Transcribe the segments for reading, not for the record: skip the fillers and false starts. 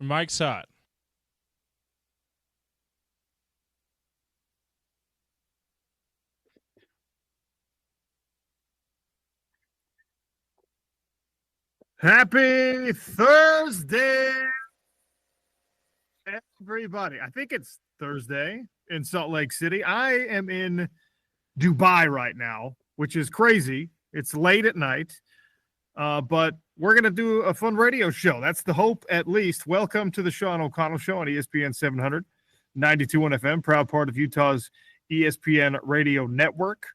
Mike's hot. Happy Thursday, everybody. I think it's Thursday in Salt Lake City. I am in Dubai right now, which is crazy. It's late at night, but we're going to do a fun radio show. That's the hope, at least. Welcome to the Sean O'Connell Show on ESPN 700, 92.1 FM, proud part of Utah's ESPN radio network.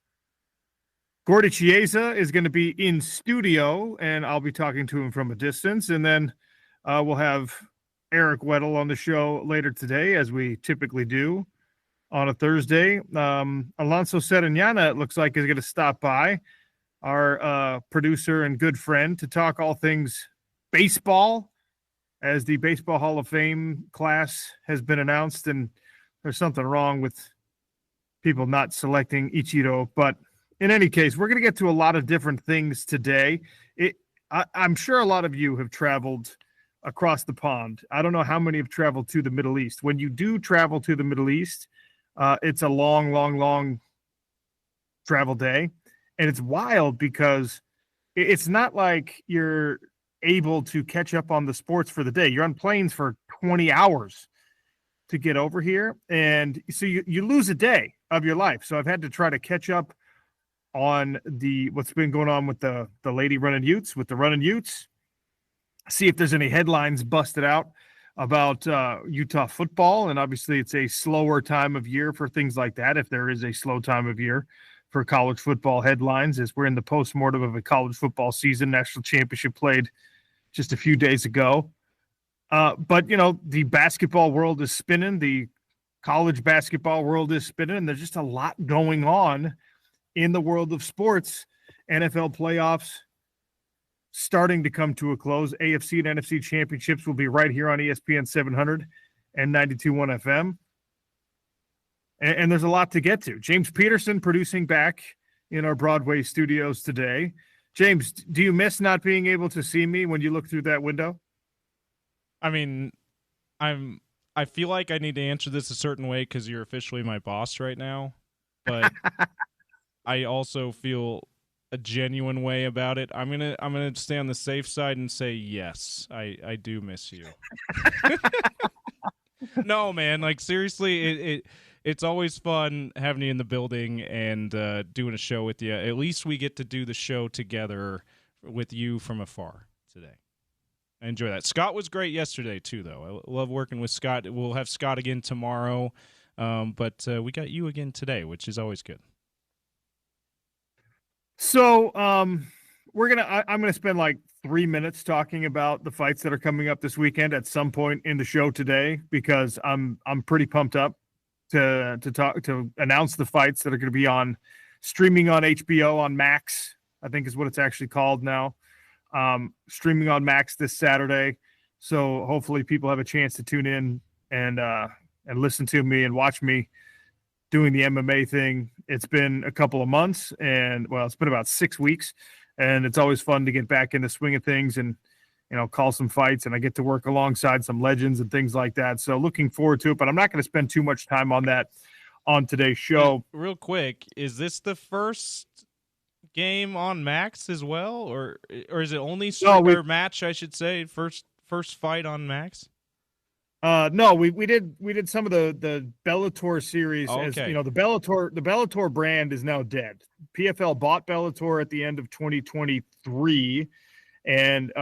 Gordy Chiesa is going to be in studio, and I'll be talking to him from a distance. And then we'll have Eric Weddle on the show later today, as we typically do on a Thursday. Alonso Sariñana, it looks like, is going to stop by, our producer and good friend, to talk all things baseball, as the Baseball Hall of Fame class has been announced. And there's something wrong with people not selecting Ichiro, but in any case, we're going to get to a lot of different things today. I'm sure a lot of you have traveled across the pond. I don't know how many have traveled to the Middle East. When you do travel to the Middle East, it's a long travel day. And it's wild because it's not like you're able to catch up on the sports for the day. You're on planes for 20 hours to get over here. And so you lose a day of your life. So I've had to try to catch up on what's been going on with the lady running Utes, with the running Utes, see if there's any headlines busted out about Utah football. And obviously it's a slower time of year for things like that, if there is a slow time of year for college football headlines, as we're in the postmortem of a college football season. National championship played just a few days ago. But, the basketball world is spinning. The college basketball world is spinning. And there's just a lot going on in the world of sports. NFL playoffs starting to come to a close. AFC and NFC championships will be right here on ESPN 700 and 92.1 FM. And there's a lot to get to. James Peterson producing back in our Broadway studios today. James, do you miss not being able to see me when you look through that window? I mean, I feel like I need to answer this a certain way because you're officially my boss right now, but I also feel a genuine way about it. I'm gonna stay on the safe side and say yes, I do miss you. No, man, like seriously, it's always fun having you in the building and doing a show with you. At least we get to do the show together with you from afar today. I enjoy that. Scott was great yesterday too, though. I love working with Scott. We'll have Scott again tomorrow, but we got you again today, which is always good. So I'm gonna spend like 3 minutes talking about the fights that are coming up this weekend at some point in the show today, because I'm pretty pumped up to announce the fights that are going to be streaming on HBO on Max, I think is what it's actually called now. Streaming on Max this Saturday. So hopefully people have a chance to tune in and listen to me and watch me doing the MMA thing. It's been a couple of months, and it's been about 6 weeks, and it's always fun to get back in the swing of things and, call some fights, and I get to work alongside some legends and things like that. So looking forward to it, but I'm not going to spend too much time on that on today's show. Real quick, is this the first game on Max as well, or is it only match, I should say, first fight on Max? No, we did some of the Bellator series. Okay. As the Bellator brand is now dead. PFL bought Bellator at the end of 2023 and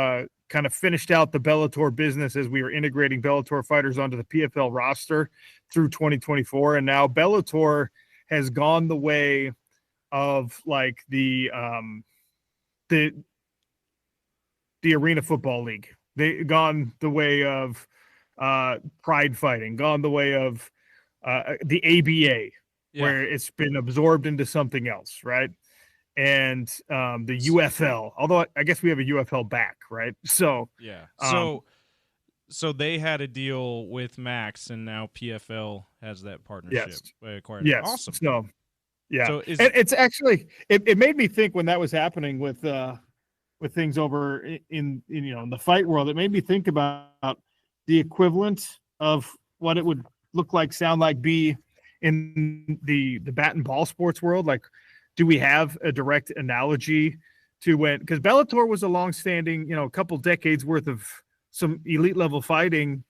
kind of finished out the Bellator business as we were integrating Bellator fighters onto the PFL roster through 2024. And now Bellator has gone the way of like the Arena Football League. They've gone the way of pride fighting, gone the way of the ABA, where it's been absorbed into something else, right? And the UFL, although I guess we have a UFL back, right? So yeah. So they had a deal with Max, and now PFL has that partnership. Yes. Awesome. So yeah. So it's actually it made me think when that was happening with things over in the fight world. It made me think about the equivalent of what it would look like, sound like, be in the bat and ball sports world? Like, do we have a direct analogy to when, because Bellator was a longstanding, a couple decades worth of some elite level fighting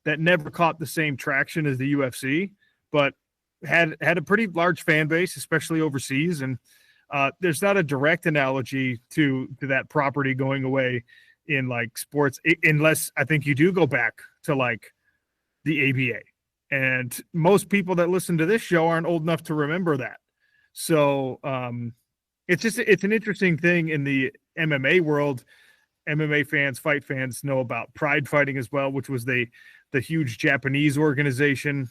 that never caught the same traction as the UFC, but had a pretty large fan base, especially overseas. And there's not a direct analogy to that property going away in like sports, unless I think you do go back to like the ABA. And most people that listen to this show aren't old enough to remember that. So it's an interesting thing in the MMA world. MMA fans, fight fans know about Pride Fighting as well, which was the huge Japanese organization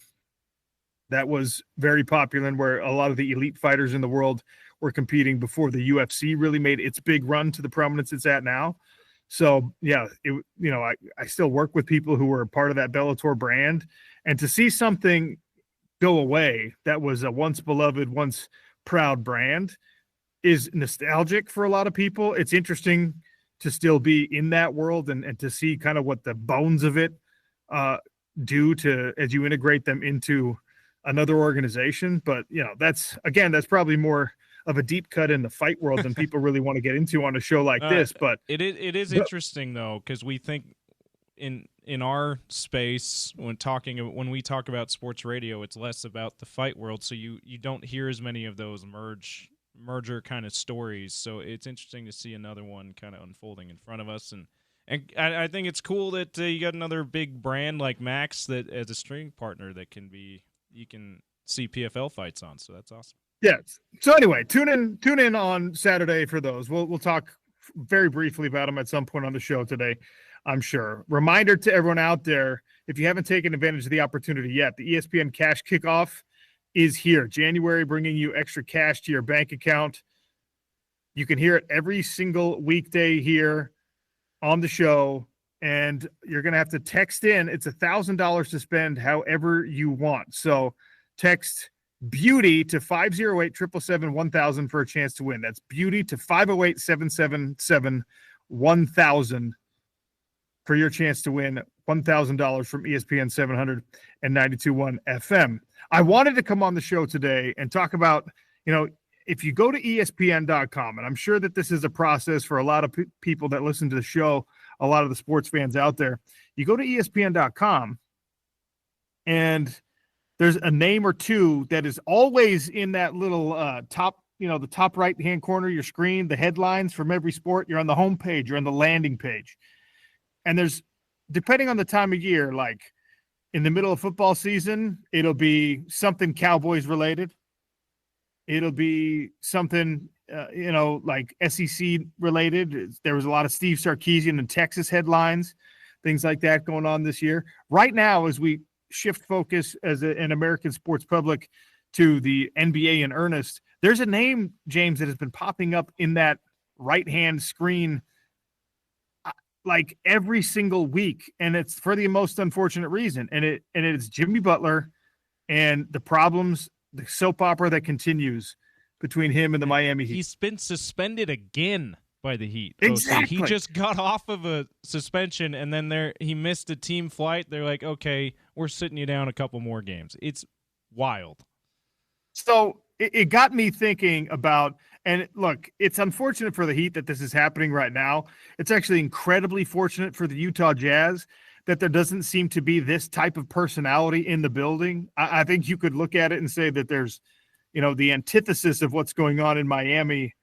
that was very popular and where a lot of the elite fighters in the world were competing before the UFC really made its big run to the prominence it's at now. So yeah, I still work with people who were part of that Bellator brand, and to see something go away that was a once beloved, once proud brand is nostalgic for a lot of people. It's interesting to still be in that world and to see kind of what the bones of it do to, as you integrate them into another organization. But that's probably more of a deep cut in the fight world than people really want to get into on a show like this. But it is interesting though, because we think in our space when we talk about sports radio, it's less about the fight world. So you don't hear as many of those merger kind of stories. So it's interesting to see another one kind of unfolding in front of us. And I think it's cool that you got another big brand like Max that as a streaming partner that you can see PFL fights on. So that's awesome. Yes. So anyway, tune in on Saturday for those. We'll talk very briefly about them at some point on the show today, I'm sure. Reminder to everyone out there, if you haven't taken advantage of the opportunity yet, the ESPN Cash Kickoff is here. January, bringing you extra cash to your bank account. You can hear it every single weekday here on the show, and you're going to have to text in. It's $1,000 to spend however you want. So text BEAUTY to 508-777-1000 for a chance to win. That's BEAUTY to 508-777-1000 for your chance to win $1,000 from ESPN 700 and 92.1 FM. I wanted to come on the show today and talk about, if you go to ESPN.com, and I'm sure that this is a process for a lot of people that listen to the show, a lot of the sports fans out there, you go to ESPN.com and there's a name or two that is always in that little top, the top right-hand corner of your screen, the headlines from every sport. You're on the home page, you're on the landing page. And there's, depending on the time of year, like in the middle of football season, it'll be something Cowboys related. It'll be something, like SEC related. There was a lot of Steve Sarkisian and Texas headlines, things like that going on this year. Right now, as we shift focus as an American sports public to the NBA in earnest, there's a name, James, that has been popping up in that right-hand screen like every single week, and it's for the most unfortunate reason, and it's Jimmy Butler and the problems, the soap opera that continues between him and the Miami Heat. He's been suspended again by the Heat. Exactly. He just got off of a suspension, and then he missed a team flight. They're like, okay, we're sitting you down a couple more games. It's wild. So it got me thinking about, and look, it's unfortunate for the Heat that this is happening right now. It's actually incredibly fortunate for the Utah Jazz that there doesn't seem to be this type of personality in the building. I think you could look at it and say that there's, the antithesis of what's going on in Miami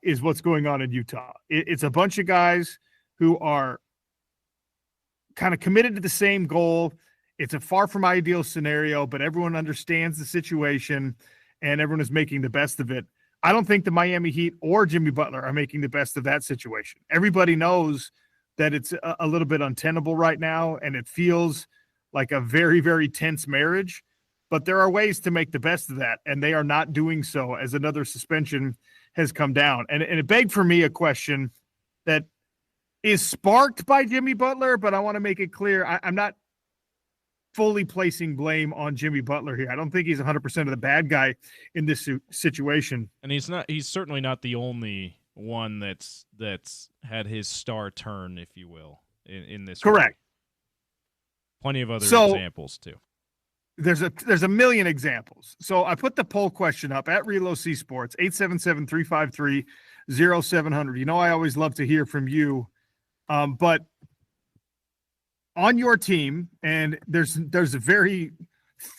is what's going on in Utah. It's a bunch of guys who are kind of committed to the same goal. It's a far from ideal scenario, but everyone understands the situation and everyone is making the best of it. I don't think the Miami Heat or Jimmy Butler are making the best of that situation. Everybody knows that it's a little bit untenable right now, and it feels like a very, very tense marriage. But there are ways to make the best of that, and they are not doing so as another suspension has come down. And it begged for me a question that is sparked by Jimmy Butler, but I want to make it clear I'm not fully placing blame on Jimmy Butler here. I don't think he's 100% of the bad guy in this situation. And he's certainly not the only one that's had his star turn, if you will, in this. Correct. Plenty of other examples too. There's a million examples. So I put the poll question up at Real OC Sports, 877-353-0700. You know, I always love to hear from you. But on your team, and there's a very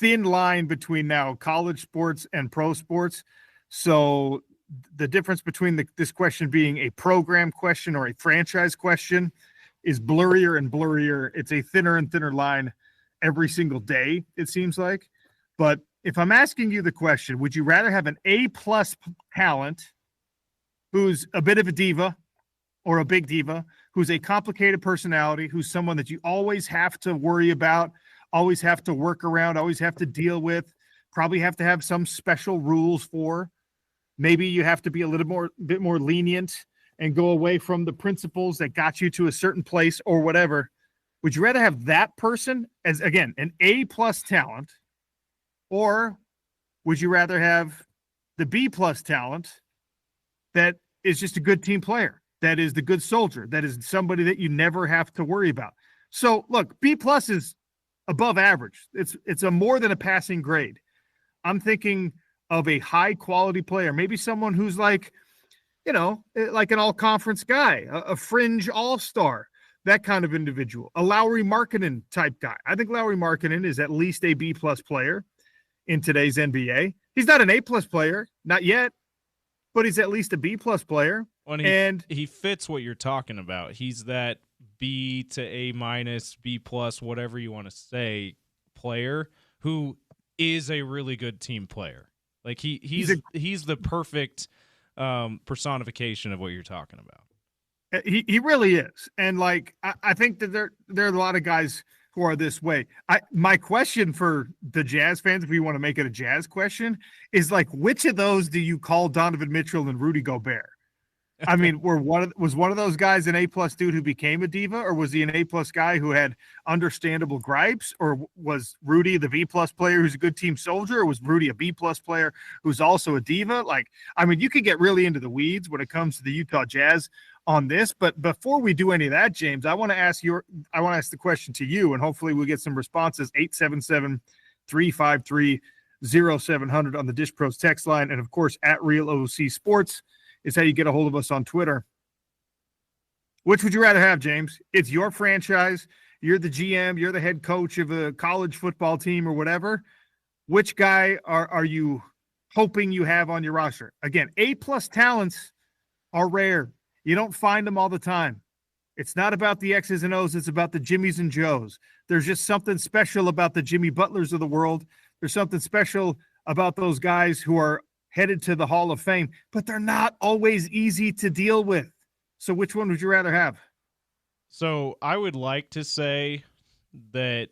thin line between now college sports and pro sports. So the difference between this question being a program question or a franchise question is blurrier and blurrier. It's a thinner and thinner line every single day, it seems like. But if I'm asking you the question, would you rather have an A-plus talent who's a bit of a diva or a big diva, who's a complicated personality, who's someone that you always have to worry about, always have to work around, always have to deal with, probably have to have some special rules for? Maybe you have to be a bit more lenient and go away from the principles that got you to a certain place or whatever. Would you rather have that person as, again, an A-plus talent, or would you rather have the B-plus talent that is just a good team player, that is the good soldier, that is somebody that you never have to worry about? So, look, B-plus is above average. It's a more than a passing grade. I'm thinking of a high-quality player, maybe someone who's like, you know, like an all-conference guy, a fringe all-star, that kind of individual, a Lauri Markkanen type guy. I think Lauri Markkanen is at least a B-plus player in today's NBA. He's not an A-plus player, not yet, but he's at least a B-plus player. Well, he fits what you're talking about. He's that B to A-minus, B-plus, whatever you want to say, player who is a really good team player. Like he's the perfect personification of what you're talking about. He really is. And like, I think that there are a lot of guys who are this way. My question for the Jazz fans, if we want to make it a Jazz question, is like, which of those do you call Donovan Mitchell and Rudy Gobert? I mean, was one of those guys an A-plus dude who became a diva, or was he an A-plus guy who had understandable gripes, or was Rudy the B-plus player who's a good team soldier, or was Rudy a B-plus player who's also a diva? Like, I mean, you could get really into the weeds when it comes to the Utah Jazz on this, but before we do any of that, James, I want to ask the question to you, and hopefully we'll get some responses. 877-353-0700 on the Dish Pros text line, and of course at Real OC Sports is how you get a hold of us on Twitter. Which would you rather have, James? It's your franchise. You're the GM. You're the head coach of a college football team or whatever. Which guy are you hoping you have on your roster? Again, A-plus talents are rare. You don't find them all the time. It's not about the X's and O's. It's about the Jimmys and Joes. There's just something special about the Jimmy Butlers of the world. There's something special about those guys who are headed to the Hall of Fame, but they're not always easy to deal with. So which one would you rather have? So I would like to say that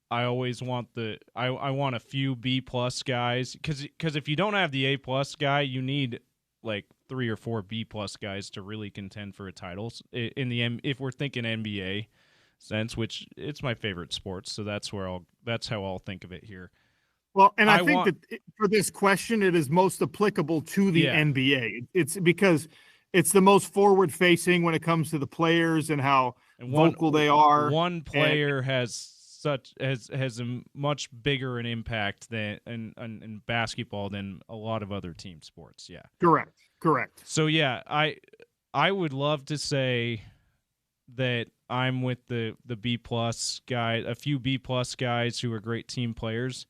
I always want I want a few B-plus guys, because if you don't have the A-plus guy, you need like 3 or 4 B-plus guys to really contend for a title if we're thinking NBA sense, which it's my favorite sport, so that's how I'll think of it here. Well, and I think that for this question, it is most applicable to the NBA. It's because it's the most forward-facing when it comes to the players and how vocal they are. One player has a much bigger an impact than in basketball than a lot of other team sports. Yeah. Correct. So yeah, I would love to say that I'm with the B-plus guy, a few B-plus guys who are great team players.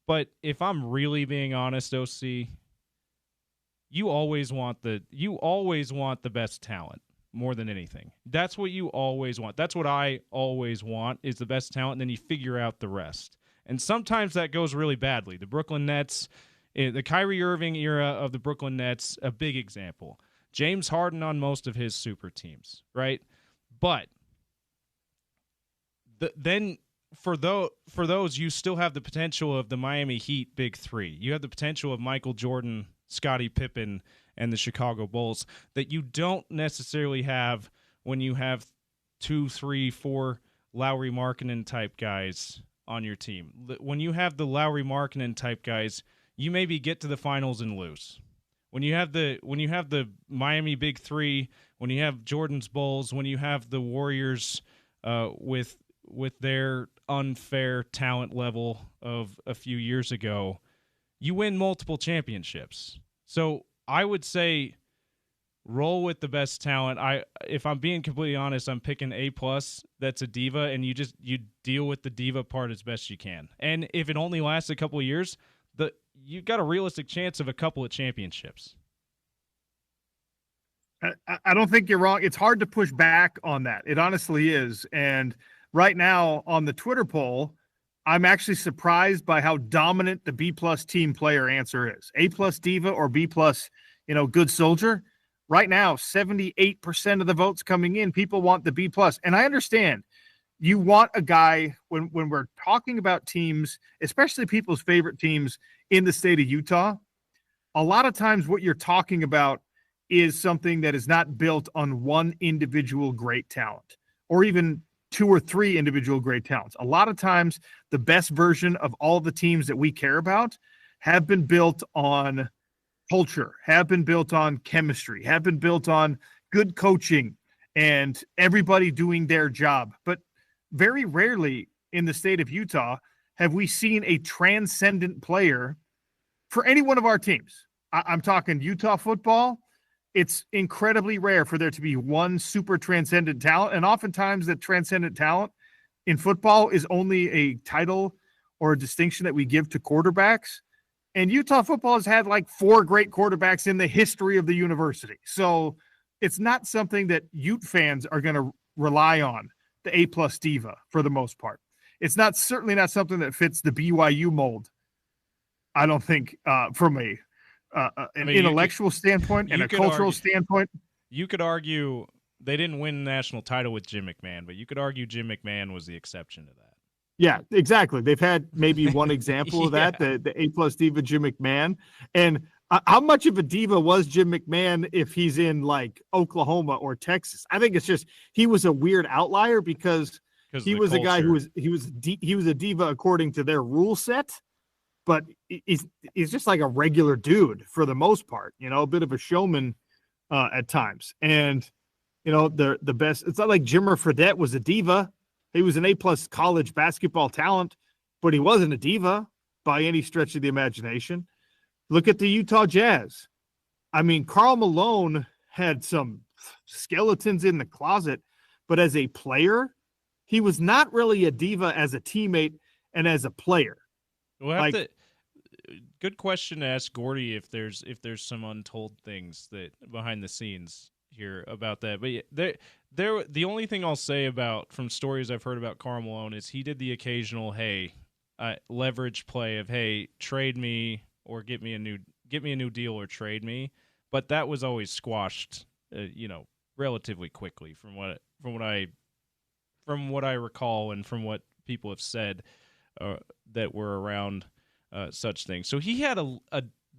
But if I'm really being honest, OC, you always want the best talent more than anything. That's what you always want. That's what I always want, is the best talent, and then you figure out the rest. And sometimes that goes really badly. The Brooklyn Nets, the Kyrie Irving era of the Brooklyn Nets, a big example. James Harden on most of his super teams, right? But then for those, you still have the potential of the Miami Heat Big Three. You have the potential of Michael Jordan, Scottie Pippen, and the Chicago Bulls that you don't necessarily have when you have 2, 3, 4 Lauri Markkanen type guys on your team. When you have the Lauri Markkanen type guys, you maybe get to the finals and lose. When you have the Miami Big Three, when you have Jordan's Bulls, when you have the Warriors with their unfair talent level of a few years ago, you win multiple championships. So I would say roll with the best talent. If I'm being completely honest, I'm picking A+. That's a diva, and you deal with the diva part as best you can. And if it only lasts a couple of years, you've got a realistic chance of a couple of championships. I don't think you're wrong. It's hard to push back on that. It honestly is. And right now on the Twitter poll, I'm actually surprised by how dominant the B+ team player answer is. A+ diva or B+, good soldier. Right now, 78% of the votes coming in, people want the B+. And I understand you want a guy when we're talking about teams, especially people's favorite teams in the state of Utah, a lot of times what you're talking about is something that is not built on one individual great talent or even two or three individual great talents. A lot of times the best version of all the teams that we care about have been built on culture, have been built on chemistry, have been built on good coaching and everybody doing their job. But very rarely in the state of Utah have we seen a transcendent player for any one of our teams. I'm talking Utah football. It's incredibly rare for there to be one super transcendent talent. And oftentimes that transcendent talent in football is only a title or a distinction that we give to quarterbacks. And Utah football has had like 4 great quarterbacks in the history of the university. So it's not something that Ute fans are going to rely on, the A+ diva, for the most part. It's certainly not something that fits the BYU mold, I don't think, from an intellectual standpoint and a cultural standpoint. You could argue they didn't win the national title with Jim McMahon, but you could argue Jim McMahon was the exception to that. Yeah, exactly. They've had maybe one example of that, the A+ diva Jim McMahon. And how much of a diva was Jim McMahon if he's in like Oklahoma or Texas? I think it's just he was a weird outlier because he was a guy who was a diva according to their rule set. But he's just like a regular dude for the most part, a bit of a showman at times. And, the best, it's not like Jimmer Fredette was a diva. He was an A+ college basketball talent, but he wasn't a diva by any stretch of the imagination. Look at the Utah Jazz. I mean, Karl Malone had some skeletons in the closet, but as a player, he was not really a diva as a teammate and as a player. Good question to ask Gordy if there's some untold things that behind the scenes here about that. But the only thing I'll say from stories I've heard about Karl Malone is he did the occasional leverage play of trade me or get me a new deal or trade me, but that was always squashed relatively quickly from what I recall and from what people have said that were around such things. So he had a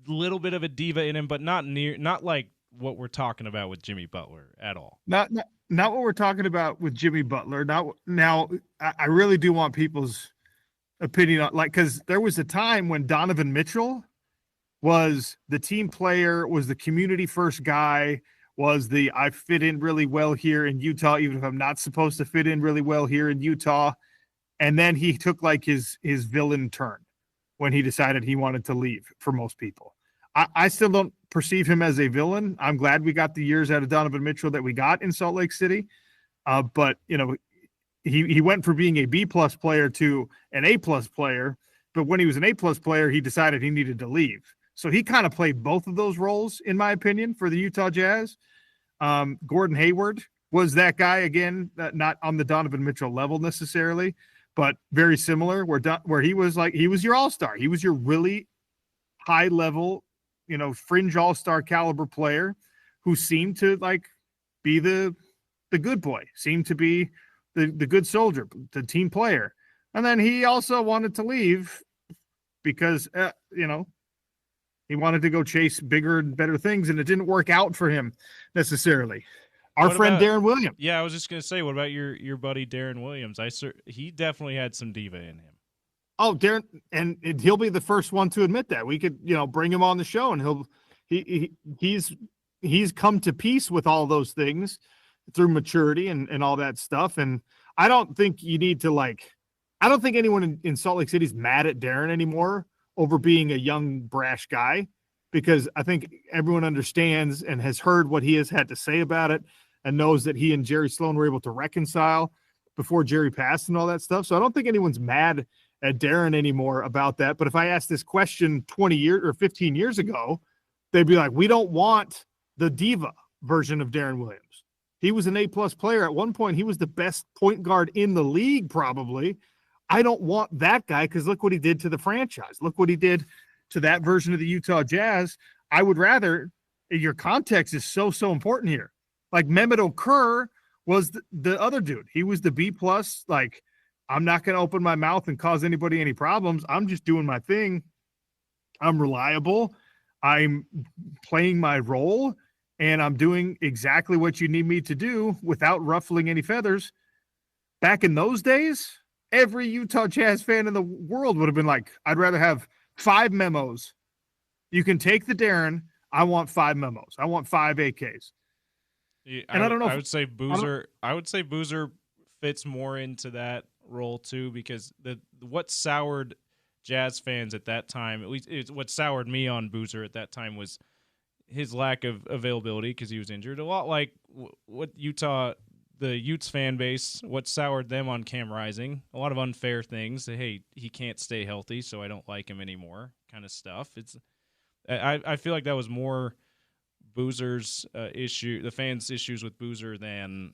little bit of a diva in him, but not like what we're talking about with Jimmy Butler at all. Not what we're talking about with Jimmy Butler. Now, I really do want people's opinion on, because there was a time when Donovan Mitchell was the team player, was the community first guy, was the I fit in really well here in Utah, even if I'm not supposed to fit in really well here in Utah. And then he took like his villain turn when he decided he wanted to leave for most people. I still don't perceive him as a villain. I'm glad we got the years out of Donovan Mitchell that we got in Salt Lake City. But, he went from being a B+ player to an A+ player. But when he was an A+ player, he decided he needed to leave. So he kind of played both of those roles, in my opinion, for the Utah Jazz. Gordon Hayward was that guy, again, not on the Donovan Mitchell level necessarily, but very similar, where he was your all-star. He was your really high-level, fringe all-star caliber player who seemed to be the good boy, seemed to be the good soldier, the team player. And then he also wanted to leave because, he wanted to go chase bigger and better things, and it didn't work out for him necessarily. Our friend Darren Williams. Yeah, I was just going to say, what about your buddy Darren Williams? He definitely had some diva in him. Oh, Darren, and he'll be the first one to admit that. We could, bring him on the show, and he's come to peace with all those things through maturity and all that stuff. And I don't think you need to I don't think anyone in Salt Lake City is mad at Darren anymore over being a young, brash guy, because I think everyone understands and has heard what he has had to say about it and knows that he and Jerry Sloan were able to reconcile before Jerry passed and all that stuff. So I don't think anyone's mad at Darren anymore about that. But if I asked this question 20 years or 15 years ago, they'd be like, we don't want the diva version of Darren Williams. He was an A-plus player. At one point, he was the best point guard in the league, probably. I don't want that guy because look what he did to the franchise. Look what he did to that version of the Utah Jazz. I would rather, your context is so important here. Like Mehmet Okur was the other dude. He was the B-plus. Like, I'm not going to open my mouth and cause anybody any problems. I'm just doing my thing. I'm reliable. I'm playing my role, and I'm doing exactly what you need me to do without ruffling any feathers. Back in those days, every Utah Jazz fan in the world would have been like, I'd rather have 5 memos. You can take the Darren. I want 5 memos. I want 5 AKs. Yeah, and I don't know. I would say Boozer fits more into that role too, because what soured Jazz fans at that time, at least it's what soured me on Boozer at that time, was his lack of availability because he was injured. A lot like what the Utes fan base, what soured them on Cam Rising. A lot of unfair things. Hey, he can't stay healthy, so I don't like him anymore kind of stuff. I feel like that was more Boozer's issue, the fans' issues with Boozer, than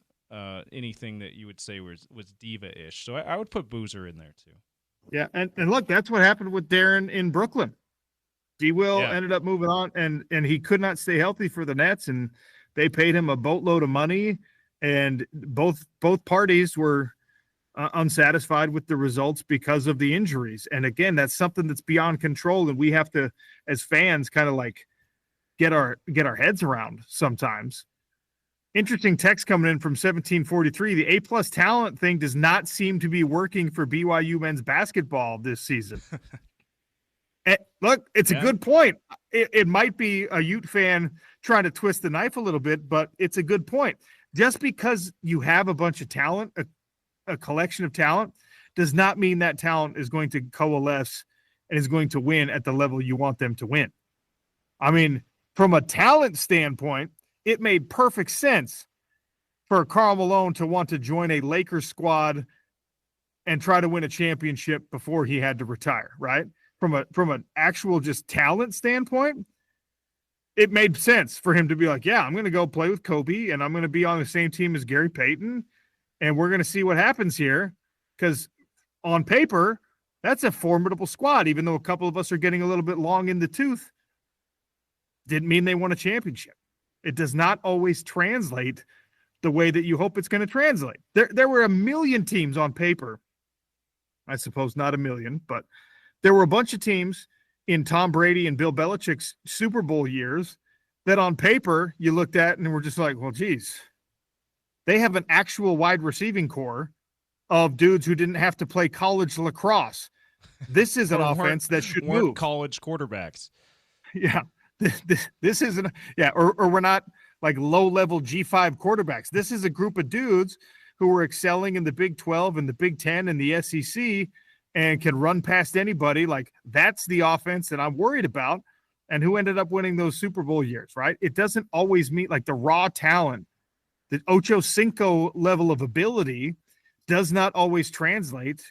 anything that you would say was diva-ish. So I would put Boozer in there too. Yeah, and look, that's what happened with Darren in Brooklyn. D-Will ended up moving on, and he could not stay healthy for the Nets, and they paid him a boatload of money, and both parties were unsatisfied with the results because of the injuries. And again, that's something that's beyond control, and we have to, as fans, kind of like get our heads around sometimes. Interesting text coming in from 1743. The A-plus talent thing does not seem to be working for BYU men's basketball this season. Look, it's a good point. It might be a Ute fan trying to twist the knife a little bit, but it's a good point. Just because you have a bunch of talent, a collection of talent, does not mean that talent is going to coalesce and is going to win at the level you want them to win. I mean, from a talent standpoint, it made perfect sense for Karl Malone to want to join a Lakers squad and try to win a championship before he had to retire, right? From an actual just talent standpoint, it made sense for him to be like, yeah, I'm going to go play with Kobe, and I'm going to be on the same team as Gary Payton, and we're going to see what happens here. Because on paper, that's a formidable squad, even though a couple of us are getting a little bit long in the tooth. Didn't mean they won a championship. It does not always translate the way that you hope it's going to translate. There were a million teams on paper. I suppose not a million, but there were a bunch of teams in Tom Brady and Bill Belichick's Super Bowl years that on paper you looked at and were just like, well, geez, they have an actual wide receiving core of dudes who didn't have to play college lacrosse. This is an offense that should move. College quarterbacks. Yeah. This isn't, or we're not like low-level G5 quarterbacks. This is a group of dudes who were excelling in the Big 12 and the Big 10 and the SEC and can run past anybody. Like, that's the offense that I'm worried about, and who ended up winning those Super Bowl years, right? It doesn't always mean like the raw talent, the Ocho Cinco level of ability does not always translate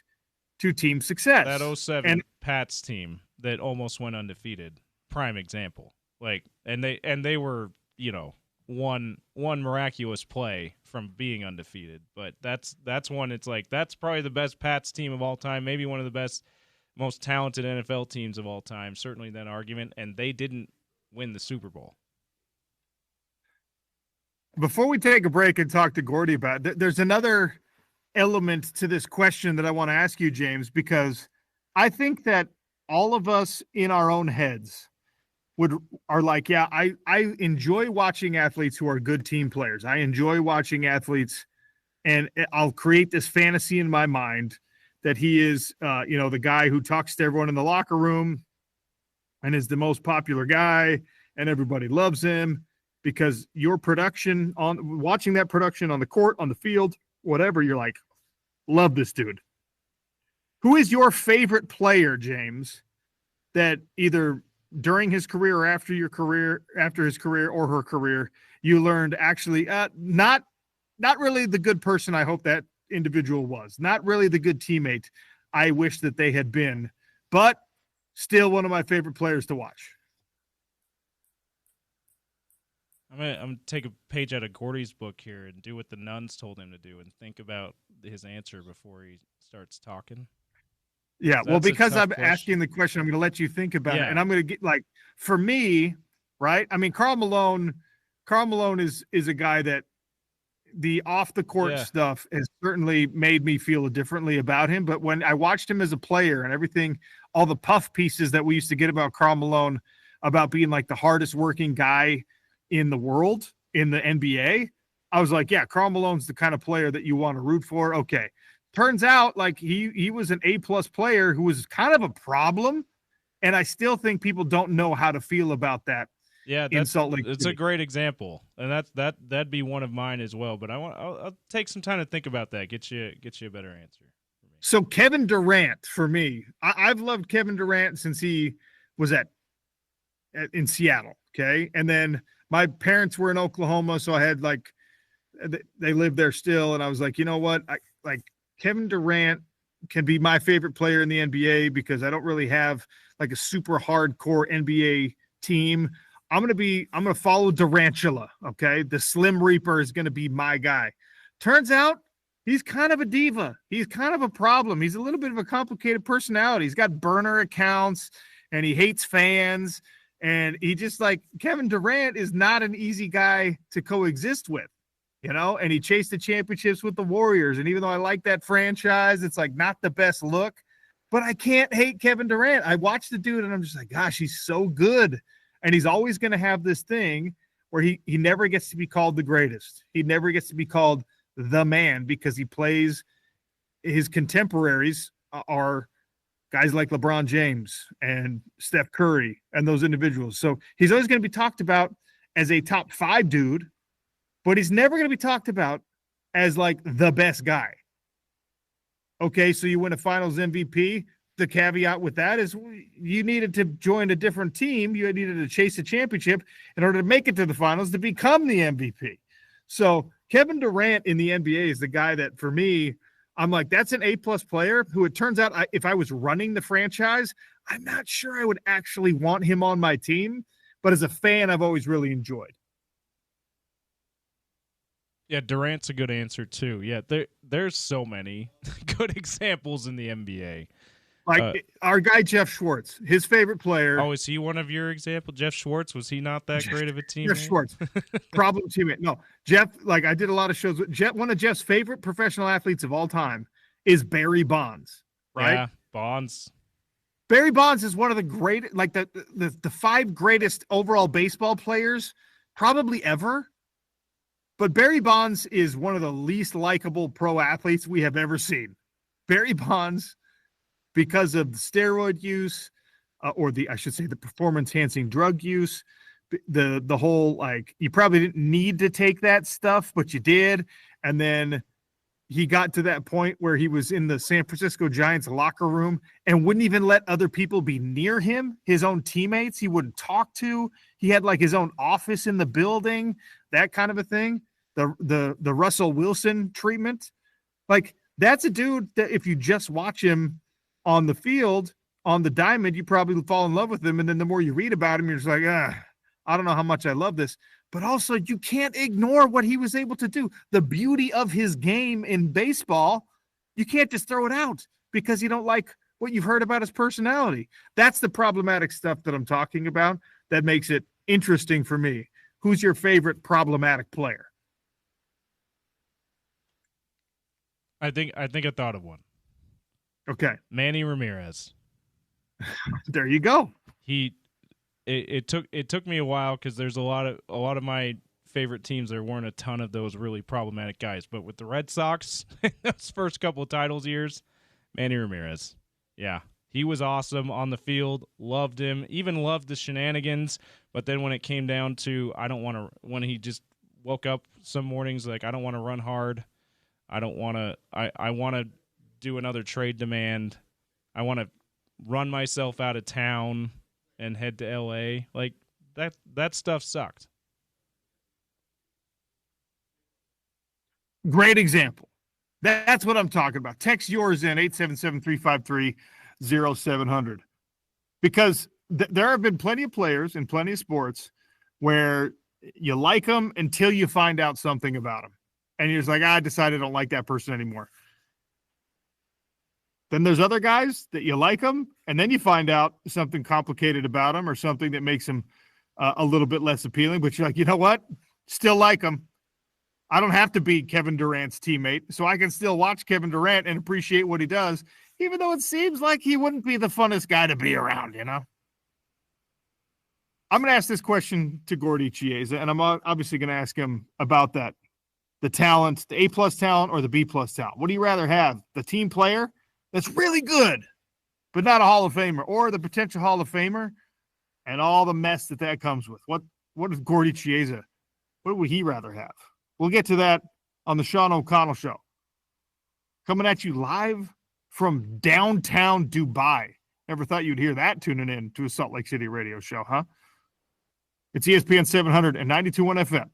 to team success. That 07 Pats team that almost went undefeated, prime example. Like, and they were, one miraculous play from being undefeated. But that's one. It's like, that's probably the best Pats team of all time, maybe one of the best, most talented NFL teams of all time. Certainly that argument, and they didn't win the Super Bowl. Before we take a break and talk to Gordy about it, there's another element to this question that I want to ask you, James, because I think that all of us in our own heads are like, yeah, I enjoy watching athletes who are good team players. I enjoy watching athletes, and I'll create this fantasy in my mind that he is, the guy who talks to everyone in the locker room and is the most popular guy, and everybody loves him because your production on watching that production on the court, on the field, whatever, you're like, love this dude. Who is your favorite player, James, that either during his career or after his career or her career, you learned actually not really the good person I hope that individual was, not really the good teammate I wish that they had been, but still one of my favorite players to watch? I'm gonna take a page out of Gordy's book here and do what the nuns told him to do and think about his answer before he starts talking. Yeah, well, because I'm asking the question, I'm going to let you think about it, and I'm going to get for me, right? I mean, Karl Malone is a guy that the off the court stuff has certainly made me feel differently about him. But when I watched him as a player and everything, all the puff pieces that we used to get about Karl Malone, about being like the hardest working guy in the world in the NBA, I was like, yeah, Karl Malone's the kind of player that you want to root for. Okay. Turns out like he was an A+ player who was kind of a problem. And I still think people don't know how to feel about that. Yeah, in Salt Lake it's City. a great example. And that'd be one of mine as well. But I'll take some time to think about that. Get you a better answer. So Kevin Durant for me, I've loved Kevin Durant since he was in Seattle. Okay. And then my parents were in Oklahoma. So I had they lived there still. And I was like, you know what? Kevin Durant can be my favorite player in the NBA because I don't really have like a super hardcore NBA team. I'm going to follow Durantula. Okay. The Slim Reaper is going to be my guy. Turns out he's kind of a diva. He's kind of a problem. He's a little bit of a complicated personality. He's got burner accounts and he hates fans. And he just Kevin Durant is not an easy guy to coexist with, and he chased the championships with the Warriors. And even though I like that franchise, it's not the best look, but I can't hate Kevin Durant. I watch the dude and I'm just like, gosh, he's so good. And he's always going to have this thing where he never gets to be called the greatest. He never gets to be called the man because he plays his contemporaries are guys like LeBron James and Steph Curry and those individuals. So he's always going to be talked about as a top 5 dude, but he's never going to be talked about as the best guy. Okay, so you win a finals MVP. The caveat with that is you needed to join a different team. You needed to chase a championship in order to make it to the finals to become the MVP. So Kevin Durant in the NBA is the guy that for me, I'm like, that's an A+ player who it turns out if I was running the franchise, I'm not sure I would actually want him on my team. But as a fan, I've always really enjoyed. Yeah, Durant's a good answer too. Yeah, there's so many good examples in the NBA. Our guy, Jeff Schwartz, his favorite player. Oh, is he one of your examples? Jeff Schwartz, was he not that great of a teammate? Jeff Schwartz, problem teammate. No, Jeff, I did a lot of shows with Jeff. One of Jeff's favorite professional athletes of all time is Barry Bonds, right? Yeah, Bonds. Barry Bonds is one of the great, the 5 greatest overall baseball players probably ever. But Barry Bonds is one of the least likable pro athletes we have ever seen. Barry Bonds, because of the steroid use, the performance-enhancing drug use, the whole, you probably didn't need to take that stuff, but you did. And then he got to that point where he was in the San Francisco Giants locker room and wouldn't even let other people be near him. His own teammates he wouldn't talk to. He had his own office in the building, that kind of a thing. The Russell Wilson treatment. That's a dude that if you just watch him on the field, on the diamond, you probably fall in love with him. And then the more you read about him, you're just like, I don't know how much I love this. But also, you can't ignore what he was able to do. The beauty of his game in baseball, you can't just throw it out because you don't like what you've heard about his personality. That's the problematic stuff that I'm talking about that makes it interesting for me. Who's your favorite problematic player? I think I thought of one. Okay. Manny Ramirez. There you go. It took me a while because there's a lot of my favorite teams. There weren't a ton of those really problematic guys, but with the Red Sox, those first couple of titles years, Manny Ramirez. Yeah, he was awesome on the field. Loved him. Even loved the shenanigans. But then when it came down to when he just woke up some mornings I don't want to run hard. I want to do another trade demand. I want to run myself out of town and head to LA. Like that stuff sucked. Great example. That's what I'm talking about. Text yours in 877-353-0700. Because there have been plenty of players in plenty of sports where you like them until you find out something about them. And you're just like, I decided I don't like that person anymore. Then there's other guys that you like them, and then you find out something complicated about them or something that makes them a little bit less appealing. But you're like, you know what? Still like them. I don't have to be Kevin Durant's teammate, so I can still watch Kevin Durant and appreciate what he does, even though it seems like he wouldn't be the funnest guy to be around, you know? I'm going to ask this question to Gordy Chiesa, and I'm obviously going to ask him about that. The talent, the A-plus talent or the B-plus talent. What do you rather have? The team player that's really good, but not a Hall of Famer, or the potential Hall of Famer and all the mess that comes with? What is Gordy Chiesa? What would he rather have? We'll get to that on the Sean O'Connell Show. Coming at you live from downtown Dubai. Never thought you'd hear that tuning in to a Salt Lake City radio show, huh? It's ESPN 700 and 92.1 FM.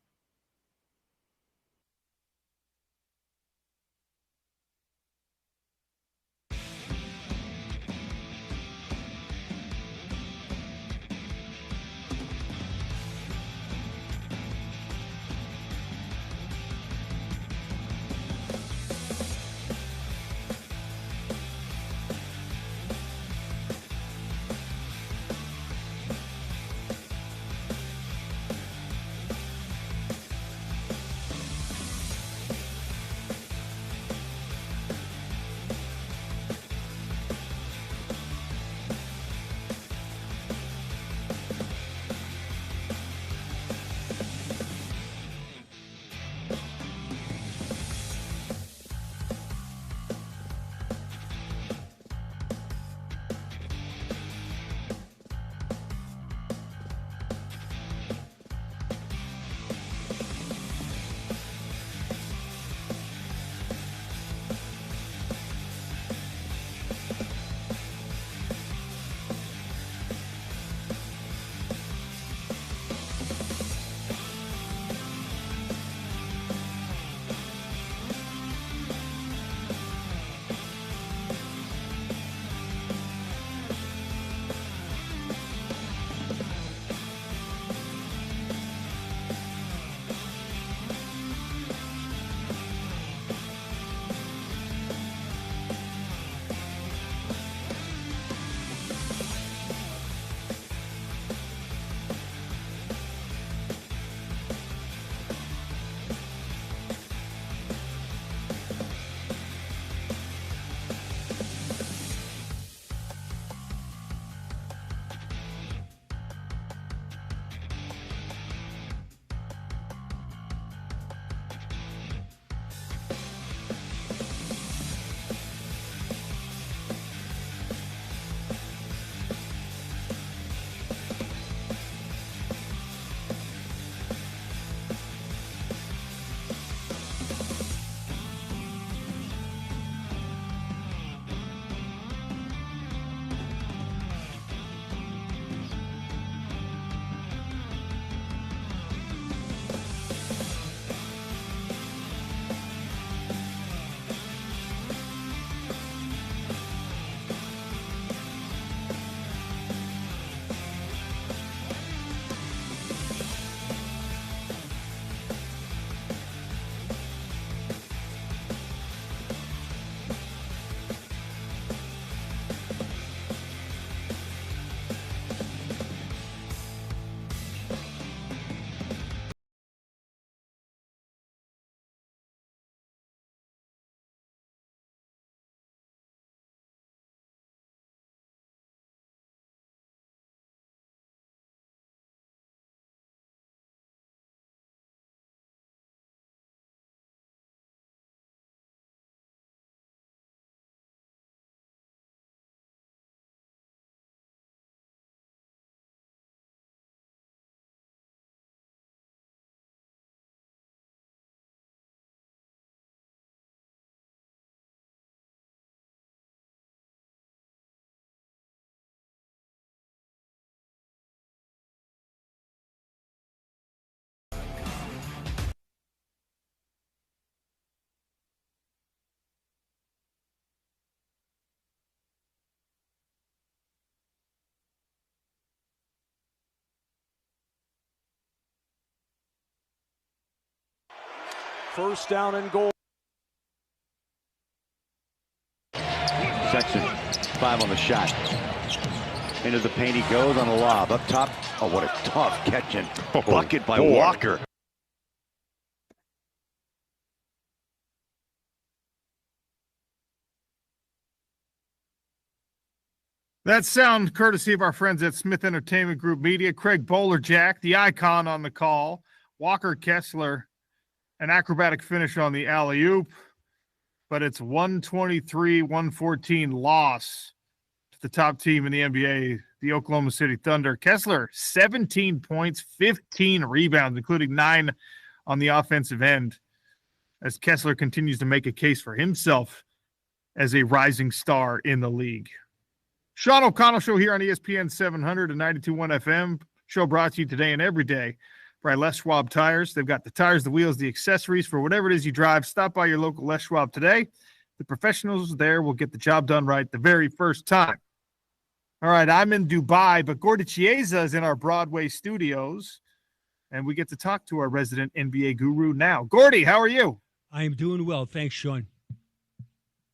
First down and goal. Sexton, 5 on the shot. Into the paint he goes on a lob. Up top. Oh, what a tough catch and bucket by Walker. That sound courtesy of our friends at Smith Entertainment Group Media. Craig Bowlerjack, the icon on the call. Walker Kessler, an acrobatic finish on the alley-oop. But it's 123-114 loss to the top team in the NBA, the Oklahoma City Thunder. Kessler, 17 points, 15 rebounds, including 9 on the offensive end, as Kessler continues to make a case for himself as a rising star in the league. Sean O'Connell Show here on ESPN 700 and 92.1 FM. Show brought to you today and every day by Les Schwab Tires. They've got the tires, the wheels, the accessories for whatever it is you drive. Stop by your local Les Schwab today. The professionals there will get the job done right the very first time. All right, I'm in Dubai, but Gordy Chiesa is in our Broadway studios, and we get to talk to our resident NBA guru now. Gordy, how are you? I am doing well. Thanks, Sean.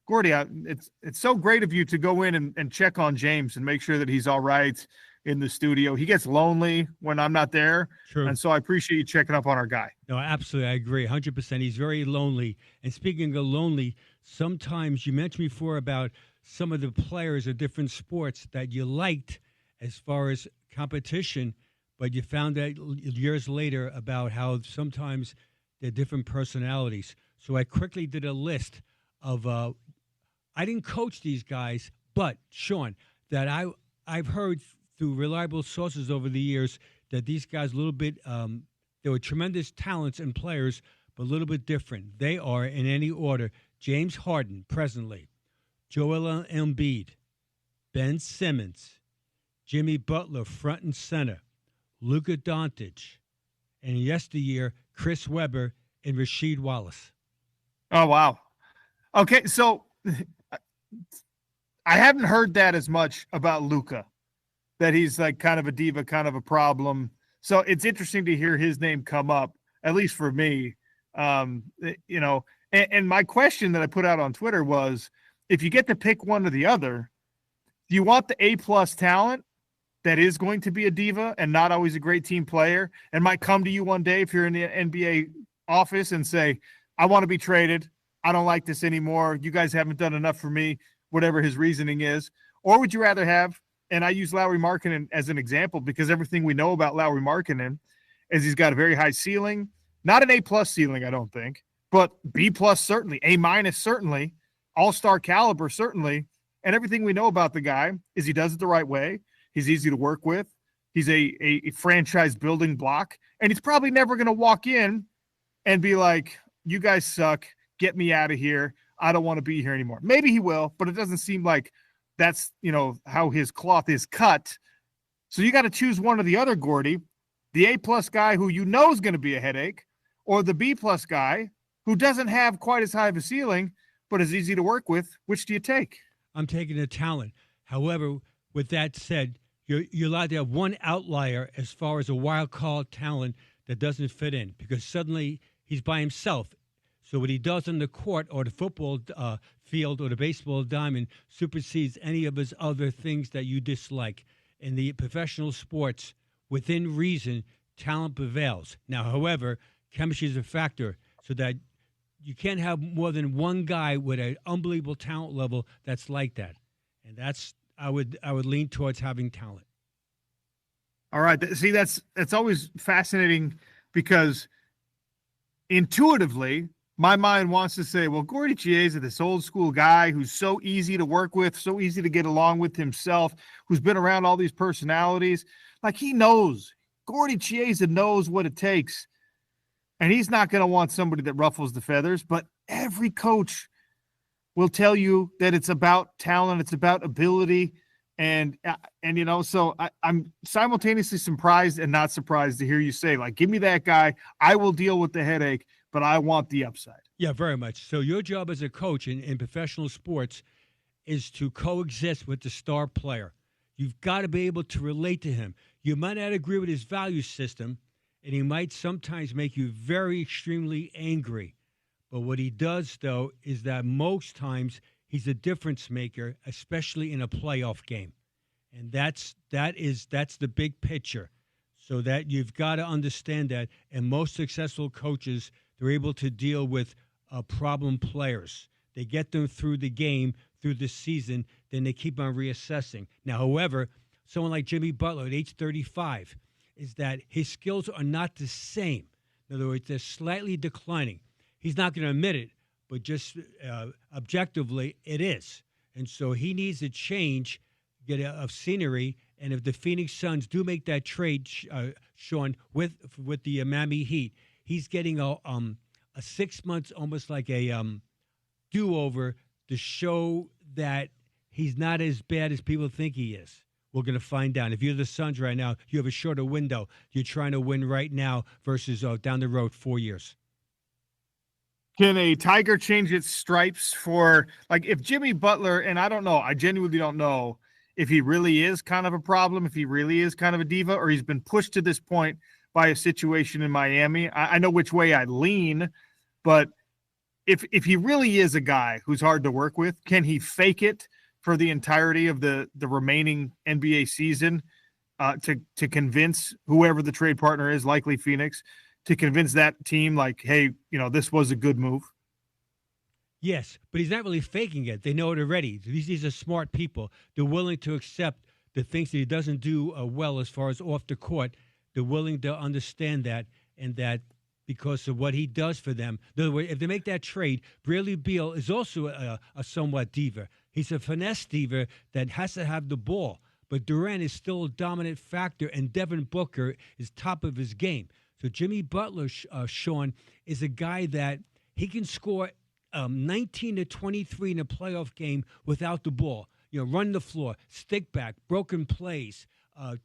Gordy, it's so great of you to go in and check on James and make sure that he's all right in the studio. He gets lonely when I'm not there. True. And so I appreciate you checking up on our guy. No, absolutely. I agree 100%. He's very lonely. And speaking of lonely, sometimes you mentioned before about some of the players of different sports that you liked as far as competition, but you found out years later about how sometimes they're different personalities. So I quickly did a list of I didn't coach these guys, but, Sean, that I've heard through reliable sources over the years that these guys a little bit, they were tremendous talents and players, but a little bit different. They are, in any order, James Harden, presently, Joel Embiid, Ben Simmons, Jimmy Butler, front and center, Luka Doncic, and yesteryear, Chris Webber and Rasheed Wallace. Oh, wow. Okay, so I haven't heard that as much about Luka, that he's like kind of a diva, kind of a problem. So it's interesting to hear his name come up, at least for me. And my question that I put out on Twitter was, if you get to pick one or the other, do you want the A-plus talent that is going to be a diva and not always a great team player and might come to you one day if you're in the NBA office and say, I want to be traded. I don't like this anymore. You guys haven't done enough for me, whatever his reasoning is. Or would you rather have, and I use Lauri Markkanen as an example because everything we know about Lauri Markkanen is he's got a very high ceiling, not an A-plus ceiling, I don't think, but B-plus certainly, A- certainly, all-star caliber certainly, and everything we know about the guy is he does it the right way. He's easy to work with. He's a franchise building block, and he's probably never going to walk in and be like, you guys suck. Get me out of here. I don't want to be here anymore. Maybe he will, but it doesn't seem like that's, how his cloth is cut. So you got to choose one or the other, Gordy. The A-plus guy who you know is going to be a headache, or the B-plus guy who doesn't have quite as high of a ceiling, but is easy to work with. Which do you take? I'm taking the talent. However, with that said, you're allowed to have one outlier as far as a wild card talent that doesn't fit in because suddenly he's by himself. So what he does on the court or the football field or the baseball diamond supersedes any of his other things that you dislike. In the professional sports, within reason, talent prevails. Now, however, chemistry is a factor so that you can't have more than one guy with an unbelievable talent level that's like that. And that's I would lean towards having talent. All right. See, that's always fascinating because intuitively, my mind wants to say, well, Gordy Chiesa, this old school guy who's so easy to work with, so easy to get along with himself, who's been around all these personalities, like he knows. Gordy Chiesa knows what it takes. And he's not going to want somebody that ruffles the feathers, but every coach will tell you that it's about talent, it's about ability. And so I'm simultaneously surprised and not surprised to hear you say, like, give me that guy. I will deal with the headache, but I want the upside. Yeah, very much. So your job as a coach in professional sports is to coexist with the star player. You've got to be able to relate to him. You might not agree with his value system, and he might sometimes make you very extremely angry. But what he does, though, is that most times he's a difference maker, especially in a playoff game. And that's the big picture. So that you've got to understand that. And most successful coaches, they're able to deal with problem players. They get them through the game, through the season, then they keep on reassessing. Now, however, someone like Jimmy Butler at age 35 is that his skills are not the same. In other words, they're slightly declining. He's not going to admit it, but just objectively, it is. And so he needs a change of scenery. And if the Phoenix Suns do make that trade, Sean, with the Miami Heat, he's getting a 6 months, almost like a do-over to show that he's not as bad as people think he is. We're going to find out. If you're the Suns right now, you have a shorter window. You're trying to win right now versus down the road 4 years. Can a tiger change its stripes for, like, if Jimmy Butler, and I don't know, I genuinely don't know if he really is kind of a problem, if he really is kind of a diva, or he's been pushed to this point by a situation in Miami. I know which way I lean, but if he really is a guy who's hard to work with, can he fake it for the entirety of the remaining NBA season to convince whoever the trade partner is, likely Phoenix, to convince that team, like, hey, this was a good move? Yes, but he's not really faking it. They know it already. These are smart people. They're willing to accept the things that he doesn't do well as far as off the court. They're willing to understand that, and that because of what he does for them. In other words, if they make that trade, Bradley Beal is also a somewhat diva. He's a finesse diva that has to have the ball. But Durant is still a dominant factor, and Devin Booker is top of his game. So Jimmy Butler, Sean, is a guy that he can score 19 to 23 in a playoff game without the ball. Run the floor, stick back, broken plays,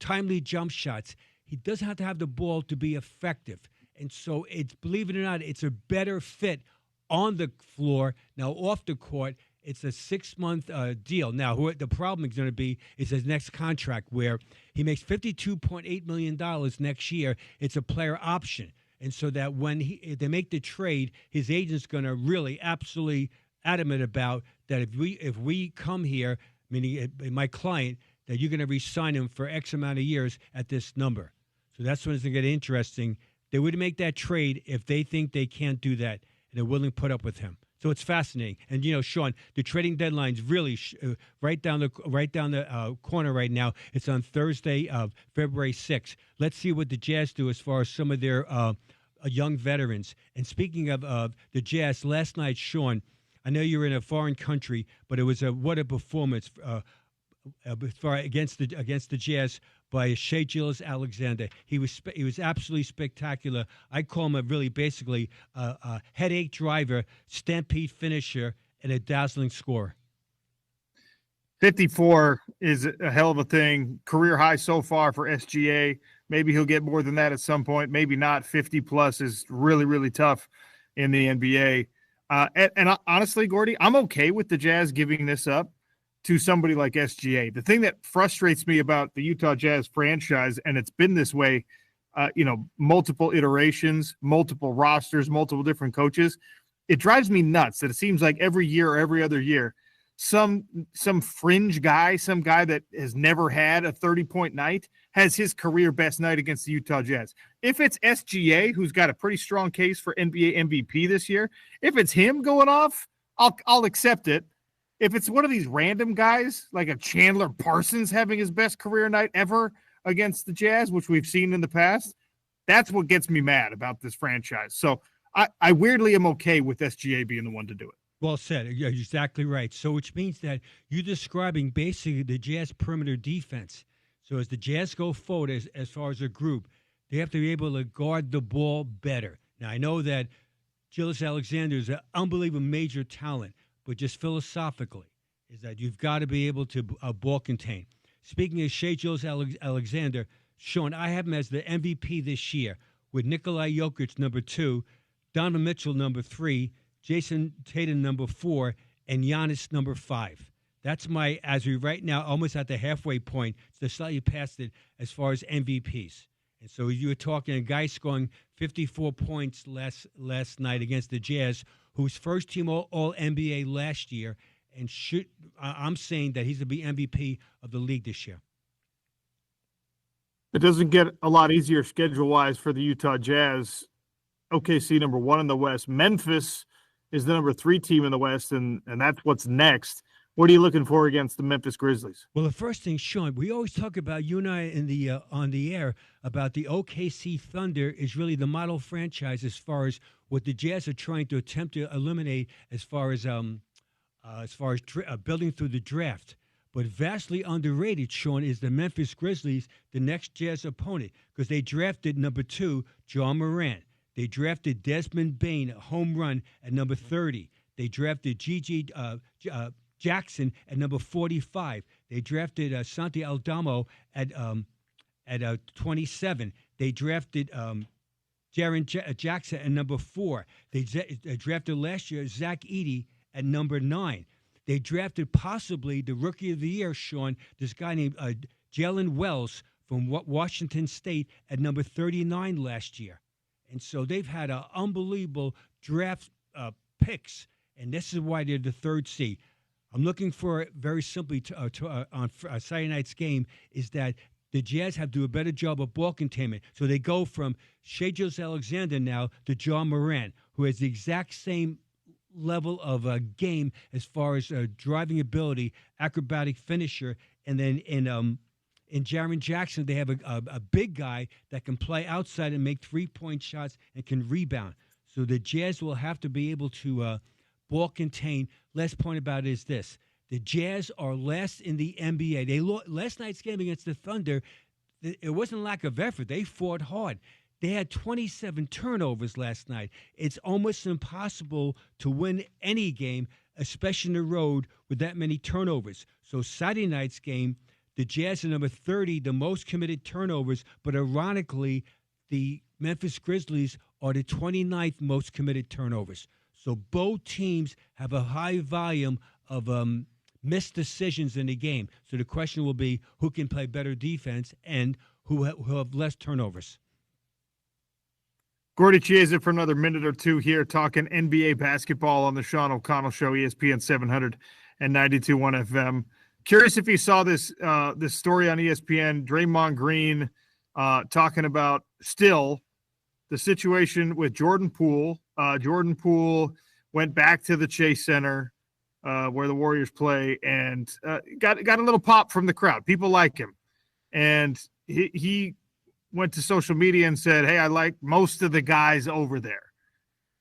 timely jump shots. He doesn't have to have the ball to be effective. And so believe it or not, it's a better fit on the floor. Now, off the court, it's a 6-month deal. Now, the problem is going to be is his next contract, where he makes $52.8 million next year. It's a player option. And so that when if they make the trade, his agent's going to really absolutely adamant about that if we come here, meaning my client, that you're going to re-sign him for X amount of years at this number. So that's when it's going to get interesting. They would make that trade if they think they can't do that, and they're willing to put up with him. So it's fascinating. And Sean, the trading deadline's really right down the corner right now. It's on Thursday, February 6th. Let's see what the Jazz do as far as some of their young veterans. And speaking of the Jazz, last night, Sean, I know you're in a foreign country, but it was what a performance against the Jazz by Shai Gilgeous-Alexander. He was absolutely spectacular. I call him basically a headache driver, stampede finisher, and a dazzling scorer. 54 is a hell of a thing. Career high so far for SGA. Maybe he'll get more than that at some point. Maybe not. 50 plus is really, really tough in the NBA. And honestly, Gordy, I'm okay with the Jazz giving this up to somebody like SGA. The thing that frustrates me about the Utah Jazz franchise, and it's been this way, multiple iterations, multiple rosters, multiple different coaches, it drives me nuts that it seems like every year or every other year, some fringe guy, some guy that has never had a 30-point night has his career best night against the Utah Jazz. If it's SGA, who's got a pretty strong case for NBA MVP this year, if it's him going off, I'll accept it. If it's one of these random guys, like a Chandler Parsons having his best career night ever against the Jazz, which we've seen in the past, that's what gets me mad about this franchise. So I weirdly am okay with SGA being the one to do it. Well said. You're exactly right. So which means that you're describing basically the Jazz perimeter defense. So as the Jazz go forward as far as a group, they have to be able to guard the ball better. Now, I know that Gilgeous-Alexander is an unbelievable major talent, but just philosophically is that you've got to be able to ball contain. Speaking of Shai Gilgeous-Alexander, Sean, I have him as the MVP this year with Nikola Jokic, number 2, Donovan Mitchell, number 3, Jason Tatum, number 4, and Giannis, number 5. That's as we right now, almost at the halfway point, so slightly past it as far as MVPs. And so you were talking a guy scoring 54 points last night against the Jazz who was first team All NBA last year, and I'm saying that he's going to be MVP of the league this year. It doesn't get a lot easier schedule-wise for the Utah Jazz. OKC number 1 in the West. Memphis is the number 3 team in the West, and that's what's next. What are you looking for against the Memphis Grizzlies? Well, the first thing, Sean, we always talk about, you and I in the on the air, about the OKC Thunder is really the model franchise as far as what the Jazz are trying to attempt to eliminate as far as building through the draft. But vastly underrated, Sean, is the Memphis Grizzlies, the next Jazz opponent, because they drafted number 2, John Morant. They drafted Desmond Bane, a home run, at number 30. They drafted Gigi Jackson at number 45. They drafted Santi Aldama at 27. They drafted Jaren Jackson at number 4. They drafted last year Zach Edey at number 9. They drafted possibly the Rookie of the Year, Sean, this guy named Jalen Wells from Washington State at number 39 last year. And so they've had an unbelievable draft picks, and this is why they're the 3rd seed. I'm looking for, very simply, on Saturday night's game, is that the Jazz have to do a better job of ball containment. So they go from Shai Gilgeous-Alexander now to John Morant, who has the exact same level of game as far as driving ability, acrobatic finisher, and then in Jaren Jackson, they have a big guy that can play outside and make 3-point shots and can rebound. So the Jazz will have to be able to ball contain. Last point about it is this. The Jazz are last in the NBA. Last night's game against the Thunder, it wasn't lack of effort. They fought hard. They had 27 turnovers last night. It's almost impossible to win any game, especially on the road, with that many turnovers. So Saturday night's game, the Jazz are number 30, the most committed turnovers, but ironically, the Memphis Grizzlies are the 29th most committed turnovers. So both teams have a high volume of missed decisions in the game. So the question will be who can play better defense and who have less turnovers. Gordy Chiesa for another minute or two here talking NBA basketball on the Sean O'Connell Show, ESPN 700 and 92.1 FM. Curious if you saw this story on ESPN, Draymond Green talking about still the situation with Jordan Poole. Jordan Poole went back to the Chase Center where the Warriors play and got a little pop from the crowd. People like him. And he went to social media and said, hey, I like most of the guys over there.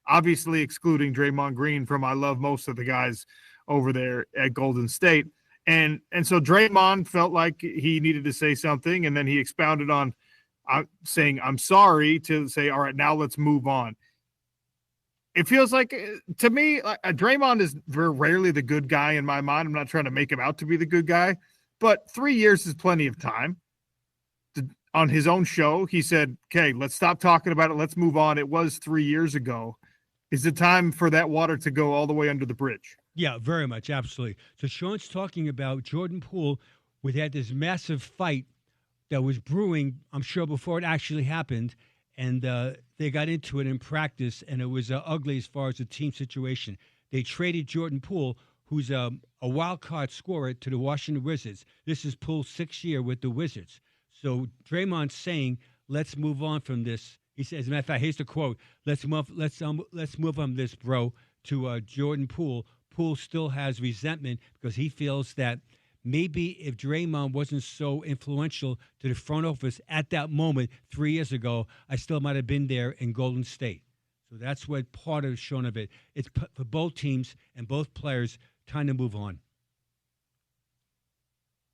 Obviously excluding Draymond Green from I love most of the guys over there at Golden State. And so Draymond felt like he needed to say something, and then he expounded on saying, I'm sorry, to say, all right, now let's move on. It feels like, to me, Draymond is very rarely the good guy in my mind. I'm not trying to make him out to be the good guy, but 3 years is plenty of time. On his own show, he said, okay, let's stop talking about it. Let's move on. It was 3 years ago. Is it time for that water to go all the way under the bridge? Yeah, very much. Absolutely. So Sean's talking about Jordan Poole. We had this massive fight that was brewing, I'm sure, before it actually happened. And they got into it in practice, and it was ugly as far as the team situation. They traded Jordan Poole, who's a wild card scorer, to the Washington Wizards. This is Poole's 6th year with the Wizards. So Draymond's saying, let's move on from this. He says, as a matter of fact, here's the quote, let's move on this, bro, to Jordan Poole. Poole still has resentment because he feels that maybe if Draymond wasn't so influential to the front office at that moment 3 years ago, I still might have been there in Golden State. So that's what part of Sean of it. It's for both teams and both players time to move on.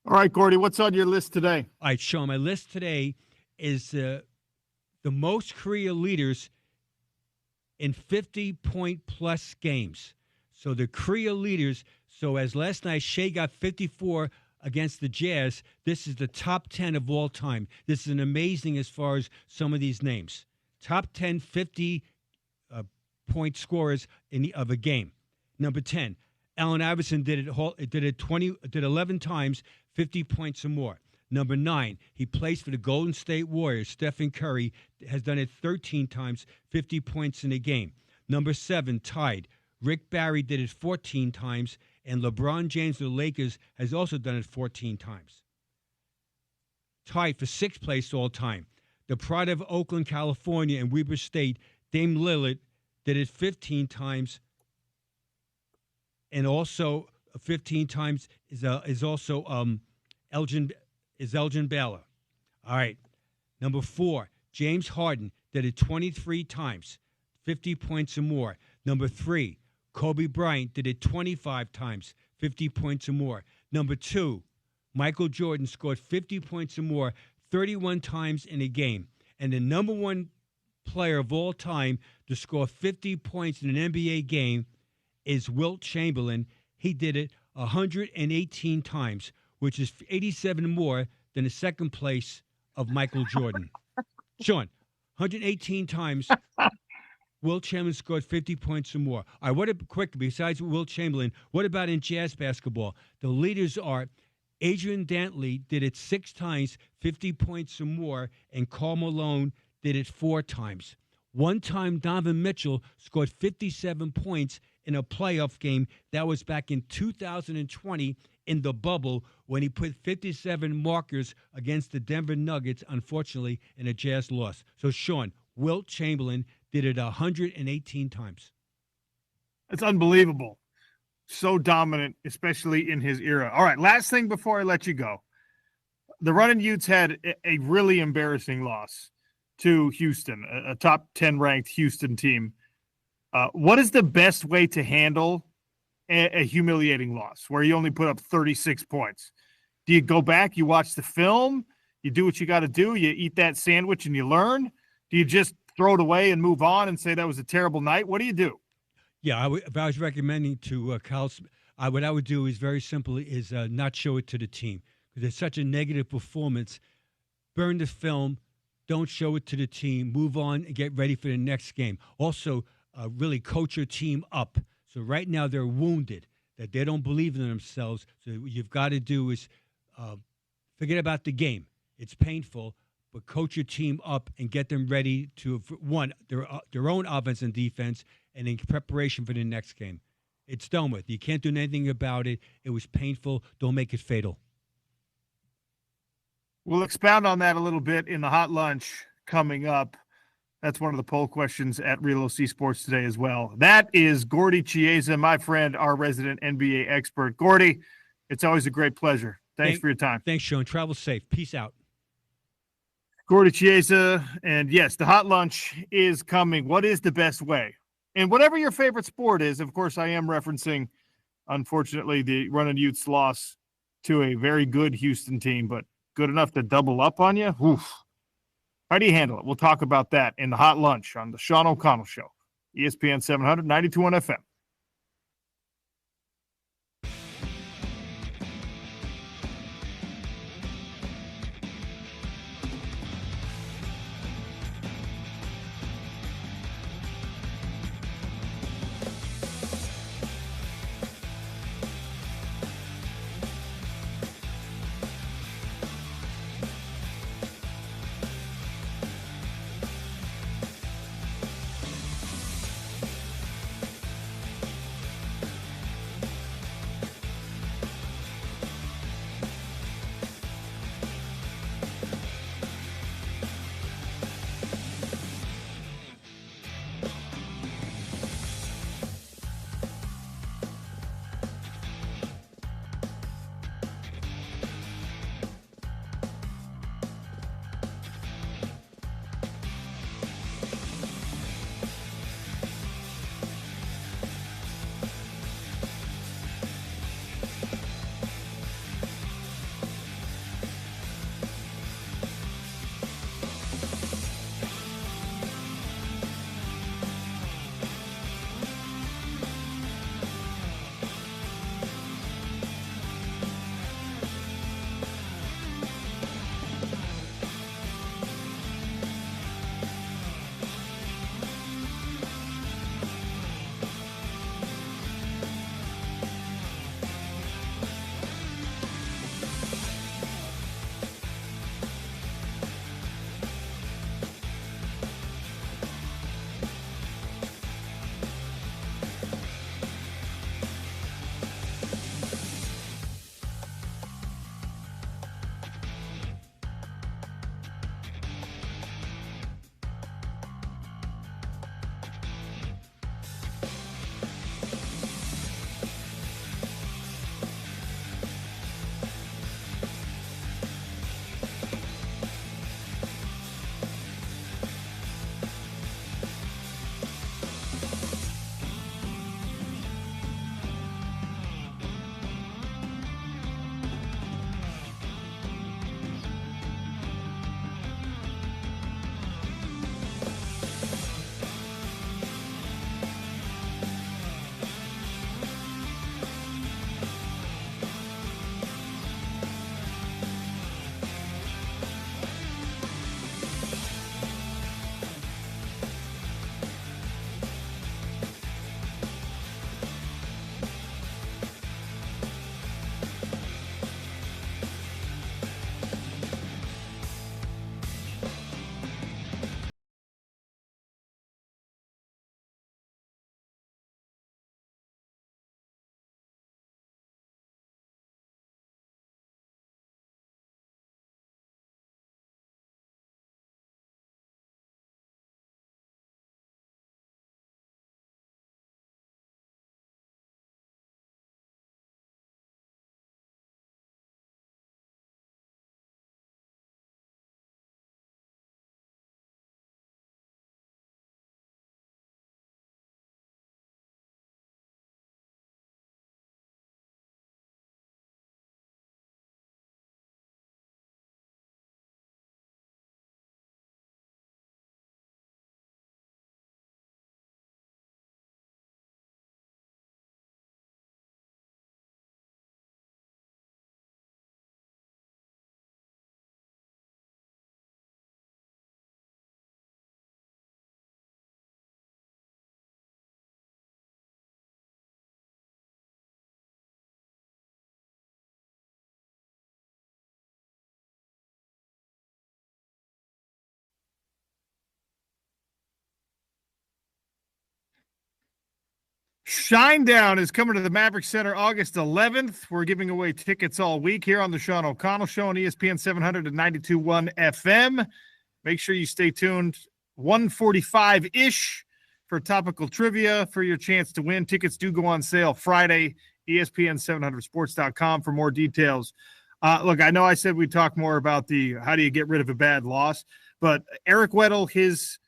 All right, Gordy, what's on your list today? All right, Sean, my list today is the most career leaders in 50-point-plus games. So the career leaders, so as last night, Shai got 54 against the Jazz, this is the top 10 of all time. This is amazing as far as some of these names. Top 10 50-point scorers of a game. Number 10, Allen Iverson did it 11 times, 50 points or more. Number 9, he plays for the Golden State Warriors. Stephen Curry has done it 13 times, 50 points in a game. Number 7, tied, Rick Barry did it 14 times, and LeBron James of the Lakers has also done it 14 times. Tied for 6th place all time. The pride of Oakland, California, and Weber State, Dame Lillard, did it 15 times, and also 15 times is also Elgin Baylor. All right, number 4, James Harden did it 23 times, 50 points or more. Number 3, Kobe Bryant did it 25 times, 50 points or more. Number 2, Michael Jordan scored 50 points or more 31 times in a game. And the number 1 player of all time to score 50 points in an NBA game is Wilt Chamberlain. He did it 118 times, which is 87 more than the second place of Michael Jordan. Sean, 118 times Wilt Chamberlain scored 50 points or more. All right, besides Wilt Chamberlain, what about in jazz basketball? The leaders are Adrian Dantley did it 6 times, 50 points or more, and Karl Malone did it 4 times. One time, Donovan Mitchell scored 57 points in a playoff game. That was back in 2020 in the bubble when he put 57 markers against the Denver Nuggets, unfortunately, in a Jazz loss. So, Sean, Wilt Chamberlain did it 118 times. It's unbelievable. So dominant, especially in his era. All right, last thing before I let you go. The Runnin' Utes had a really embarrassing loss to Houston, a top 10 ranked Houston team. What is the best way to handle a humiliating loss where you only put up 36 points? Do you go back, you watch the film, you do what you got to do, you eat that sandwich and you learn? Do you just throw it away and move on and say that was a terrible night? What do you do? Yeah, if I was recommending to Kyle, what I would do is very simple, is not show it to the team. Because it's such a negative performance. Burn the film. Don't show it to the team. Move on and get ready for the next game. Also, really coach your team up. So right now they're wounded, that they don't believe in themselves. So what you've got to do is forget about the game. It's painful, but coach your team up and get them ready to, one, their own offense and defense, and in preparation for the next game. It's done with. You can't do anything about it. It was painful. Don't make it fatal. We'll expound on that a little bit in the hot lunch coming up. That's one of the poll questions at Real OC Sports today as well. That is Gordy Chiesa, my friend, our resident NBA expert. Gordy, it's always a great pleasure. Thanks for your time. Thanks, Sean. Travel safe. Peace out. Gordy Chiesa, and yes, the hot lunch is coming. What is the best way? And whatever your favorite sport is, of course, I am referencing, unfortunately, the Runnin' Utes loss to a very good Houston team, but good enough to double up on you? Oof. How do you handle it? We'll talk about that in the hot lunch on the Sean O'Connell Show, ESPN 700, 92.1 FM. Shinedown is coming to the Maverick Center August 11th. We're giving away tickets all week here on the Sean O'Connell Show on ESPN 700 and 92.1 FM. Make sure you stay tuned 1:45-ish for topical trivia for your chance to win. Tickets do go on sale Friday, ESPN700sports.com for more details. Look, I know I said we'd talk more about the how do you get rid of a bad loss, but Eric Weddle, his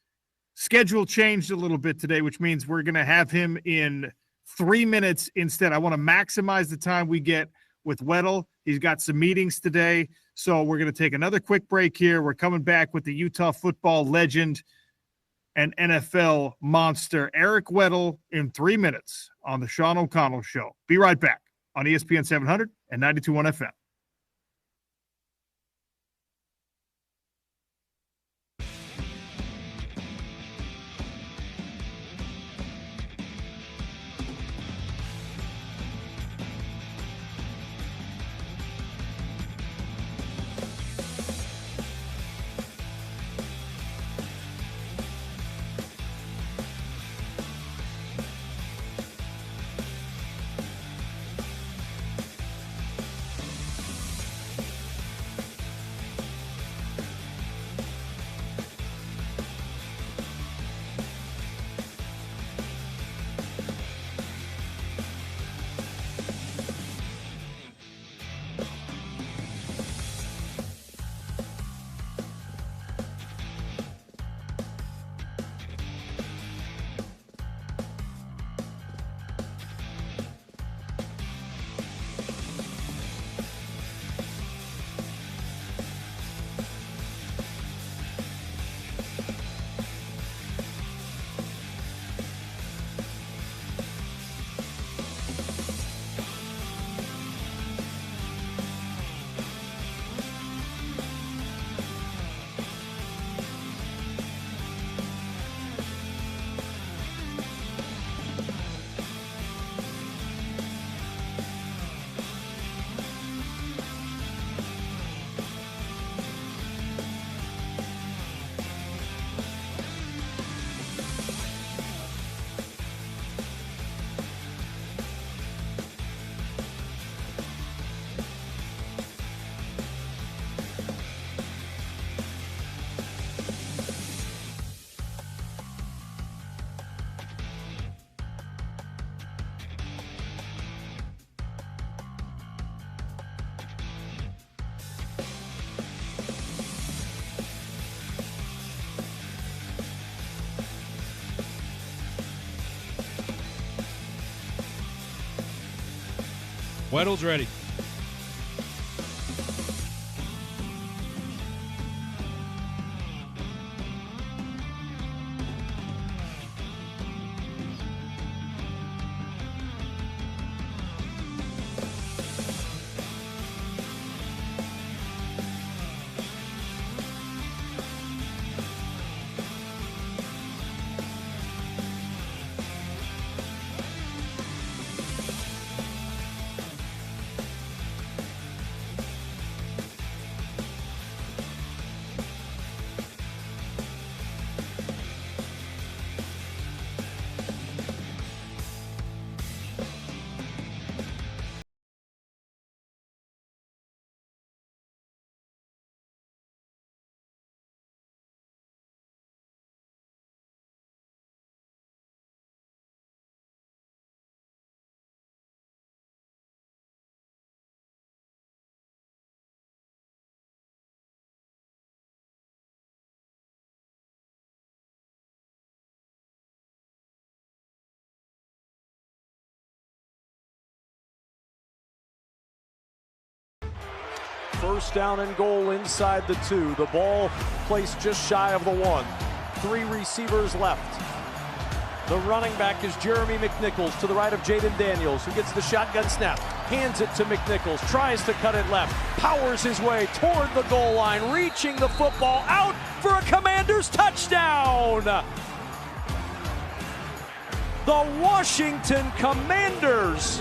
schedule changed a little bit today, which means we're going to have him in 3 minutes instead. I want to maximize the time we get with Weddle. He's got some meetings today, so we're going to take another quick break here. We're coming back with the Utah football legend and NFL monster, Eric Weddle, in 3 minutes on the Sean O'Connell Show. Be right back on ESPN 700 and 92.1 FM. Weddle's ready. First down and goal inside the 2. The ball placed just shy of the 1. 3 receivers left. The running back is Jeremy McNichols to the right of Jaden Daniels, who gets the shotgun snap, hands it to McNichols, tries to cut it left, powers his way toward the goal line, reaching the football out for a Commanders touchdown. The Washington Commanders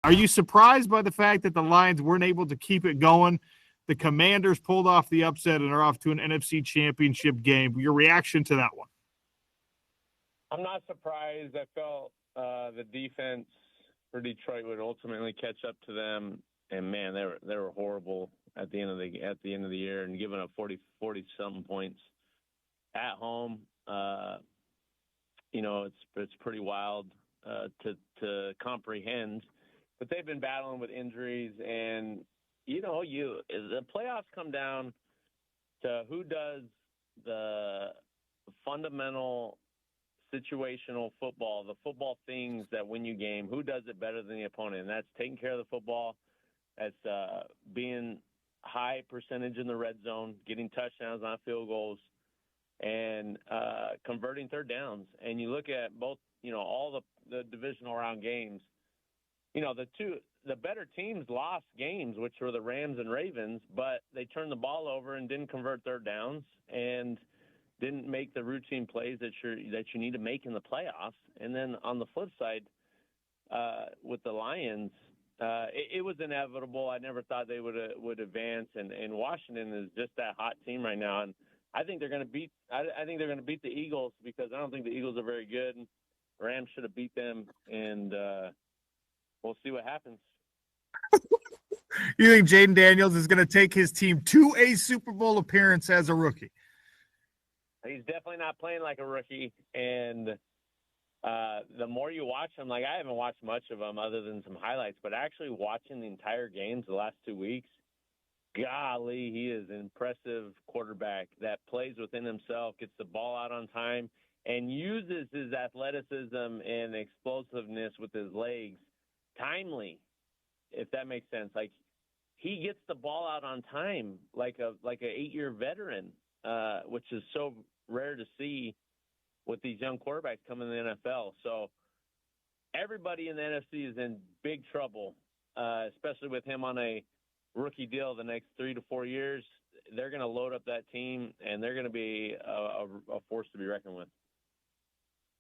Are you surprised by the fact that the Lions weren't able to keep it going? The Commanders pulled off the upset and are off to an NFC Championship game. Your reaction to that one? I'm not surprised. I felt the defense for Detroit would ultimately catch up to them, and man, they were horrible at the end of the year and giving up 40 something points at home. It's pretty wild to comprehend. But they've been battling with injuries, and the playoffs come down to who does the fundamental situational football, the football things that win you game. Who does it better than the opponent? And that's taking care of the football. That's being high percentage in the red zone, getting touchdowns on field goals, and converting third downs. And you look at both, all the divisional round games. The better teams lost games, which were the Rams and Ravens, but they turned the ball over and didn't convert third downs and didn't make the routine plays that you need to make in the playoffs. And then on the flip side, with the Lions, it was inevitable. I never thought they would advance, and Washington is just that hot team right now. And I think they're going to beat. I think they're going to beat the Eagles because I don't think the Eagles are very good. Rams should have beat them, and we'll see what happens. You think Jaden Daniels is going to take his team to a Super Bowl appearance as a rookie? He's definitely not playing like a rookie, and the more you watch him, like I haven't watched much of him other than some highlights, but actually watching the entire games the last 2 weeks, golly, he is an impressive quarterback that plays within himself, gets the ball out on time, and uses his athleticism and explosiveness with his legs timely, if that makes sense. Like, he gets the ball out on time like a 8-year veteran, which is so rare to see with these young quarterbacks coming in the NFL. So everybody in the NFC is in big trouble, especially with him on a rookie deal the next 3 to 4 years. They're going to load up that team, and they're going to be a force to be reckoned with.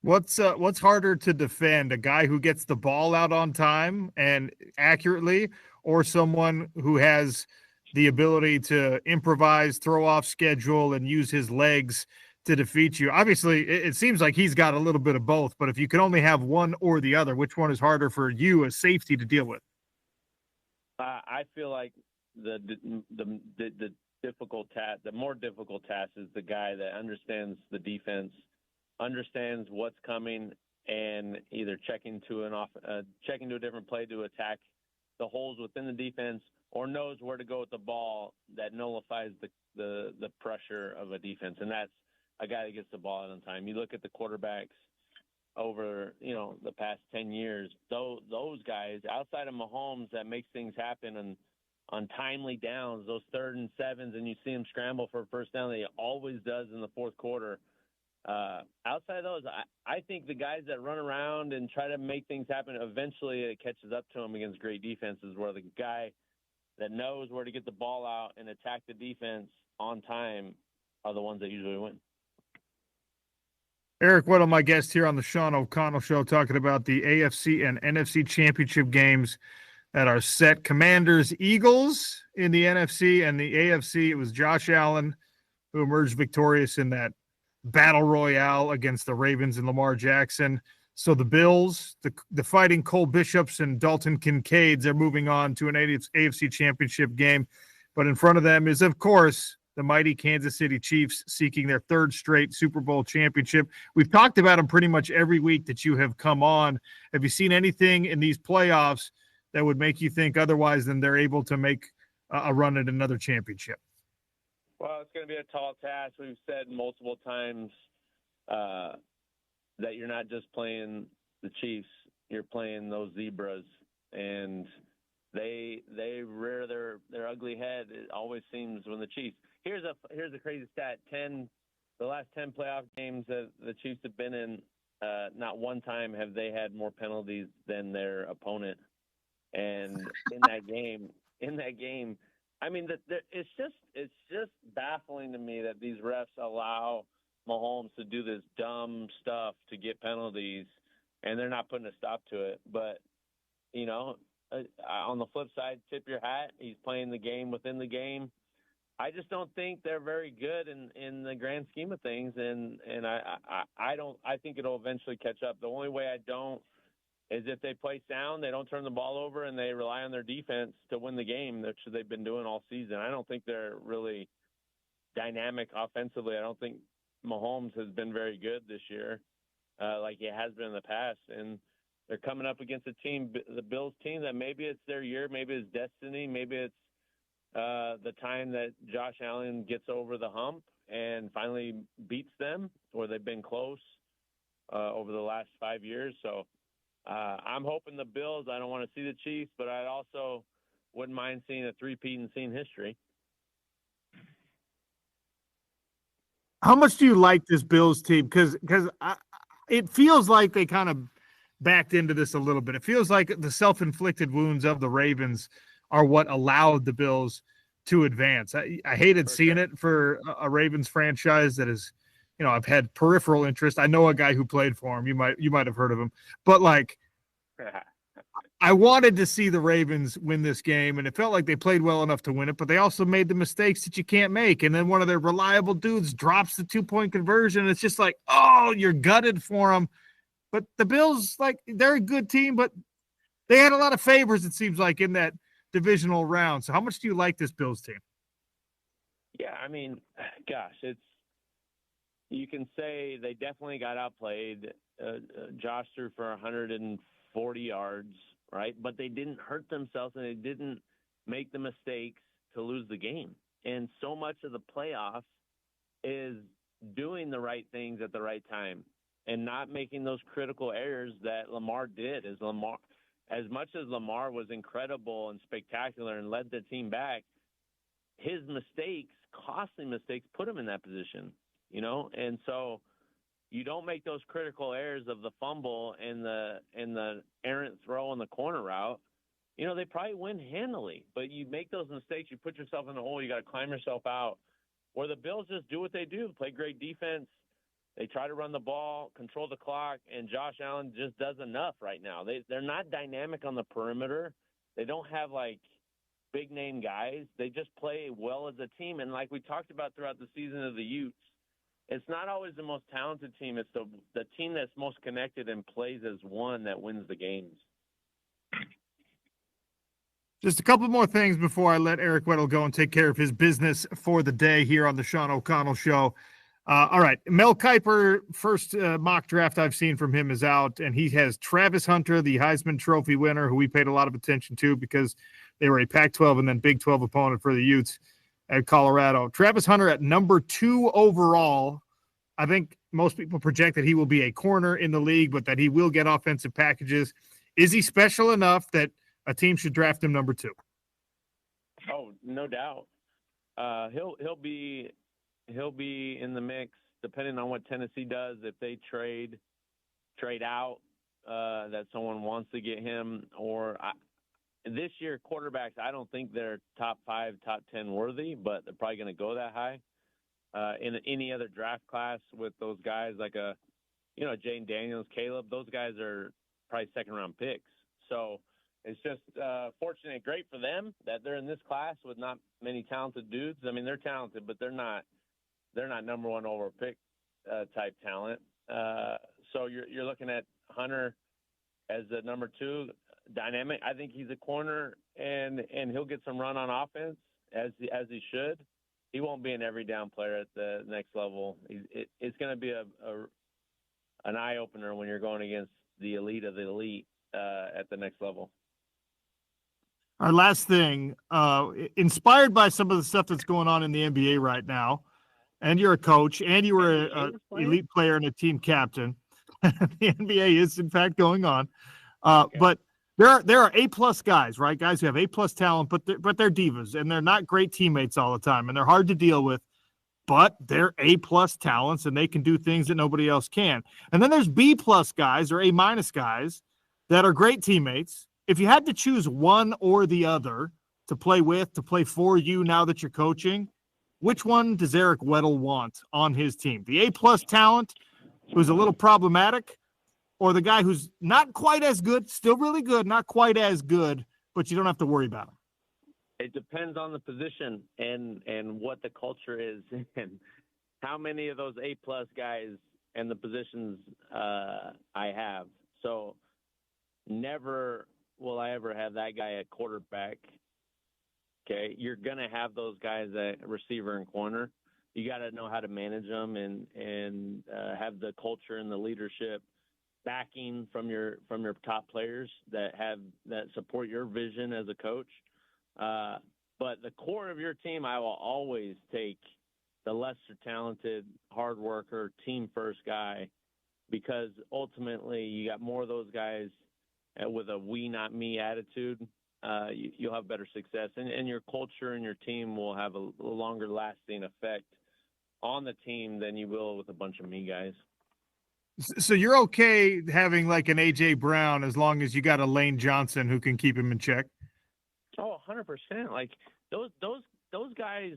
What's harder to defend, a guy who gets the ball out on time and accurately, or someone who has the ability to improvise, throw off schedule, and use his legs to defeat you? Obviously, it seems like he's got a little bit of both, but if you could only have one or the other, which one is harder for you as safety to deal with? I feel like the difficult task, the more difficult task, is the guy that understands the defense, understands what's coming, and either checking to a different play to attack the holes within the defense, or knows where to go with the ball that nullifies the pressure of a defense. And that's a guy that gets the ball out on time. You look at the quarterbacks over, the past 10 years, those guys outside of Mahomes that makes things happen on timely downs, those 3rd and 7s, and you see him scramble for a first down that he always does in the fourth quarter. Outside of those, I think the guys that run around and try to make things happen, eventually it catches up to them against great defenses, where the guy that knows where to get the ball out and attack the defense on time are the ones that usually win. Eric, one of my guests here on the Sean O'Connell Show, talking about the AFC and NFC championship games that are set. Commanders, Eagles in the NFC, and the AFC, it was Josh Allen who emerged victorious in that battle royale against the Ravens and Lamar Jackson. So the Bills, the Fighting Cole Bishops and Dalton Kincaids, are moving on to an AFC championship game. But in front of them is, of course, the mighty Kansas City Chiefs, seeking their 3rd straight Super Bowl championship. We've talked about them pretty much every week that you have come on. Have you seen anything in these playoffs that would make you think otherwise than they're able to make a run at another championship? Well, it's going to be a tall task. We've said multiple times that you're not just playing the Chiefs, you're playing those zebras, and they rear their ugly head. It always seems when the Chiefs. Here's a crazy stat: the last 10 playoff games that the Chiefs have been in, not one time have they had more penalties than their opponent. And in that game, I mean, it's just baffling to me that these refs allow Mahomes to do this dumb stuff to get penalties, and they're not putting a stop to it. But on the flip side, tip your hat. He's playing the game within the game. I just don't think they're very good in the grand scheme of things, and I think it'll eventually catch up. The only way I don't is if they play sound, they don't turn the ball over, and they rely on their defense to win the game, which they've been doing all season. I don't think they're really dynamic offensively. I don't think Mahomes has been very good this year, like he has been in the past, and they're coming up against a team, the Bills team, that maybe it's their year, maybe it's destiny, maybe it's the time that Josh Allen gets over the hump and finally beats them, or they've been close over the last 5 years. So I'm hoping the Bills. I don't want to see the Chiefs, but I also wouldn't mind seeing a three-peat and seeing history. How much do you like this Bills team? Because it feels like they kind of backed into this a little bit. It feels like the self-inflicted wounds of the Ravens are what allowed the Bills to advance. I hated seeing it for a Ravens franchise that is, I've had peripheral interest. I know a guy who played for him. You might have heard of him. But like, I wanted to see the Ravens win this game, and it felt like they played well enough to win it, but they also made the mistakes that you can't make. And then one of their reliable dudes drops the 2-point conversion. It's just like, oh, you're gutted for them. But the Bills, like, they're a good team, but they had a lot of favors, it seems like, in that divisional round. So how much do you like this Bills team? Yeah, I mean, gosh, you can say they definitely got outplayed. Josh threw for 140 yards, right? But they didn't hurt themselves, and they didn't make the mistakes to lose the game. And so much of the playoffs is doing the right things at the right time and not making those critical errors that Lamar did. As much as Lamar was incredible and spectacular and led the team back, his mistakes, costly mistakes, put him in that position, And so you don't make those critical errors of the fumble and the errant throw on the corner route. They probably win handily, but you make those mistakes, you put yourself in the hole, you got to climb yourself out. Where the Bills just do what they do, play great defense. They try to run the ball, control the clock, and Josh Allen just does enough right now. They're not dynamic on the perimeter. They don't have, like, big-name guys. They just play well as a team. And like we talked about throughout the season of the Utes, it's not always the most talented team. It's the team that's most connected and plays as one that wins the games. Just a couple more things before I let Eric Weddle go and take care of his business for the day here on the Sean O'Connell Show. All right. Mel Kiper, first mock draft I've seen from him is out, and he has Travis Hunter, the Heisman Trophy winner, who we paid a lot of attention to because they were a Pac-12 and then Big 12 opponent for the Utes at Colorado. Travis Hunter at number 2 overall. I think most people project that he will be a corner in the league, but that he will get offensive packages. Is he special enough that a team should draft him number 2? Oh, no doubt. He'll be in the mix depending on what Tennessee does. If they trade out, that someone wants to get him, this year quarterbacks, I don't think they're top 5, top 10 worthy, but they're probably going to go that high. In any other draft class with those guys like Jane Daniels, Caleb, those guys are probably second-round picks. So it's just fortunate and great for them that they're in this class with not many talented dudes. I mean, they're talented, but they're not number 1 overall pick type talent. So you're looking at Hunter as the number 2 dynamic. I think he's a corner and he'll get some run on offense as he should. He won't be an every down player at the next level. It's going to be an eye opener when you're going against the elite of the elite at the next level. Our last thing, inspired by some of the stuff that's going on in the NBA right now, and you're a coach, and you were an elite player and a team captain. The NBA is, in fact, going on. Okay. But there are A-plus guys, right? Guys who have A-plus talent, but they're divas, and they're not great teammates all the time, and they're hard to deal with. But they're A-plus talents, and they can do things that nobody else can. And then there's B-plus guys or A-minus guys that are great teammates. If you had to choose one or the other to play with, to play for you now that you're coaching, which one does Eric Weddle want on his team? The A-plus talent who's a little problematic, or the guy who's not quite as good, still really good, not quite as good, but you don't have to worry about them? It depends on the position and what the culture is and how many of those A-plus guys and the positions I have. So never will I ever have that guy at quarterback. Okay, you're going to have those guys at receiver and corner. You got to know how to manage them and have the culture and the leadership backing from your top players that support your vision as a coach. But the core of your team, I will always take the lesser talented, hard worker, team first guy, because ultimately you got more of those guys with a we not me attitude. You'll have better success, and your culture and your team will have a longer lasting effect on the team than you will with a bunch of me guys. So you're okay having like an A.J. Brown as long as you got a Lane Johnson who can keep him in check? Oh, 100%. Like those guys,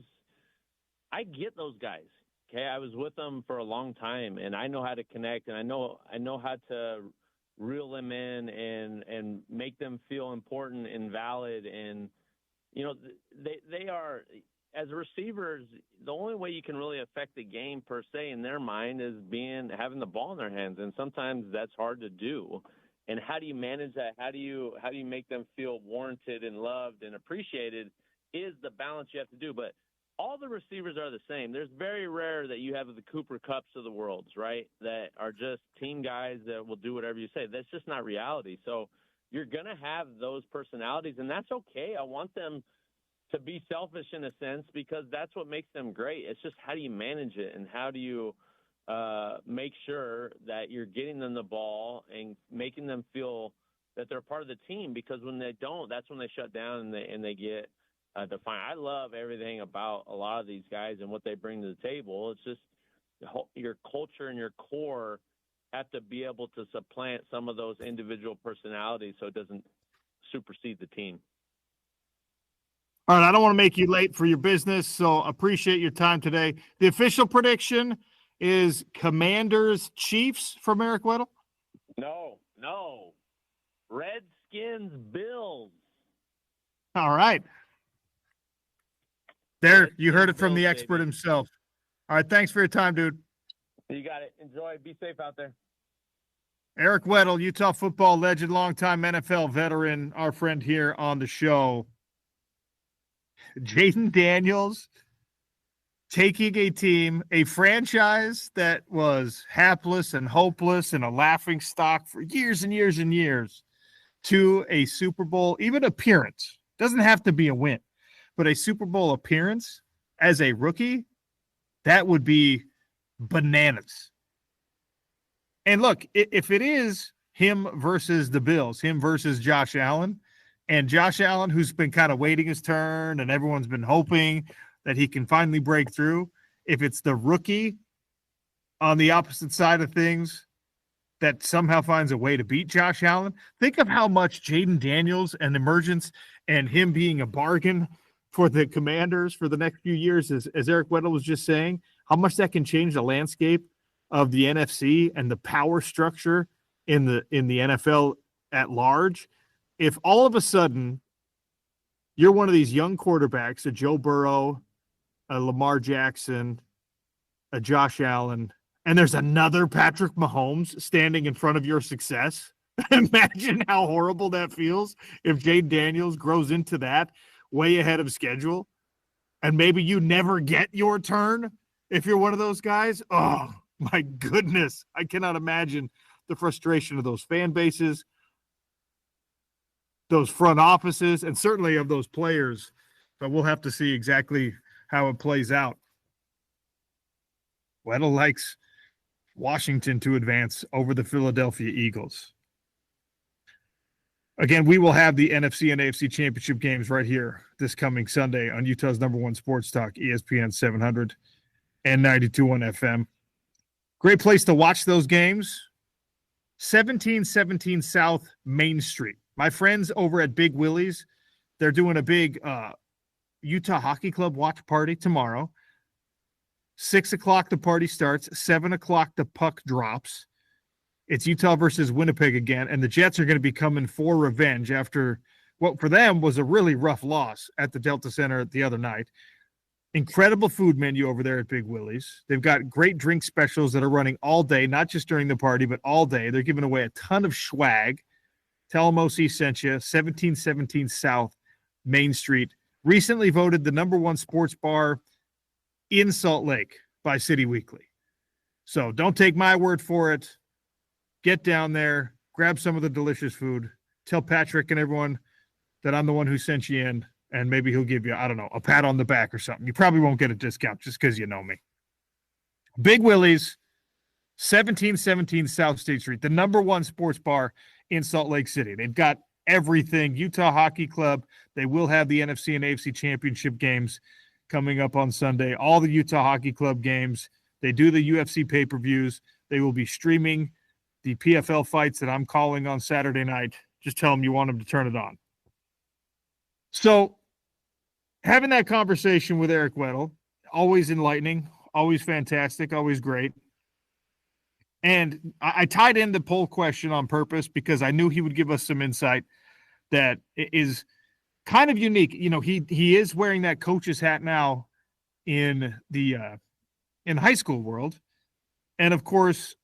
I get those guys. Okay, I was with them for a long time, and I know how to connect, and I know how to reel them in and make them feel important and valid. And they are, as receivers, the only way you can really affect the game per se in their mind is having the ball in their hands, and sometimes that's hard to do. And how do you manage that? How do you make them feel warranted and loved and appreciated is the balance you have to do. But all the receivers are the same. There's very rare that you have the Cooper Kupps of the world, right, that are just team guys that will do whatever you say. That's just not reality. So you're going to have those personalities, and that's okay. I want them to be selfish in a sense because that's what makes them great. It's just how do you manage it and how do you make sure that you're getting them the ball and making them feel that they're part of the team, because when they don't, that's when they shut down and they get defined. I love everything about a lot of these guys and what they bring to the table. It's just your culture and your core have to be able to supplant some of those individual personalities so it doesn't supersede the team. All right, I don't want to make you late for your business, so appreciate your time today. The official prediction is Commanders-Chiefs from Eric Weddle? No. Redskins-Bills. All right. There, you heard it from the Bills, expert baby. himself. All right, thanks for your time, dude. You got it. Enjoy. Be safe out there. Eric Weddle, Utah football legend, longtime NFL veteran, our friend here on the show. Jaden Daniels taking a team, a franchise that was hapless and hopeless and a laughing stock for years and years and years, to a Super Bowl, even appearance. Doesn't have to be a win, but a Super Bowl appearance as a rookie, that would be bananas. And look, if it is him versus the Bills, him versus Josh Allen, and Josh Allen, who's been kind of waiting his turn and everyone's been hoping that he can finally break through, if it's the rookie on the opposite side of things that somehow finds a way to beat Josh Allen, think of how much Jaden Daniels and emergence and him being a bargain for the Commanders for the next few years, as Eric Weddle was just saying, how much that can change the landscape of the NFC and the power structure in the NFL at large. If all of a sudden you're one of these young quarterbacks, a Joe Burrow, a Lamar Jackson, a Josh Allen, and there's another Patrick Mahomes standing in front of your success, imagine how horrible that feels if Jaden Daniels grows into that way ahead of schedule, and maybe you never get your turn if you're one of those guys. Oh, my goodness. I cannot imagine the frustration of those fan bases, those front offices, and certainly of those players. But we'll have to see exactly how it plays out. Weddle likes Washington to advance over the Philadelphia Eagles. Again, we will have the NFC and AFC championship games right here this coming Sunday on Utah's #1 sports talk, ESPN 700 and 92.1 FM. Great place to watch those games. 1717 South Main Street. My friends over at Big Willie's, they're doing a big Utah Hockey Club watch party tomorrow. 6 o'clock the party starts. 7 o'clock the puck drops. It's Utah versus Winnipeg again, and the Jets are going to be coming for revenge after what for them was a really rough loss at the Delta Center the other night. Incredible food menu over there at Big Willie's. They've got great drink specials that are running all day, not just during the party, but all day. They're giving away a ton of swag. Tell them OC sent you. 1717 South Main Street. Recently voted the #1 sports bar in Salt Lake by City Weekly. So don't take my word for it. Get down there, grab some of the delicious food. Tell Patrick and everyone that I'm the one who sent you in, and maybe he'll give you, I don't know, a pat on the back or something. You probably won't get a discount just because you know me. Big Willie's, 1717 South State Street, the #1 sports bar in Salt Lake City. They've got everything. Utah Hockey Club. They will have the NFC and AFC championship games coming up on Sunday. All the Utah Hockey Club games. They do the UFC pay-per-views. They will be streaming the PFL fights that I'm calling on Saturday night. Just tell them you want them to turn it on. So having that conversation with Eric Weddle, always enlightening, always fantastic, always great. And I tied in the poll question on purpose because I knew he would give us some insight that is kind of unique. You know, he is wearing that coach's hat now in the in high school world. And of course,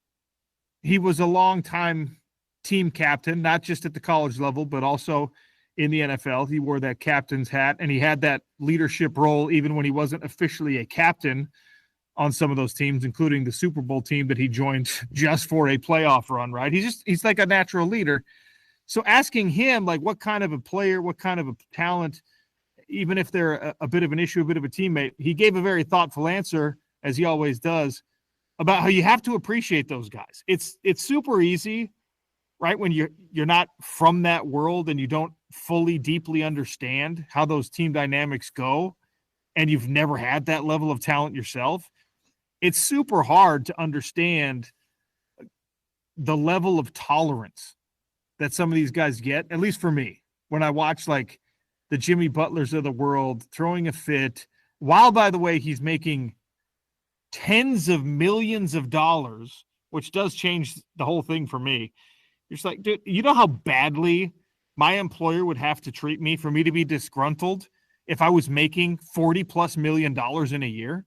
he was a long-time team captain, not just at the college level, but also in the NFL. He wore that captain's hat, and he had that leadership role even when he wasn't officially a captain on some of those teams, including the Super Bowl team that he joined just for a playoff run, right? He's like a natural leader. So asking him, like, what kind of a player, what kind of a talent, even if they're a bit of an issue, a bit of a teammate, he gave a very thoughtful answer, as he always does, about how you have to appreciate those guys. It's super easy, right, when you're not from that world and you don't fully, deeply understand how those team dynamics go, and you've never had that level of talent yourself. It's super hard to understand the level of tolerance that some of these guys get, at least for me, when I watch like the Jimmy Butlers of the world throwing a fit, while, by the way, he's making tens of millions of dollars, which does change the whole thing for me. You're just like, dude, you know how badly my employer would have to treat me for me to be disgruntled if I was making $40+ million in a year?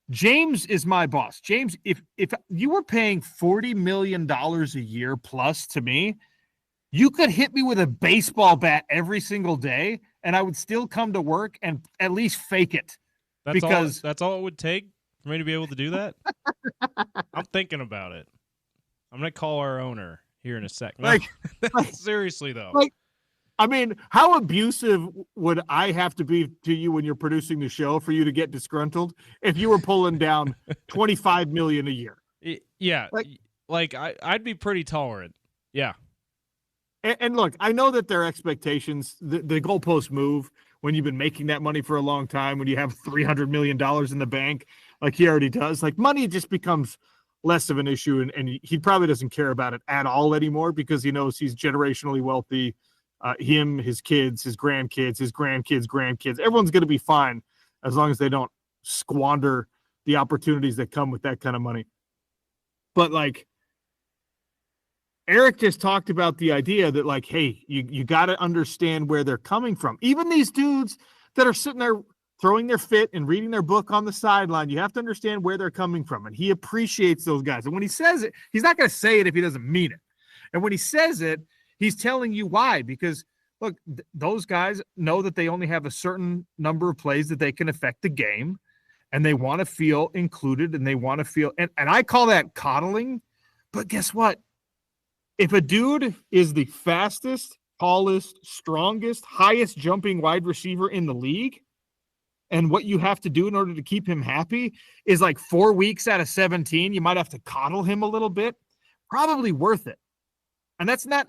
James is my boss. James, if you were paying $40 million a year plus to me, you could hit me with a baseball bat every single day, and I would still come to work and at least fake it. That's all it would take for me to be able to do that? I'm thinking about it. I'm going to call our owner here in a sec. No, seriously, though. I mean, how abusive would I have to be to you when you're producing the show for you to get disgruntled if you were pulling down $25 million a year? Yeah. I'd be pretty tolerant. Yeah. And look, I know that their expectations, the goalposts move when you've been making that money for a long time, when you have $300 million in the bank, like he already does. Like, money just becomes less of an issue, and he probably doesn't care about it at all anymore because he knows he's generationally wealthy. Him, his kids, his grandkids, everyone's going to be fine as long as they don't squander the opportunities that come with that kind of money. But like, Eric just talked about the idea that, like, hey, you got to understand where they're coming from. Even these dudes that are sitting there throwing their fit and reading their book on the sideline, you have to understand where they're coming from. And he appreciates those guys. And when he says it, he's not going to say it if he doesn't mean it. And when he says it, he's telling you why, because look, those guys know that they only have a certain number of plays that they can affect the game, and they want to feel included, and they want to feel, and I call that coddling. But guess what? If a dude is the fastest, tallest, strongest, highest jumping wide receiver in the league, and what you have to do in order to keep him happy is like 4 weeks out of 17, you might have to coddle him a little bit, probably worth it. And that's not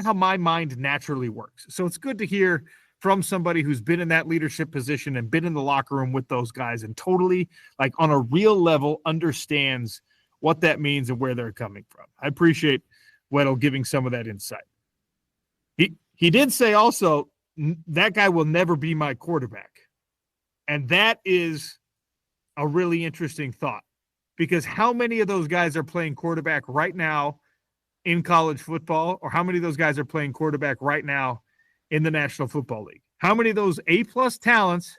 how my mind naturally works. So it's good to hear from somebody who's been in that leadership position and been in the locker room with those guys and totally, like, on a real level understands what that means and where they're coming from. I appreciate Weddle giving some of that insight. He did say also, that guy will never be my quarterback. And that is a really interesting thought, because how many of those guys are playing quarterback right now in college football, or how many of those guys are playing quarterback right now in the National Football League. How many of those A-plus talents,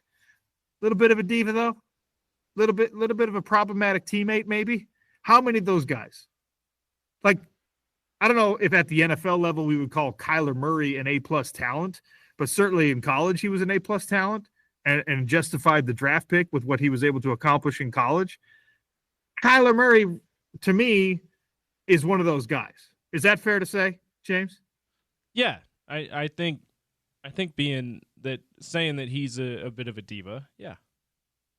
a little bit of a diva though, little bit of a problematic teammate maybe? How many of those guys? Like, I don't know if at the NFL level we would call Kyler Murray an A-plus talent, but certainly in college he was an A-plus talent and justified the draft pick with what he was able to accomplish in college. Kyler Murray, to me, is one of those guys. Is that fair to say, James? Yeah, I think saying that he's a bit of a diva. Yeah.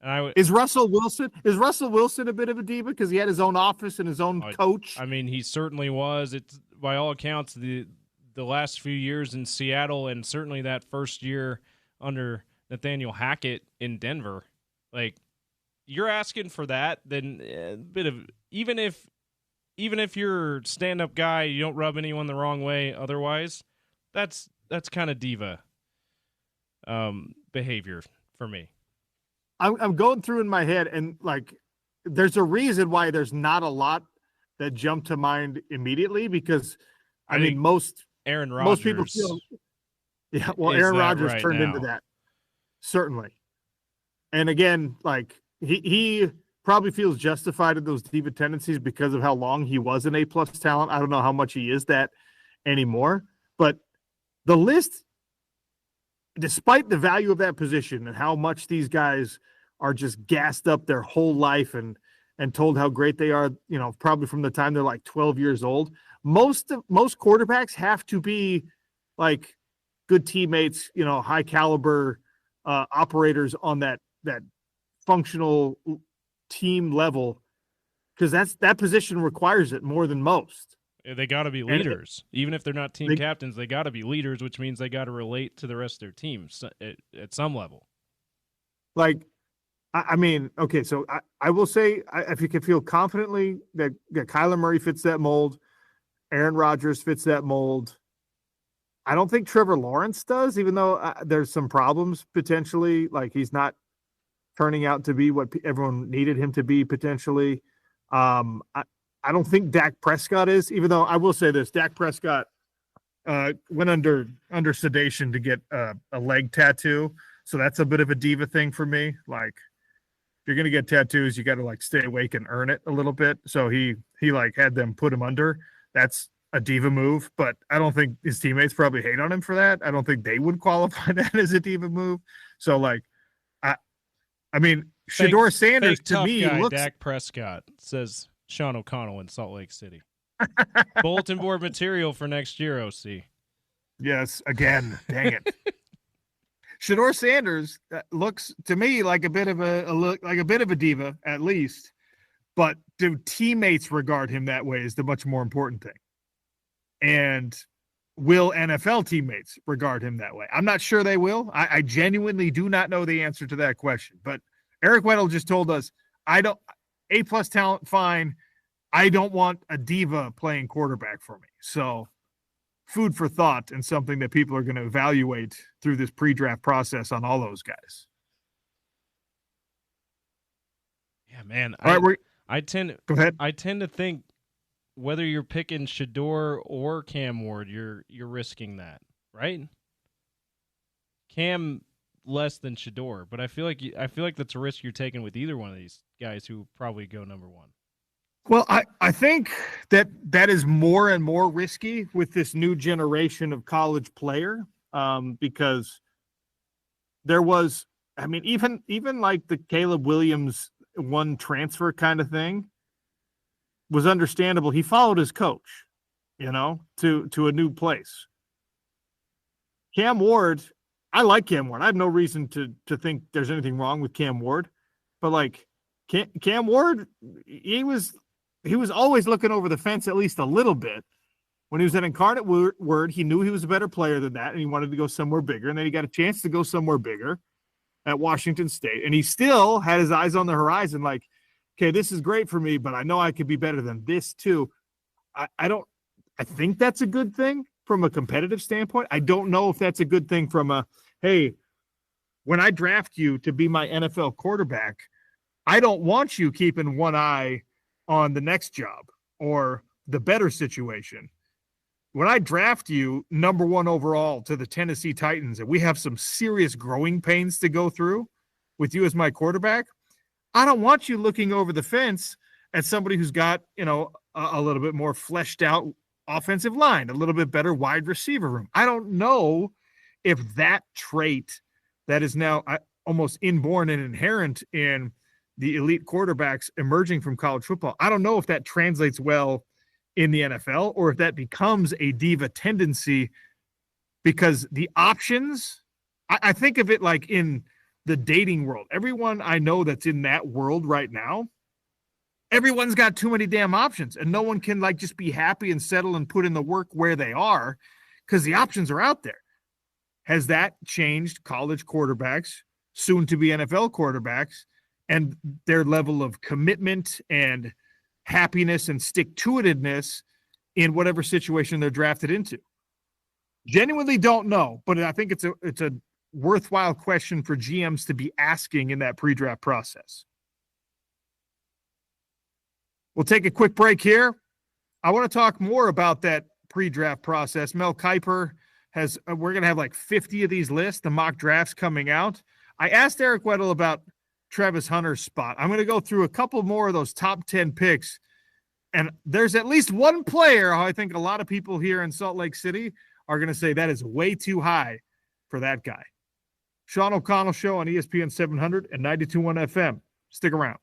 And is Russell Wilson a bit of a diva because he had his own office and his own coach? I mean, he certainly was. It's by all accounts the last few years in Seattle, and certainly that first year under Nathaniel Hackett in Denver. Like, you're asking for that, then a bit of even if you're a stand-up guy, you don't rub anyone the wrong way. Otherwise, that's kind of diva behavior for me. I'm going through in my head, and like, there's a reason why there's not a lot that jump to mind immediately, because I mean, most people feel, Aaron Rodgers right turned now into that, certainly. And again, like, he probably feels justified in those diva tendencies because of how long he was an A-plus talent. I don't know how much he is that anymore, but the list, despite the value of that position and how much these guys are just gassed up their whole life and told how great they are, probably from the time they're like 12 years old, most quarterbacks have to be like good teammates, high caliber operators on that functional team level, because that position requires it more than most. They got to be leaders. Even if they're not team captains, they got to be leaders, which means they got to relate to the rest of their teams at some level. Like, I mean, okay, so I will say, if you can feel confidently that Kyler Murray fits that mold, Aaron Rodgers fits that mold. I don't think Trevor Lawrence does, even though there's some problems potentially. Like, he's not turning out to be what everyone needed him to be potentially. I don't think Dak Prescott is, even though I will say this: Dak Prescott went under sedation to get a leg tattoo, so that's a bit of a diva thing for me. Like, if you're gonna get tattoos, you got to like stay awake and earn it a little bit. So he like had them put him under. That's a diva move, but I don't think his teammates probably hate on him for that. I don't think they would qualify that as a diva move. So like, I mean, Shedeur Sanders to me looks. Dak Prescott, says Sean O'Connell in Salt Lake City. Bulletin board material for next year, OC. Yes, again, dang it. Shedeur Sanders looks to me like a bit of a diva, at least. But do teammates regard him that way is the much more important thing. And will NFL teammates regard him that way? I'm not sure they will. I genuinely do not know the answer to that question. But Eric Weddle just told us, A-plus talent, fine. I don't want a diva playing quarterback for me. So food for thought, and something that people are going to evaluate through this pre-draft process on all those guys. Yeah, man. All right, Go ahead. I tend to think whether you're picking Shedeur or Cam Ward, you're risking that, right? Cam less than Shedeur, but I feel like that's a risk you're taking with either one of these guys who probably go number one. Well, I think that is more and more risky with this new generation of college player, because there was, I mean, even like the Caleb Williams one transfer kind of thing was understandable. He followed his coach, to a new place. Cam Ward, I like Cam Ward. I have no reason to think there's anything wrong with Cam Ward, but like Cam Ward, he was always looking over the fence at least a little bit. When he was at Incarnate Word, he knew he was a better player than that, and he wanted to go somewhere bigger. And then he got a chance to go somewhere bigger at Washington State, and he still had his eyes on the horizon. Like, okay, this is great for me, but I know I could be better than this too. I think that's a good thing from a competitive standpoint. I don't know if that's a good thing from hey, when I draft you to be my NFL quarterback, I don't want you keeping one eye on the next job or the better situation. when I draft you number 1 overall to the Tennessee Titans, and we have some serious growing pains to go through with you as my quarterback, I don't want you looking over the fence at somebody who's got, a little bit more fleshed out offensive line, a little bit better wide receiver room. I don't know if that trait that is now almost inborn and inherent in the elite quarterbacks emerging from college football, I don't know if that translates well in the NFL or if that becomes a diva tendency, because the options, I think of it like in the dating world. Everyone I know that's in that world right now, everyone's got too many damn options, and no one can just be happy and settle and put in the work where they are because the options are out there. Has that changed college quarterbacks, soon to be NFL quarterbacks, and their level of commitment and happiness and stick-to-itedness in whatever situation they're drafted into? Genuinely don't know, but I think it's a worthwhile question for GMs to be asking in that pre-draft process. We'll take a quick break here. I want to talk more about that pre-draft process. Mel Kiper we're going to have 50 of these lists, the mock drafts coming out. I asked Eric Weddle about Travis Hunter's spot. I'm going to go through a couple more of those top 10 picks. And there's at least one player I think a lot of people here in Salt Lake City are going to say that is way too high for that guy. Sean O'Connell Show on ESPN 700 and 92.1 FM. Stick around.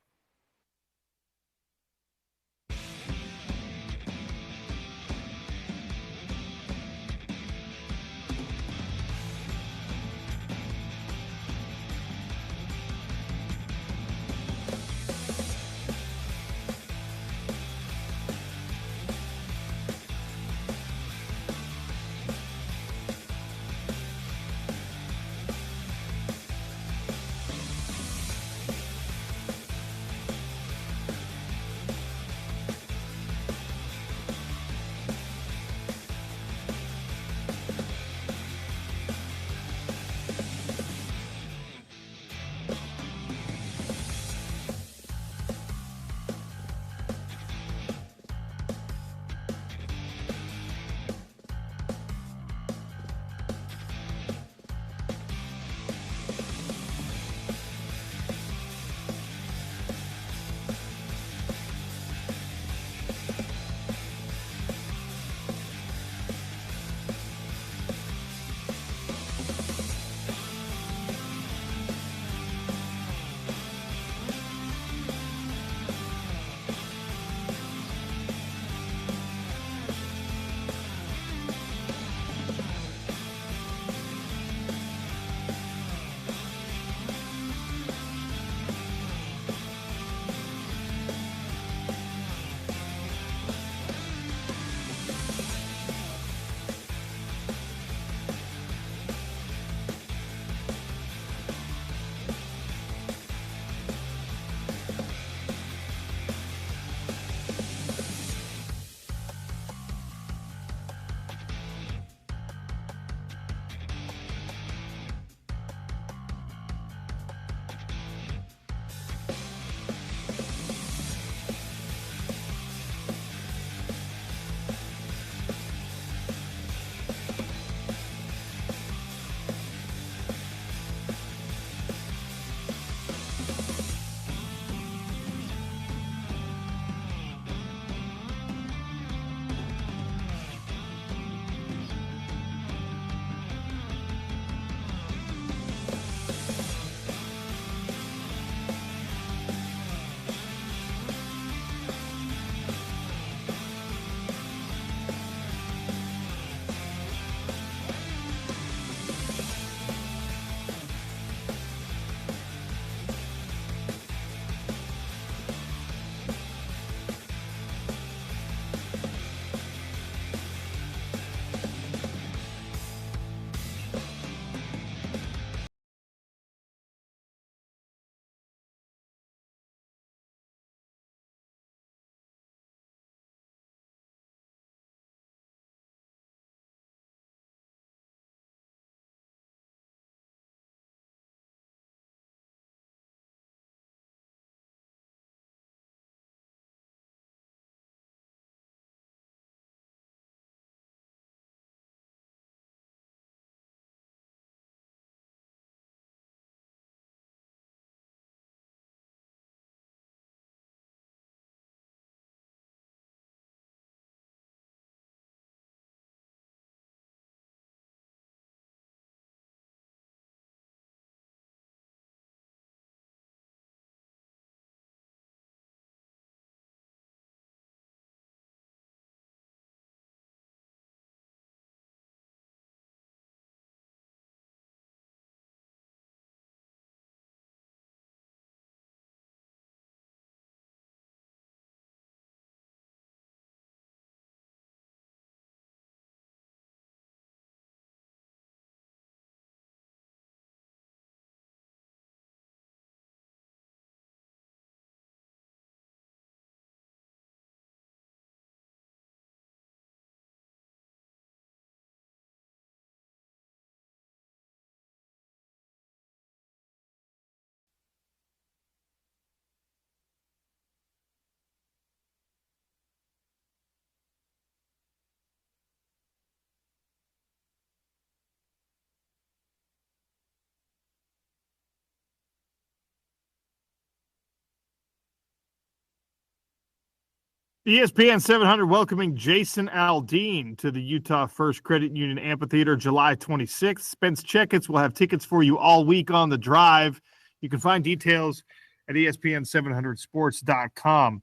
ESPN 700 welcoming Jason Aldean to the Utah First Credit Union Amphitheater July 26th. Spence Checketts will have tickets for you all week on the drive. You can find details at ESPN700sports.com.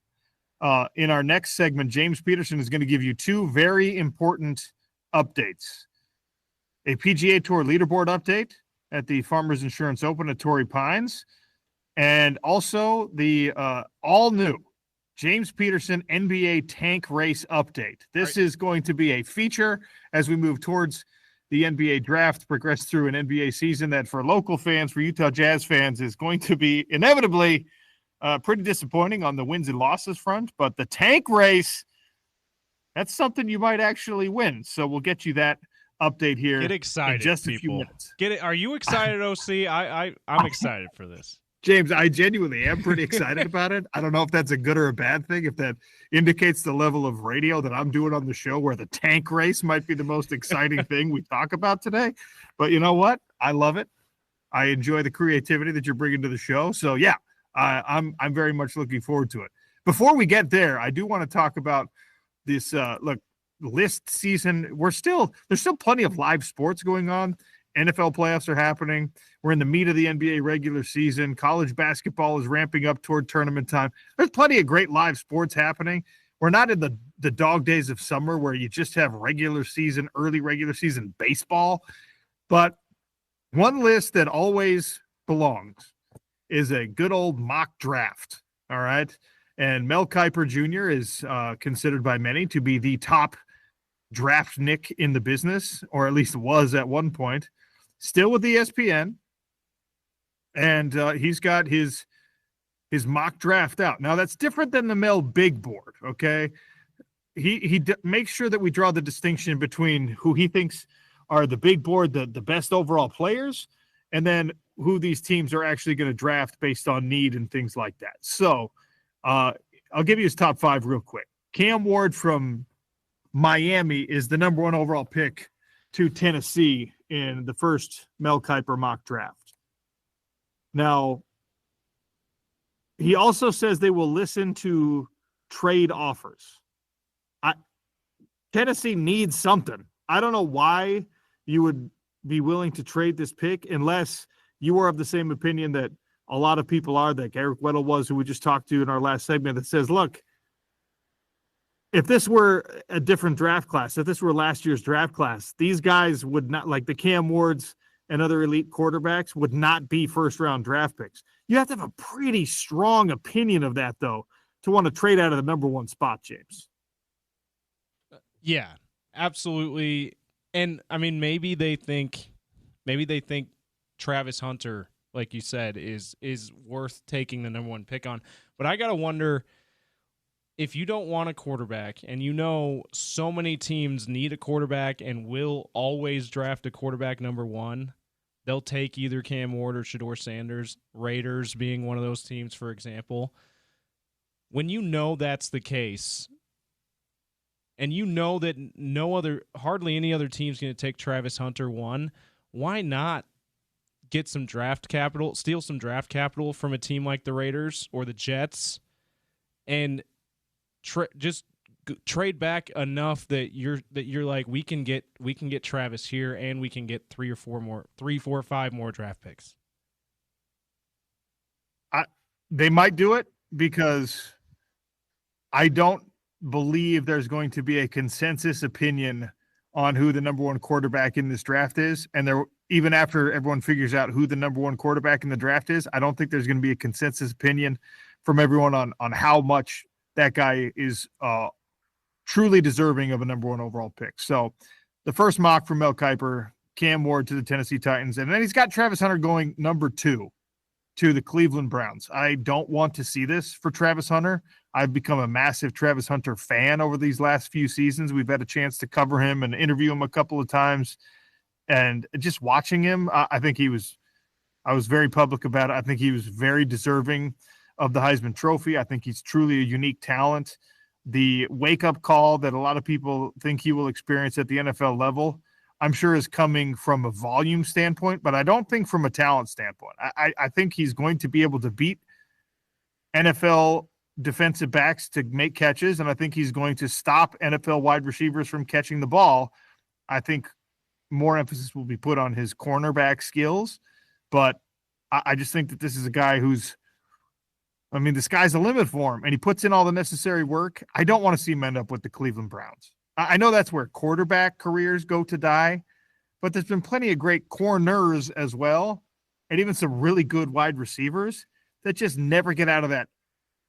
In our next segment, James Peterson is going to give you two very important updates. A PGA Tour leaderboard update at the Farmers Insurance Open at Torrey Pines, and also the all-new James Peterson NBA tank race update. This is going to be a feature as we move towards the NBA draft, progress through an NBA season that for local fans, for Utah Jazz fans, is going to be inevitably pretty disappointing on the wins and losses front. But the tank race, that's something you might actually win. So we'll get you that update here. Get excited, in just people. A few minutes. Get it? Are you excited, OC? I'm excited for this. James, I genuinely am pretty excited about it. I don't know if that's a good or a bad thing, if that indicates the level of radio that I'm doing on the show where the tank race might be the most exciting thing we talk about today. But you know what? I love it. I enjoy the creativity that you're bringing to the show. So, yeah, I'm very much looking forward to it. Before we get there, I do want to talk about this list season. There's still plenty of live sports going on. NFL playoffs are happening. We're in the meat of the NBA regular season. College basketball is ramping up toward tournament time. There's plenty of great live sports happening. We're not in the dog days of summer where you just have early regular season baseball. But one list that always belongs is a good old mock draft. All right. And Mel Kiper Jr. is considered by many to be the top draftnik in the business, or at least was at one point. Still with ESPN, and he's got his mock draft out. Now, that's different than the Mel Big Board, okay? He makes sure that we draw the distinction between who he thinks are the big board, the best overall players, and then who these teams are actually going to draft based on need and things like that. So I'll give you his top five real quick. Cam Ward from Miami is the number one overall pick to Tennessee in the first Mel Kiper mock draft. Now, he also says they will listen to trade offers. Tennessee needs something. I don't know why you would be willing to trade this pick unless you are of the same opinion that a lot of people are, that Eric Weddle was, who we just talked to in our last segment, that says, look, if this were a different draft class, if this were last year's draft class, these guys would not, like the Cam Wards and other elite quarterbacks, would not be first-round draft picks. You have to have a pretty strong opinion of that, though, to want to trade out of the number one spot, James. Yeah, absolutely. And, I mean, maybe they think Travis Hunter, like you said, is worth taking the number one pick on. But I got to wonder, if you don't want a quarterback, and you know so many teams need a quarterback and will always draft a quarterback number one, they'll take either Cam Ward or Shedeur Sanders, Raiders being one of those teams, for example. When you know that's the case, and you know that hardly any other team's going to take Travis Hunter one, why not get some draft capital, steal some draft capital from a team like the Raiders or the Jets, and just trade back enough that you're like, we can get Travis here, and we can get 3 or 5 more draft picks. They might do it because I don't believe there's going to be a consensus opinion on who the number one quarterback in this draft is. And even after everyone figures out who the number one quarterback in the draft is, I don't think there's going to be a consensus opinion from everyone on how much that guy is truly deserving of a number one overall pick. So the first mock from Mel Kiper, Cam Ward to the Tennessee Titans, and then he's got Travis Hunter going number 2 to the Cleveland Browns. I don't want to see this for Travis Hunter. I've become a massive Travis Hunter fan over these last few seasons. We've had a chance to cover him and interview him a couple of times. And just watching him, I was very public about it. I think he was very deserving of the Heisman Trophy. I think he's truly a unique talent. The wake-up call that a lot of people think he will experience at the NFL level, I'm sure is coming from a volume standpoint, but I don't think from a talent standpoint. I think he's going to be able to beat NFL defensive backs to make catches, and I think he's going to stop NFL wide receivers from catching the ball. I think more emphasis will be put on his cornerback skills, but I just think that this is a guy who's, I mean, the sky's the limit for him, and he puts in all the necessary work. I don't want to see him end up with the Cleveland Browns. I know that's where quarterback careers go to die, but there's been plenty of great corners as well, and even some really good wide receivers that just never get out of that.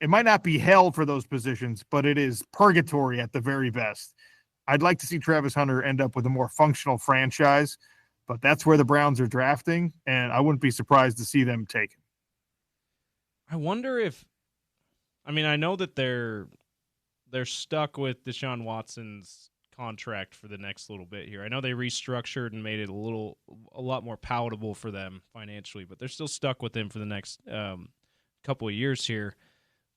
It might not be hell for those positions, but it is purgatory at the very best. I'd like to see Travis Hunter end up with a more functional franchise, but that's where the Browns are drafting, and I wouldn't be surprised to see them take him. I wonder if, I mean, I know that they're stuck with Deshaun Watson's contract for the next little bit here. I know they restructured and made it a lot more palatable for them financially, but they're still stuck with him for the next couple of years here.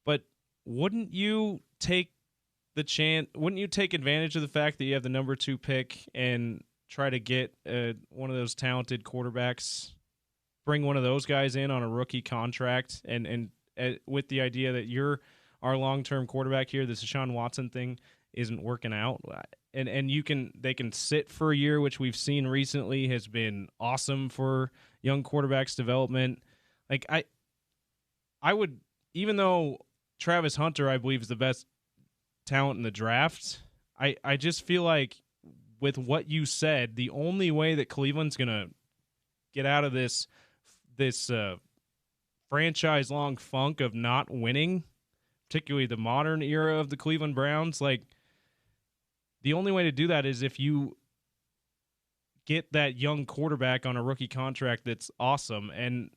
But wouldn't you take wouldn't you take advantage of the fact that you have the number 2 pick and try to get one of those talented quarterbacks, bring one of those guys in on a rookie contract, and with the idea that you're our long-term quarterback here, this Deshaun Watson thing isn't working out, and they can sit for a year, which we've seen recently has been awesome for young quarterbacks development. Like I would, even though Travis Hunter, I believe, is the best talent in the draft, I just feel like with what you said, the only way that Cleveland's going to get out of this franchise-long funk of not winning, particularly the modern era of the Cleveland Browns, like the only way to do that is if you get that young quarterback on a rookie contract that's awesome, and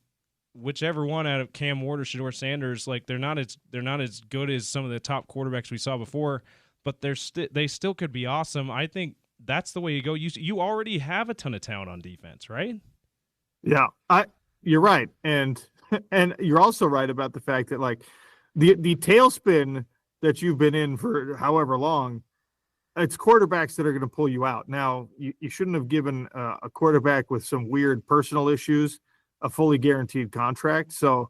whichever one out of Cam Ward or Shedeur Sanders, like they're not as good as some of the top quarterbacks we saw before, but they still could be awesome. I think that's the way you go. You already have a ton of talent on defense, right? Yeah, you're right, and you're also right about the fact that like the tailspin that you've been in for however long, it's quarterbacks that are going to pull you out. Now, you shouldn't have given a quarterback with some weird personal issues a fully guaranteed contract. So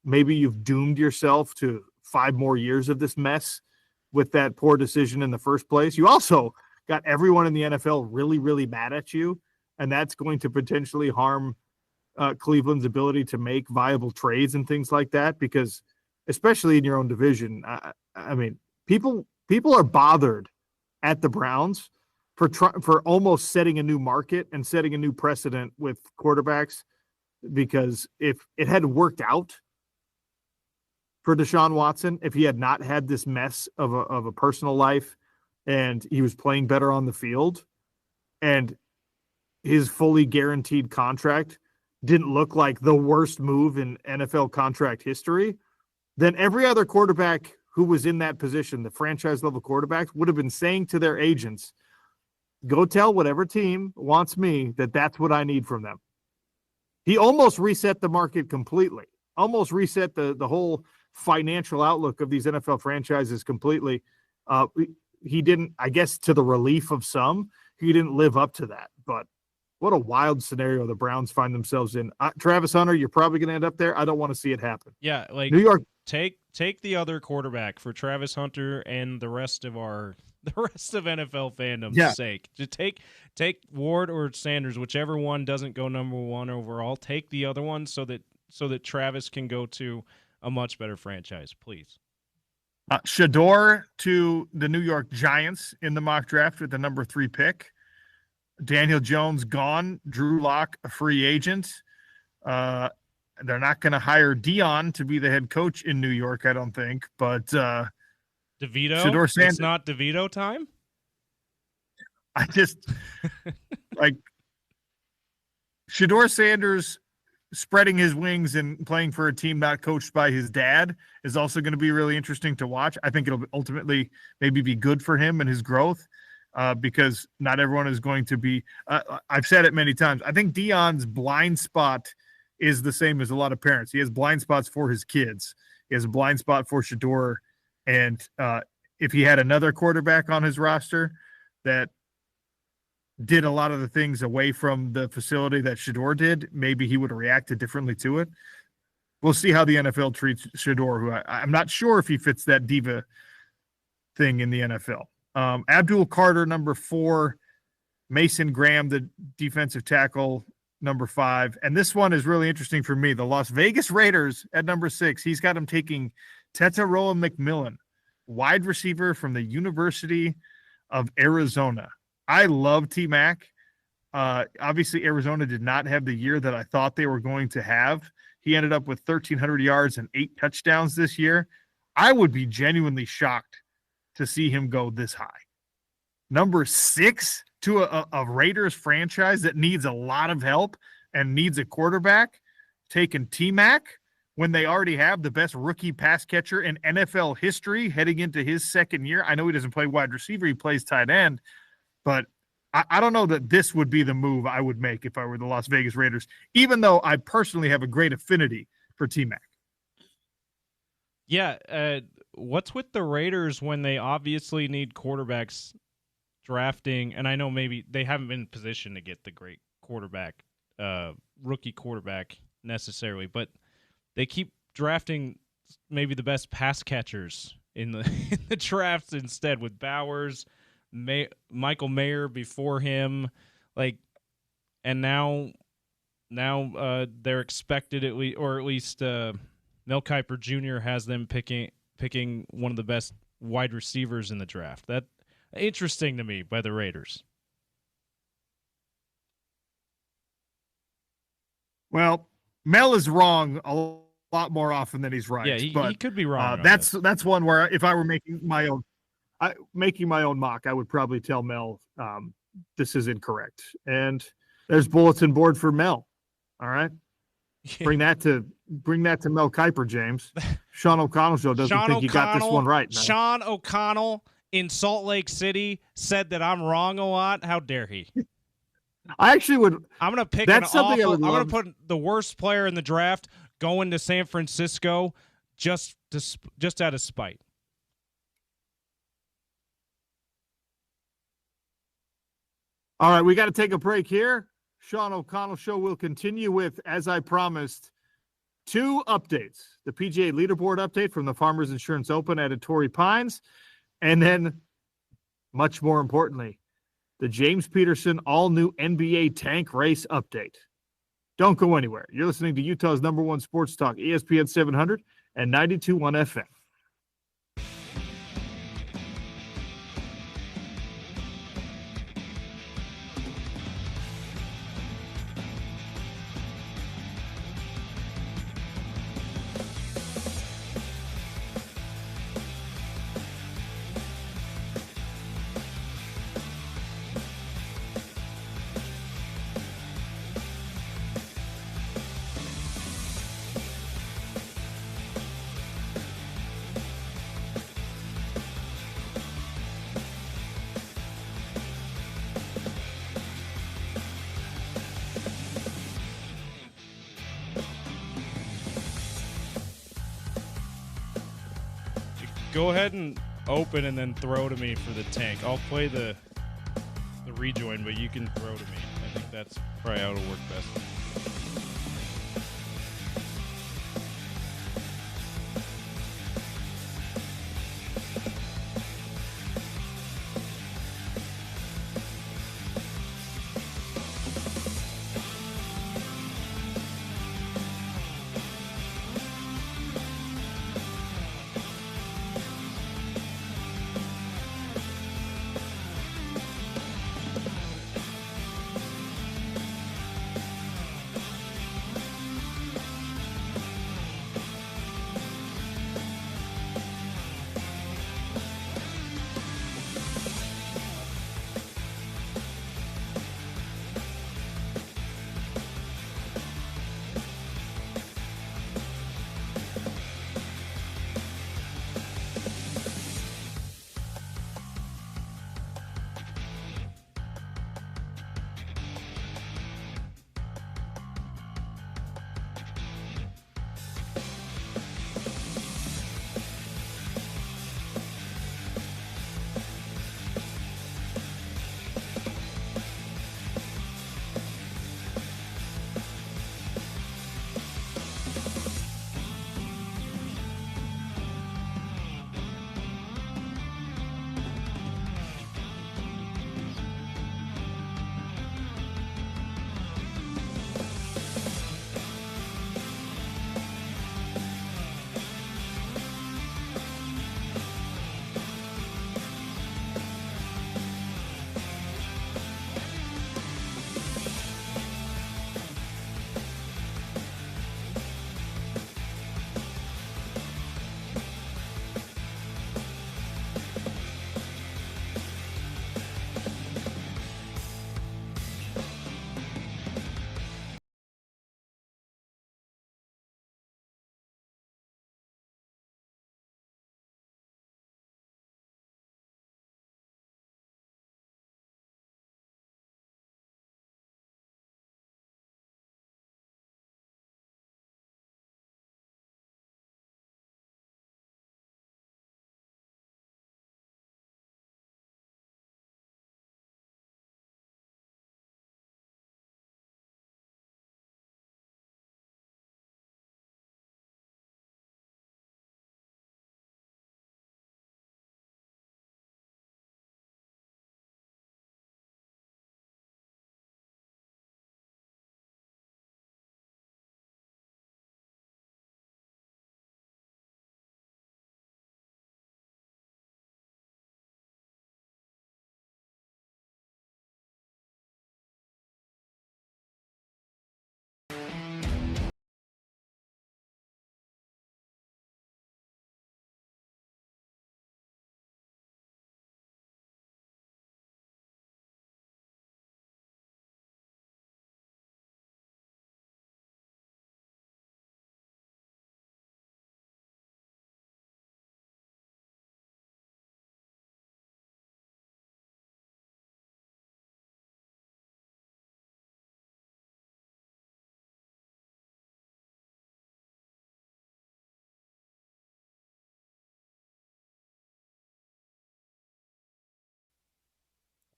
maybe you've doomed yourself to 5 more years of this mess with that poor decision in the first place. You also got everyone in the NFL really, really mad at you, and that's going to potentially harm Cleveland's ability to make viable trades and things like that, because especially in your own division, I mean, people are bothered at the Browns for almost setting a new market and setting a new precedent with quarterbacks, because if it had worked out for Deshaun Watson, if he had not had this mess of a personal life and he was playing better on the field and his fully guaranteed contract didn't look like the worst move in NFL contract history, then every other quarterback who was in that position, the franchise level quarterbacks, would have been saying to their agents, go tell whatever team wants me that that's what I need from them. He almost reset the market completely, almost reset the whole financial outlook of these NFL franchises completely. He didn't, I guess, to the relief of some, he didn't live up to that. But what a wild scenario the Browns find themselves in. Travis Hunter, you're probably going to end up there. I don't want to see it happen. Yeah, like New York. Take the other quarterback for Travis Hunter and the rest of NFL fandom's sake. Just take Ward or Sanders, whichever one doesn't go number 1 overall. Take the other one so that Travis can go to a much better franchise, please. Shedeur to the New York Giants in the mock draft with the number 3 pick. Daniel Jones gone. Drew Lock a free agent. They're not going to hire Dion to be the head coach in New York, I don't think. But DeVito? Shedeur Sanders, it's not DeVito time? I just like Shedeur Sanders spreading his wings and playing for a team not coached by his dad is also going to be really interesting to watch. I think it'll ultimately maybe be good for him and his growth, because not everyone is going to be I've said it many times. I think Dion's blind spot is the same as a lot of parents. He has blind spots for his kids. He has a blind spot for Shedeur. And if he had another quarterback on his roster that did a lot of the things away from the facility that Shedeur did, maybe he would have reacted differently to it. we'll see how the NFL treats Shedeur, who I'm not sure if he fits that diva thing in the NFL. Abdul Carter, number 4. Mason Graham, the defensive tackle, number 5. And this one is really interesting for me. The Las Vegas Raiders at number 6. He's got him taking Tetaroa McMillan, wide receiver from the University of Arizona. I love T-Mac. Obviously, Arizona did not have the year that I thought they were going to have. He ended up with 1,300 yards and 8 touchdowns this year. I would be genuinely shocked to see him go this high. Number 6 to a Raiders franchise that needs a lot of help and needs a quarterback, taking T-Mac when they already have the best rookie pass catcher in NFL history heading into his second year. I know he doesn't play wide receiver. He plays tight end. But I don't know that this would be the move I would make if I were the Las Vegas Raiders, even though I personally have a great affinity for T-Mac. Yeah, what's with the Raiders when they obviously need quarterbacks drafting? And I know maybe they haven't been in position to get the great quarterback, rookie quarterback necessarily, but they keep drafting maybe the best pass catchers in the drafts instead, with Bowers, Michael Mayer before him, and now they're expected at least Mel Kiper Jr. has them picking one of the best wide receivers in the draft. That interesting to me by the Raiders. Well, Mel is wrong a lot more often than he's right. Yeah, he could be wrong. That's one where if I were making my own mock, I would probably tell Mel this is incorrect. And there's bulletin board for Mel. All right, bring that to Mel Kiper, James. Sean O'Connell show doesn't think you got this one right. Man. Sean O'Connell in Salt Lake City said that I'm wrong a lot. How dare he? I actually would. I'm going to pick I'm going to put the worst player in the draft going to San Francisco just out of spite. All right, we got to take a break here. Sean O'Connell show will continue with, as I promised, 2 updates. The PGA leaderboard update from the Farmers Insurance Open at Torrey Pines, and then, much more importantly, the James Peterson all-new NBA tank race update. Don't go anywhere. You're listening to Utah's #1 sports talk, ESPN 700 and 92.1 FM. Go ahead and open and then throw to me for the tank. I'll play the rejoin, but you can throw to me. I think that's probably how it'll work best.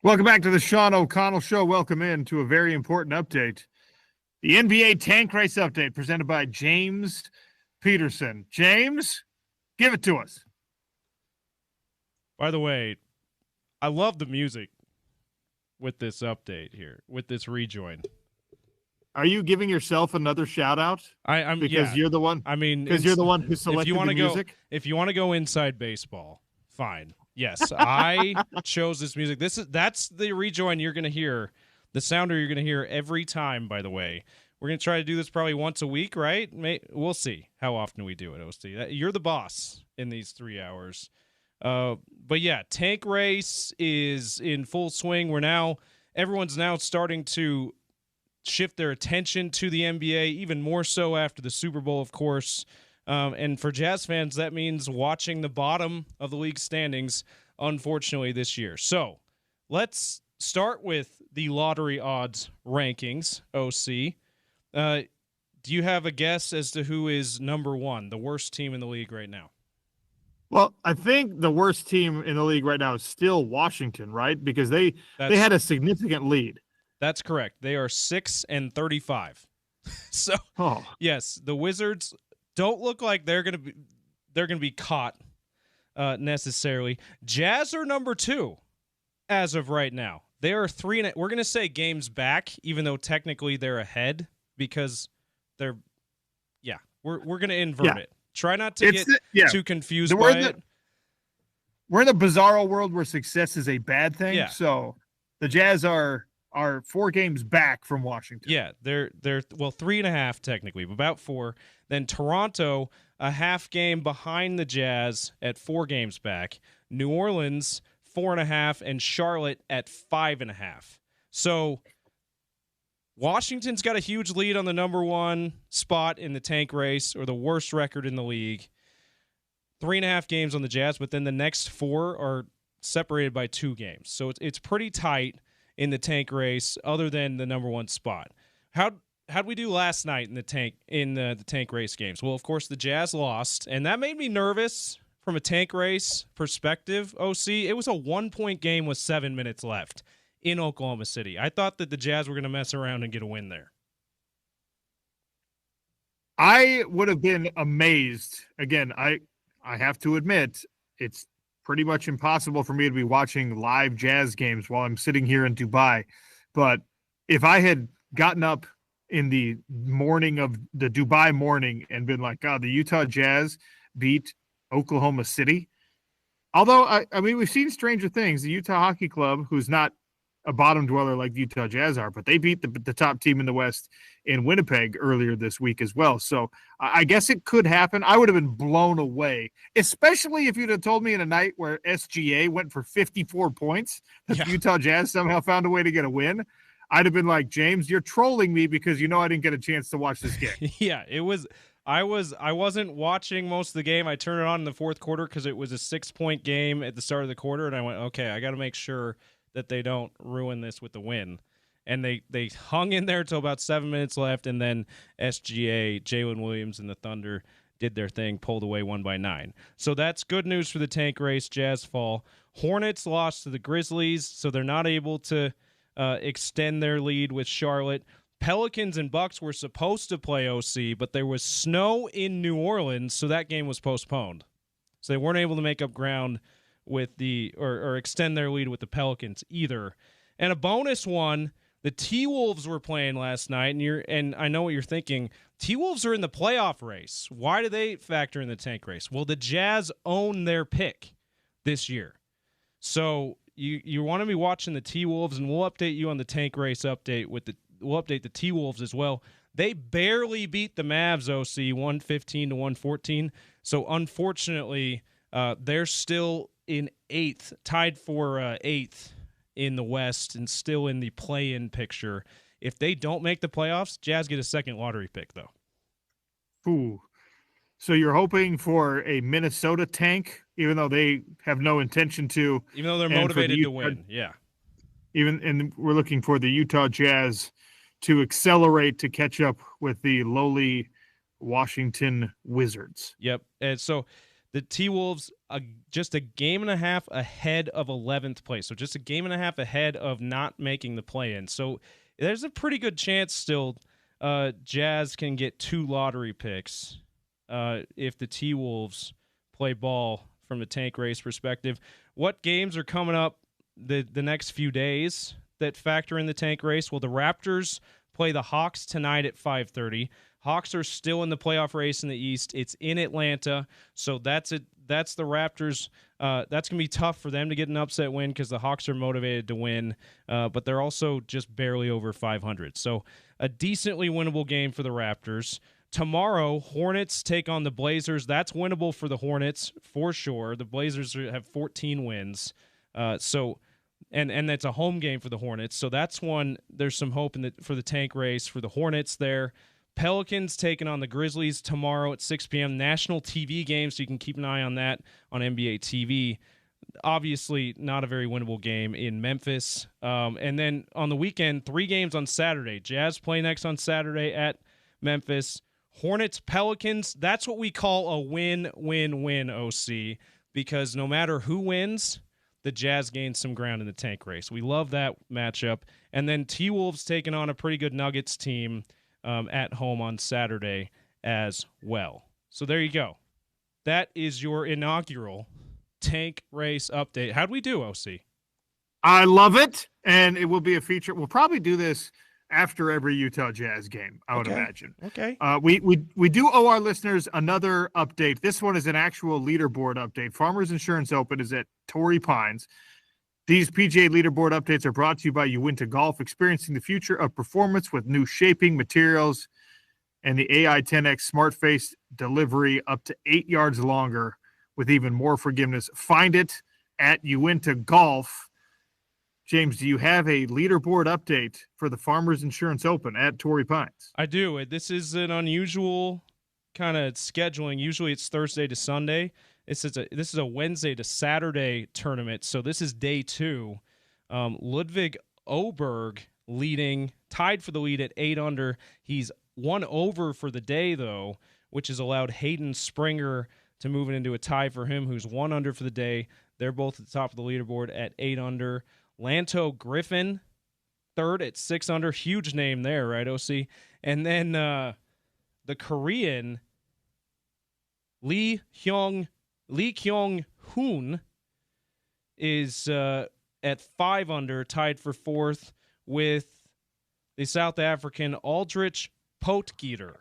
Welcome back to the Sean O'Connell Show. Welcome in to a very important update. The NBA tank race update presented by James Peterson. James, give it to us. By the way, I love the music with this update here, with this rejoin. Are you giving yourself another shout out? I'm because you're the one. I mean, because you're the one who selected the music. If you want to go inside baseball, fine. Yes, I chose this music. That's the rejoin you're going to hear, the sounder you're going to hear every time. By the way, we're going to try to do this probably once a week, right? We'll see how often we do it. OC, you're the boss in these 3 hours. But yeah, tank race is in full swing. Everyone's now starting to shift their attention to the NBA, even more so after the Super Bowl, of course. And for Jazz fans, that means watching the bottom of the league standings, unfortunately, this year. So let's start with the lottery odds rankings, OC. Do you have a guess as to who is number one, the worst team in the league right now? Well, I think the worst team in the league right now is still Washington, right? Because they had a significant lead. That's correct. They are 6-35. So, yes, the Wizards don't look like they're going to be caught necessarily. Jazz are number 2 as of right now. They are 3. We're going to say games back, even though technically they're ahead because they're. Yeah, we're going to invert it. Try not to get too confused by it. We're in a bizarro world where success is a bad thing. Yeah. So the Jazz are 4 games back from Washington. Yeah, they're 3.5 technically, about 4. Then Toronto, a half game behind the Jazz at 4 games back. New Orleans 4.5, and Charlotte at 5.5. So Washington's got a huge lead on the number 1 spot in the tank race, or the worst record in the league. 3.5 games on the Jazz, but then the next 4 are separated by 2 games. So it's pretty tight in the tank race, other than the number 1 spot. How'd we do last night in the tank race games? Well, of course, the Jazz lost, and that made me nervous from a tank race perspective, OC. It was a 1-point game with 7 minutes left in Oklahoma City. I thought that the Jazz were going to mess around and get a win there. I would have been amazed. Again, I have to admit, it's pretty much impossible for me to be watching live Jazz games while I'm sitting here in Dubai. But if I had gotten up in the morning of the Dubai morning and been like, God, the Utah Jazz beat Oklahoma City. Although, I mean, we've seen stranger things. The Utah Hockey Club, who's not a bottom dweller like the Utah Jazz are, but they beat the top team in the West in Winnipeg earlier this week as well. So I guess it could happen. I would have been blown away, especially if you'd have told me in a night where SGA went for 54 points that the Utah Jazz somehow found a way to get a win. I'd have been like, James, you're trolling me because you know I didn't get a chance to watch this game. Yeah, it was. I wasn't watching most of the game. I turned it on in the fourth quarter because it was a 6-point game at the start of the quarter, and I went, okay, I got to make sure that they don't ruin this with the win. And they hung in there till about 7 minutes left, and then SGA, Jalen Williams, and the Thunder did their thing, pulled away 1-9. So that's good news for the tank race. Jazz fall. Hornets lost to the Grizzlies, so they're not able to extend their lead with Charlotte. Pelicans and Bucks were supposed to play OC, but there was snow in New Orleans, so that game was postponed. So they weren't able to make up ground with or extend their lead with the Pelicans either. And a bonus one, the T-Wolves were playing last night, and I know what you're thinking. T-Wolves are in the playoff race. Why do they factor in the tank race? Well, the Jazz own their pick this year. So you want to be watching the T-Wolves, and we'll update you on the tank race update we'll update the T-Wolves as well. They barely beat the Mavs, OC, 115-114. So unfortunately, they're still in 8th, tied for 8th in the West, and still in the play-in picture. If they don't make the playoffs, Jazz get a second lottery pick, though. Ooh. So you're hoping for a Minnesota tank, even though they have no intention to. Even though they're motivated to win, yeah. And we're looking for the Utah Jazz to accelerate to catch up with the lowly Washington Wizards. Yep. And so The T-Wolves just a game and a half ahead of 11th place. So just a game and a half ahead of not making the play-in. So there's a pretty good chance still Jazz can get 2 lottery picks if the T-Wolves play ball from the tank race perspective. What games are coming up the next few days that factor in the tank race? Well, the Raptors play the Hawks tonight at 5:30. Hawks are still in the playoff race in the East. It's in Atlanta, so that's it. That's the Raptors. That's going to be tough for them to get an upset win because the Hawks are motivated to win, but they're also just barely over 500. So a decently winnable game for the Raptors. Tomorrow, Hornets take on the Blazers. That's winnable for the Hornets for sure. The Blazers have 14 wins, and that's a home game for the Hornets. So that's one. There's some hope for the tank race for the Hornets there. Pelicans taking on the Grizzlies tomorrow at 6 p.m. National TV game, so you can keep an eye on that on NBA TV. Obviously, not a very winnable game in Memphis. And then on the weekend, 3 games on Saturday. Jazz play next on Saturday at Memphis. Hornets, Pelicans, that's what we call a win-win-win, OC, because no matter who wins, the Jazz gain some ground in the tank race. We love that matchup. And then T-Wolves taking on a pretty good Nuggets team at home on Saturday as well. So there you go. That is your inaugural tank race update. How'd we do, OC? I love it, and it will be a feature. We'll probably do this after every Utah Jazz game, I would imagine. Okay. We do owe our listeners another update. This one is an actual leaderboard update. Farmers Insurance Open is at Torrey Pines. These PGA leaderboard updates are brought to you by Uinta Golf, experiencing the future of performance with new shaping materials and the AI 10X Smart Face delivery up to 8 yards longer with even more forgiveness. Find it at Uinta Golf. James, do you have a leaderboard update for the Farmers Insurance Open at Torrey Pines? I do. This is an unusual kind of scheduling. Usually it's Thursday to Sunday. This is a Wednesday to Saturday tournament, so this is day 2. Ludwig Oberg tied for the lead at 8 under. He's 1 over for the day, though, which has allowed Hayden Springer to move it into a tie for him, who's 1 under for the day. They're both at the top of the leaderboard at 8 under. Lanto Griffin, 3rd at 6 under. Huge name there, right, OC? And then the Korean Lee Kyung-hoon is at 5 under, tied for 4th with the South African Aldrich Potgieter.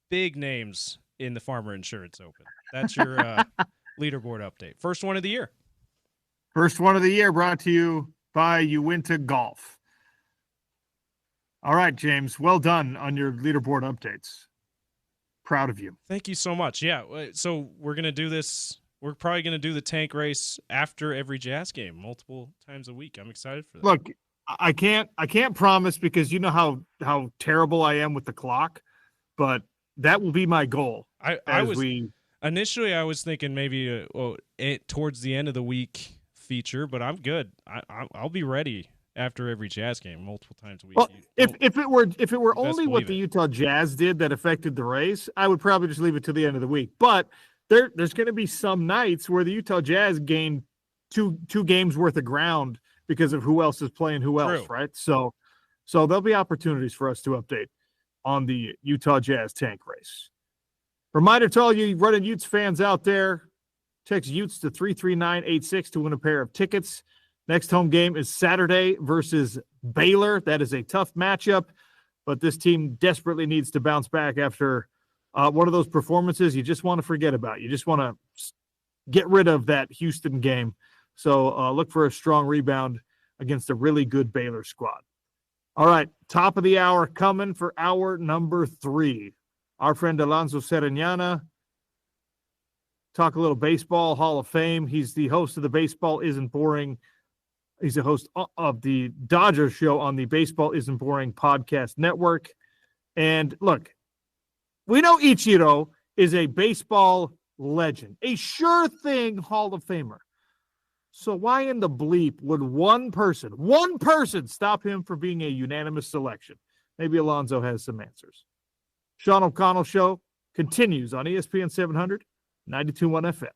Big names in the Farmer Insurance Open. That's your leaderboard update. First one of the year. First one of the year brought to you by Uinta Golf. All right, James, well done on your leaderboard updates. Proud of you. Thank you so much. Yeah, so we're going to do this. We're probably going to do the tank race after every Jazz game, multiple times a week. I'm excited for that. Look, I can't promise because you know how terrible I am with the clock, but that will be my goal. Initially I was thinking maybe towards the end of the week feature, but I'm good. I'll be ready after every Jazz game, multiple times a week. Well, if it were only what the Utah Jazz did that affected the race, I would probably just leave it to the end of the week. But there's going to be some nights where the Utah Jazz gain two games worth of ground because of who else is playing who else, right? So there'll be opportunities for us to update on the Utah Jazz tank race. Reminder to all you Running Utes fans out there, text Utes to 33986 to win a pair of tickets. Next home game is Saturday versus Baylor. That is a tough matchup, but this team desperately needs to bounce back after one of those performances you just want to forget about. You just want to get rid of that Houston game. So look for a strong rebound against a really good Baylor squad. All right, top of the hour coming for hour number 3. Our friend Alonso Sereniana. Talk a little baseball, Hall of Fame. He's the host of the Baseball Isn't Boring. He's a host of the Dodgers show on the Baseball Isn't Boring podcast network. And look, we know Ichiro is a baseball legend, a sure thing Hall of Famer. So why in the bleep would one person stop him from being a unanimous selection? Maybe Alonzo has some answers. Sean O'Connell Show continues on ESPN 700, 92.1 FM.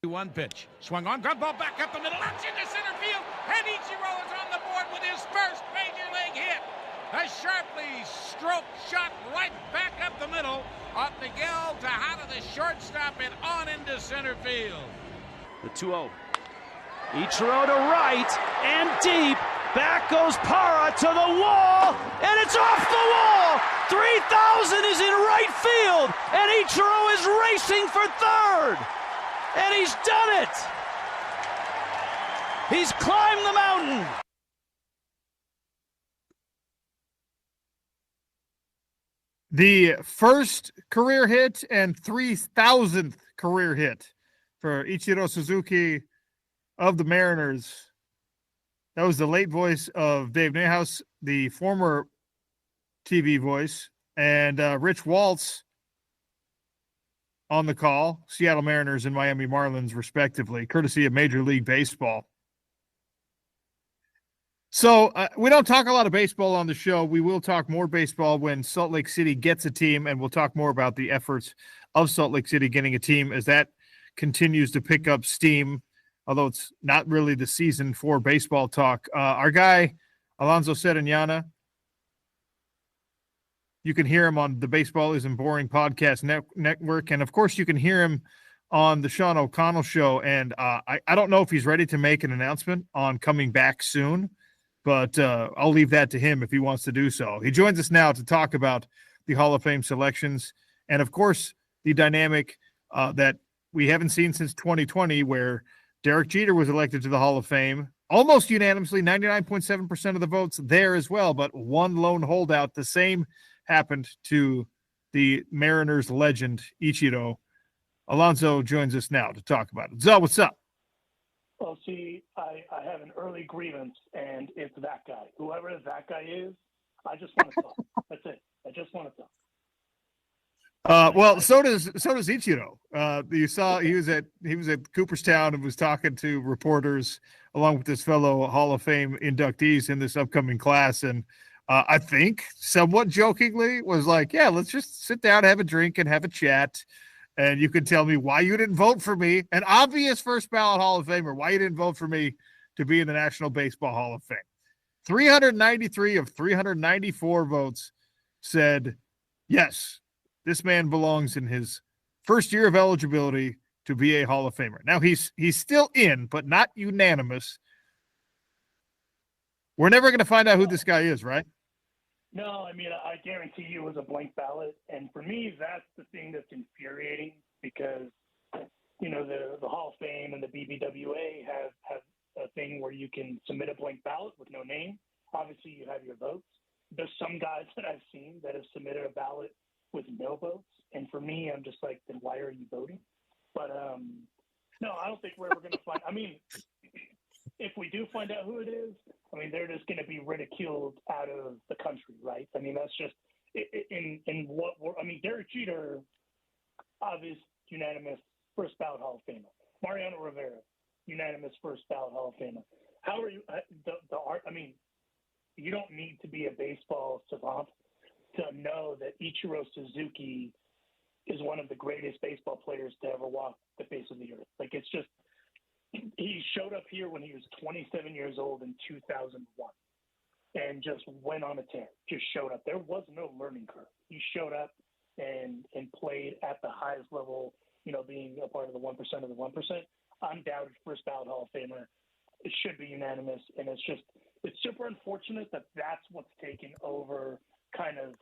One pitch. Swung on, ground ball back up the middle. That's into center field. And Ichiro is on the board with his first major league hit. A sharply stroked shot right back up the middle. Off Miguel Tejada, the shortstop, and on into center field. The 2-0. Ichiro to right and deep. Back goes Para to the wall, and it's off the wall. 3,000 is in right field, and Ichiro is racing for third. And he's done it. He's climbed the mountain. The first career hit and 3,000th career hit for Ichiro Suzuki of the Mariners. That was the late voice of Dave Niehaus, the former TV voice, and Rich Waltz on the call, Seattle Mariners and Miami Marlins, respectively, courtesy of Major League Baseball. So we don't talk a lot of baseball on the show. We will talk more baseball when Salt Lake City gets a team, and we'll talk more about the efforts of Salt Lake City getting a team as that continues to pick up steam, although it's not really the season for baseball talk. Our guy, Alonso Sereniana, you can hear him on the Baseball Isn't Boring podcast network, and, of course, you can hear him on the Sean O'Connell show, and I don't know if he's ready to make an announcement on coming back soon, but I'll leave that to him if he wants to do so. He joins us now to talk about the Hall of Fame selections and, of course, the dynamic that we haven't seen since 2020 where Derek Jeter was elected to the Hall of Fame almost unanimously, 99.7% of the votes there as well, but one lone holdout. The same happened to the Mariners legend, Ichiro. Alonso joins us now to talk about it. Zo, what's up? Well, see, I have an early grievance, and it's that guy. Whoever that guy is, I just want to talk. That's it. I just want to talk. Well, so does Ichiro. You saw he was at Cooperstown and was talking to reporters along with his fellow Hall of Fame inductees in this upcoming class, and I think somewhat jokingly was like, "Yeah, let's just sit down, have a drink, and have a chat." And you can tell me why you didn't vote for me, an obvious first ballot Hall of Famer, why you didn't vote for me to be in the National Baseball Hall of Fame. 393 of 394 votes said, yes, this man belongs in his first year of eligibility to be a Hall of Famer. Now, he's still in, but not unanimous. We're never going to find out who this guy is, right? No, I mean, I guarantee you it was a blank ballot. And for me, that's the thing that's infuriating because, you know, the Hall of Fame and the BBWA have a thing where you can submit a blank ballot with no name. Obviously, you have your votes. There's some guys that I've seen that have submitted a ballot with no votes. And for me, I'm just like, then why are you voting? But, no, I don't think we're ever going to find – I mean, if we do find out who it is, I mean, they're just going to be ridiculed out of the country, right? I mean, that's just in what we're – I mean, Derek Jeter, obvious unanimous first ballot Hall of Famer. Mariano Rivera, unanimous first ballot Hall of Famer. How are you the art? I mean, you don't need to be a baseball savant to know that Ichiro Suzuki is one of the greatest baseball players to ever walk the face of the earth. Like, it's just – he showed up here when he was 27 years old in 2001 and just went on a tear, just showed up. There was no learning curve. He showed up and played at the highest level, you know, being a part of the 1% of the 1%. Undoubted first ballot Hall of Famer. It should be unanimous. And it's super unfortunate that that's what's taken over kind of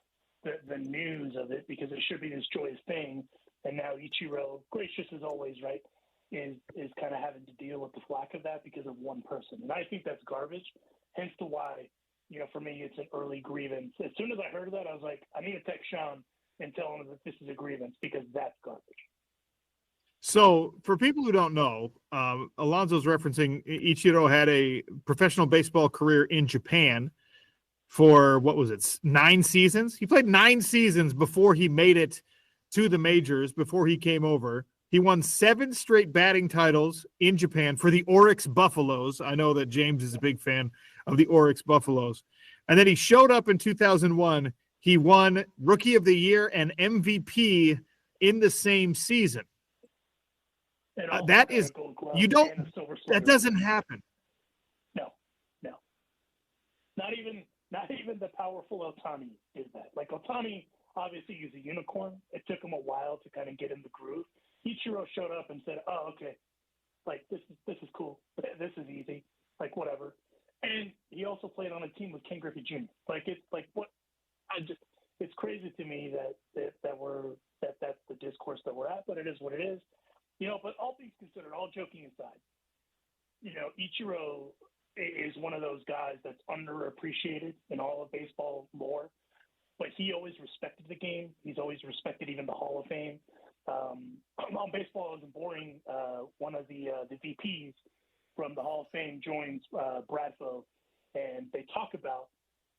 the news of it because it should be this joyous thing. And now Ichiro, gracious as always, right? Is kind of having to deal with the flack of that because of one person. And I think that's garbage, hence to why, you know, for me, it's an early grievance. As soon as I heard of that, I was like, I need to text Sean and tell him that this is a grievance because that's garbage. So for people who don't know, Alonso's referencing Ichiro had a professional baseball career in Japan for, 9 seasons? He played 9 seasons before he made it to the majors, before he came over. He won 7 straight batting titles in Japan for the Oryx Buffaloes. I know that James is a big fan of the Oryx Buffaloes. And then he showed up in 2001. He won Rookie of the Year and MVP in the same season. That doesn't happen. No. Not even the powerful Ohtani did that. Like, Ohtani, obviously, he's a unicorn. It took him a while to kind of get in the groove. Ichiro showed up and said, "Oh, okay, like this is cool. This is easy. Like whatever." And he also played on a team with Ken Griffey Jr. Like it's like what it's crazy to me that that's the discourse that we're at, but it is what it is. But all things considered, all joking aside, Ichiro is one of those guys that's underappreciated in all of baseball lore, but he always respected the game. He's always respected even the Hall of Fame. On Baseball Isn't Boring, one of the VPs from the Hall of Fame joins Bradfo, and they talk about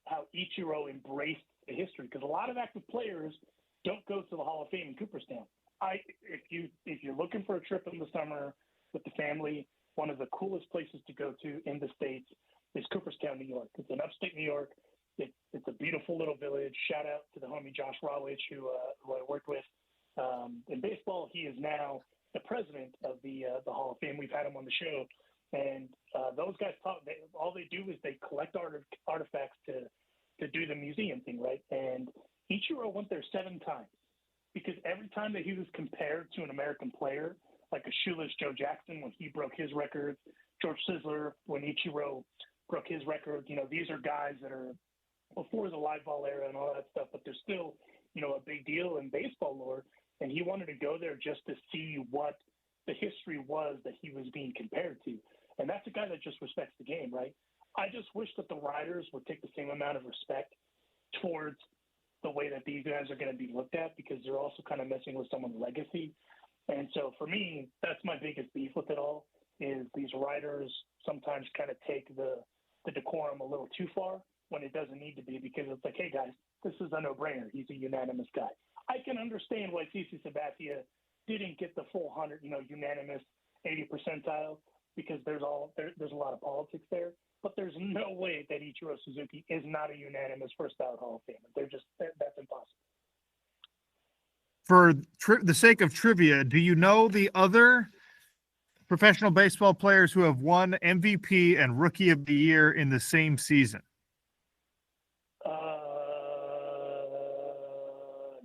how Ichiro embraced the history, because a lot of active players don't go to the Hall of Fame in Cooperstown. If you're looking for a trip in the summer with the family, one of the coolest places to go to in the States is Cooperstown, New York. It's in upstate New York. It's a beautiful little village. Shout out to the homie Josh Rawich, who I worked with in baseball. He is now the president of the Hall of Fame. We've had him on the show, and those guys all they do is they collect artifacts to do the museum thing, right? And Ichiro went there 7 times, because every time that he was compared to an American player, like a shoeless Joe Jackson when he broke his record, George Sisler when Ichiro broke his record, these are guys that are before the live ball era and all that stuff, but they're still, a big deal in baseball lore. And he wanted to go there just to see what the history was that he was being compared to. And that's a guy that just respects the game, right? I just wish that the writers would take the same amount of respect towards the way that these guys are going to be looked at, because they're also kind of messing with someone's legacy. And so for me, that's my biggest beef with it all, is these writers sometimes kind of take the decorum a little too far when it doesn't need to be, because it's like, hey guys, this is a no-brainer. He's a unanimous guy. I can understand why CC Sabathia didn't get the full 100, unanimous 80 percentile, because there's a lot of politics there. But there's no way that Ichiro Suzuki is not a unanimous first ballot Hall of Famer. That's impossible. For the sake of trivia, do you know the other professional baseball players who have won MVP and Rookie of the Year in the same season?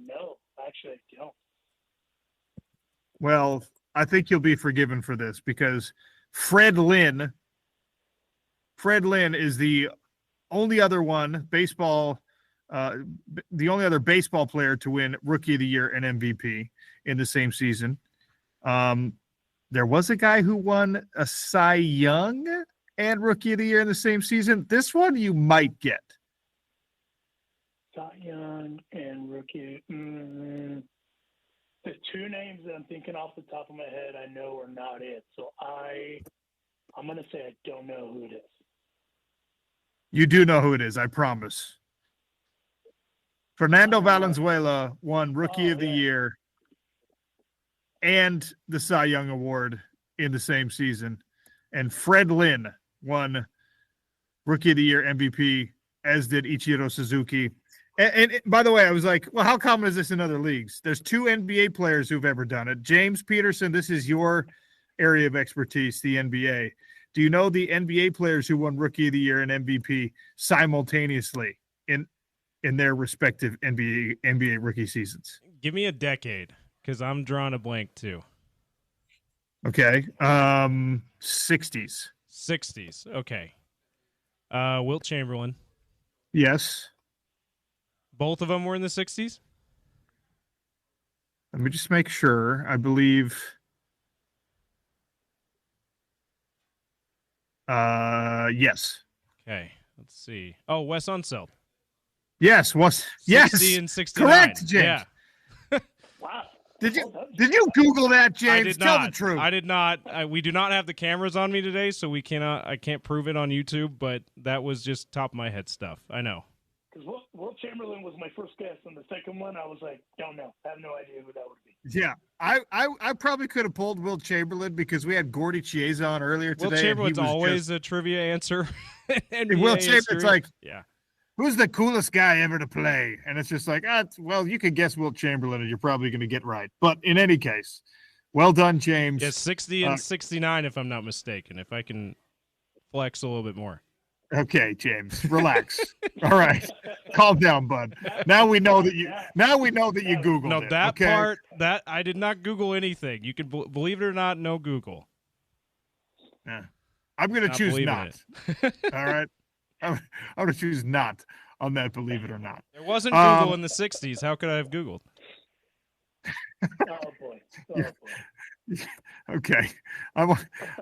No, actually, I don't. Well, I think you'll be forgiven for this, because Fred Lynn is the only other the only other baseball player to win Rookie of the Year and MVP in the same season. There was a guy who won a Cy Young and Rookie of the Year in the same season. This one you might get. Cy Young and Rookie. The 2 names that I'm thinking off the top of my head I know are not it. So I'm going to say I don't know who it is. You do know who it is, I promise. Fernando Valenzuela won Rookie of the Year and the Cy Young Award in the same season. And Fred Lynn won Rookie of the Year MVP, as did Ichiro Suzuki. And by the way, I was like, well, how common is this in other leagues? There's 2 NBA players who've ever done it. James Peterson, this is your area of expertise, the NBA. Do you know the NBA players who won Rookie of the Year and MVP simultaneously in their respective NBA rookie seasons? Give me a decade, because I'm drawing a blank too. Okay. 60s. 60s. Okay. Wilt Chamberlain. Yes. Both of them were in the 60s? Let me just make sure. I believe. Yes. Okay. Let's see. Oh, Wes Unseld. Yes. 60 and 69. Correct, James. Yeah. Wow. Did you Google that, James? I did Tell not. the truth. I did not. We do not have the cameras on me today, so I can't prove it on YouTube, but that was just top of my head stuff. I know. Because Wilt Chamberlain was my first guess, and the second one I was like, don't know. I have no idea who that would be. Yeah, I probably could have pulled Wilt Chamberlain, because we had Gordy Chiesa on earlier today. Wilt Chamberlain's always a trivia answer. Wilt Chamberlain's like, yeah. Who's the coolest guy ever to play? And it's just like, well, you could guess Wilt Chamberlain, and you're probably going to get right. But in any case, well done, James. Yeah, 60 and 69, if I'm not mistaken. If I can flex a little bit more. Okay, James, relax. All right, calm down, bud. Now we know that you Googled it. No, that okay? part, that I did not Google anything. You can believe it or not, no Google. Yeah. I'm going to choose not. All right. I'm going to choose not on that, believe it or not. There wasn't Google in the 60s. How could I have Googled? Oh boy. Oh boy. Okay.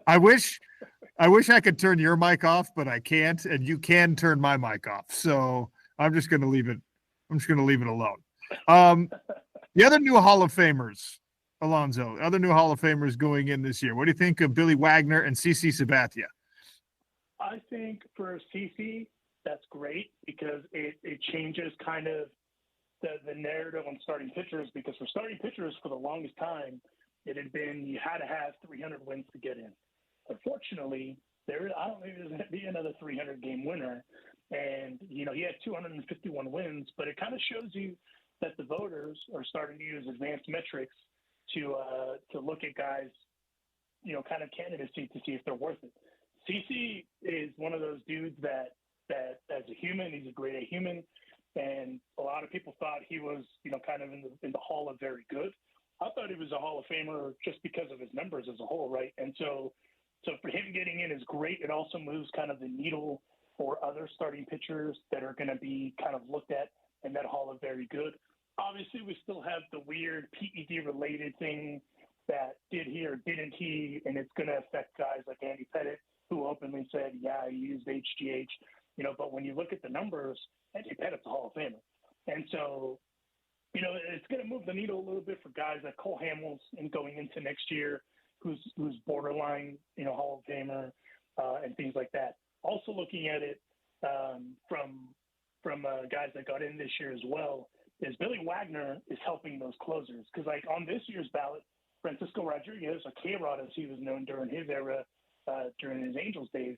I wish I could turn your mic off, but I can't, and you can turn my mic off. So I'm just going to leave it. I'm just going to leave it alone. The other new Hall of Famers, Alonzo, other new Hall of Famers going in this year. What do you think of Billy Wagner and CC Sabathia? I think for CC, that's great because it changes kind of the narrative on starting pitchers, because for starting pitchers for the longest time, it had been you had to have 300 wins to get in. Unfortunately, I don't think there's going to be another 300-game winner. And, he had 251 wins, but it kind of shows you that the voters are starting to use advanced metrics to look at guys, kind of candidacy to see if they're worth it. CC is one of those dudes that as a human, he's a grade A human. And a lot of people thought he was, kind of in the Hall of Very Good. I thought he was a Hall of Famer just because of his numbers as a whole, right? And so for him getting in is great. It also moves kind of the needle for other starting pitchers that are going to be kind of looked at in that Hall of Very Good. Obviously, we still have the weird PED-related thing that did he or didn't he, and it's going to affect guys like Andy Pettitte, who openly said, yeah, he used HGH. But when you look at the numbers, Andy Pettitte's a Hall of Famer. And so, it's going to move the needle a little bit for guys like Cole Hamels and going into next year, who's borderline, Hall of Famer, and things like that. Also looking at it from guys that got in this year as well, is Billy Wagner is helping those closers. Because like on this year's ballot, Francisco Rodriguez, or K-Rod as he was known during his era, during his Angels days,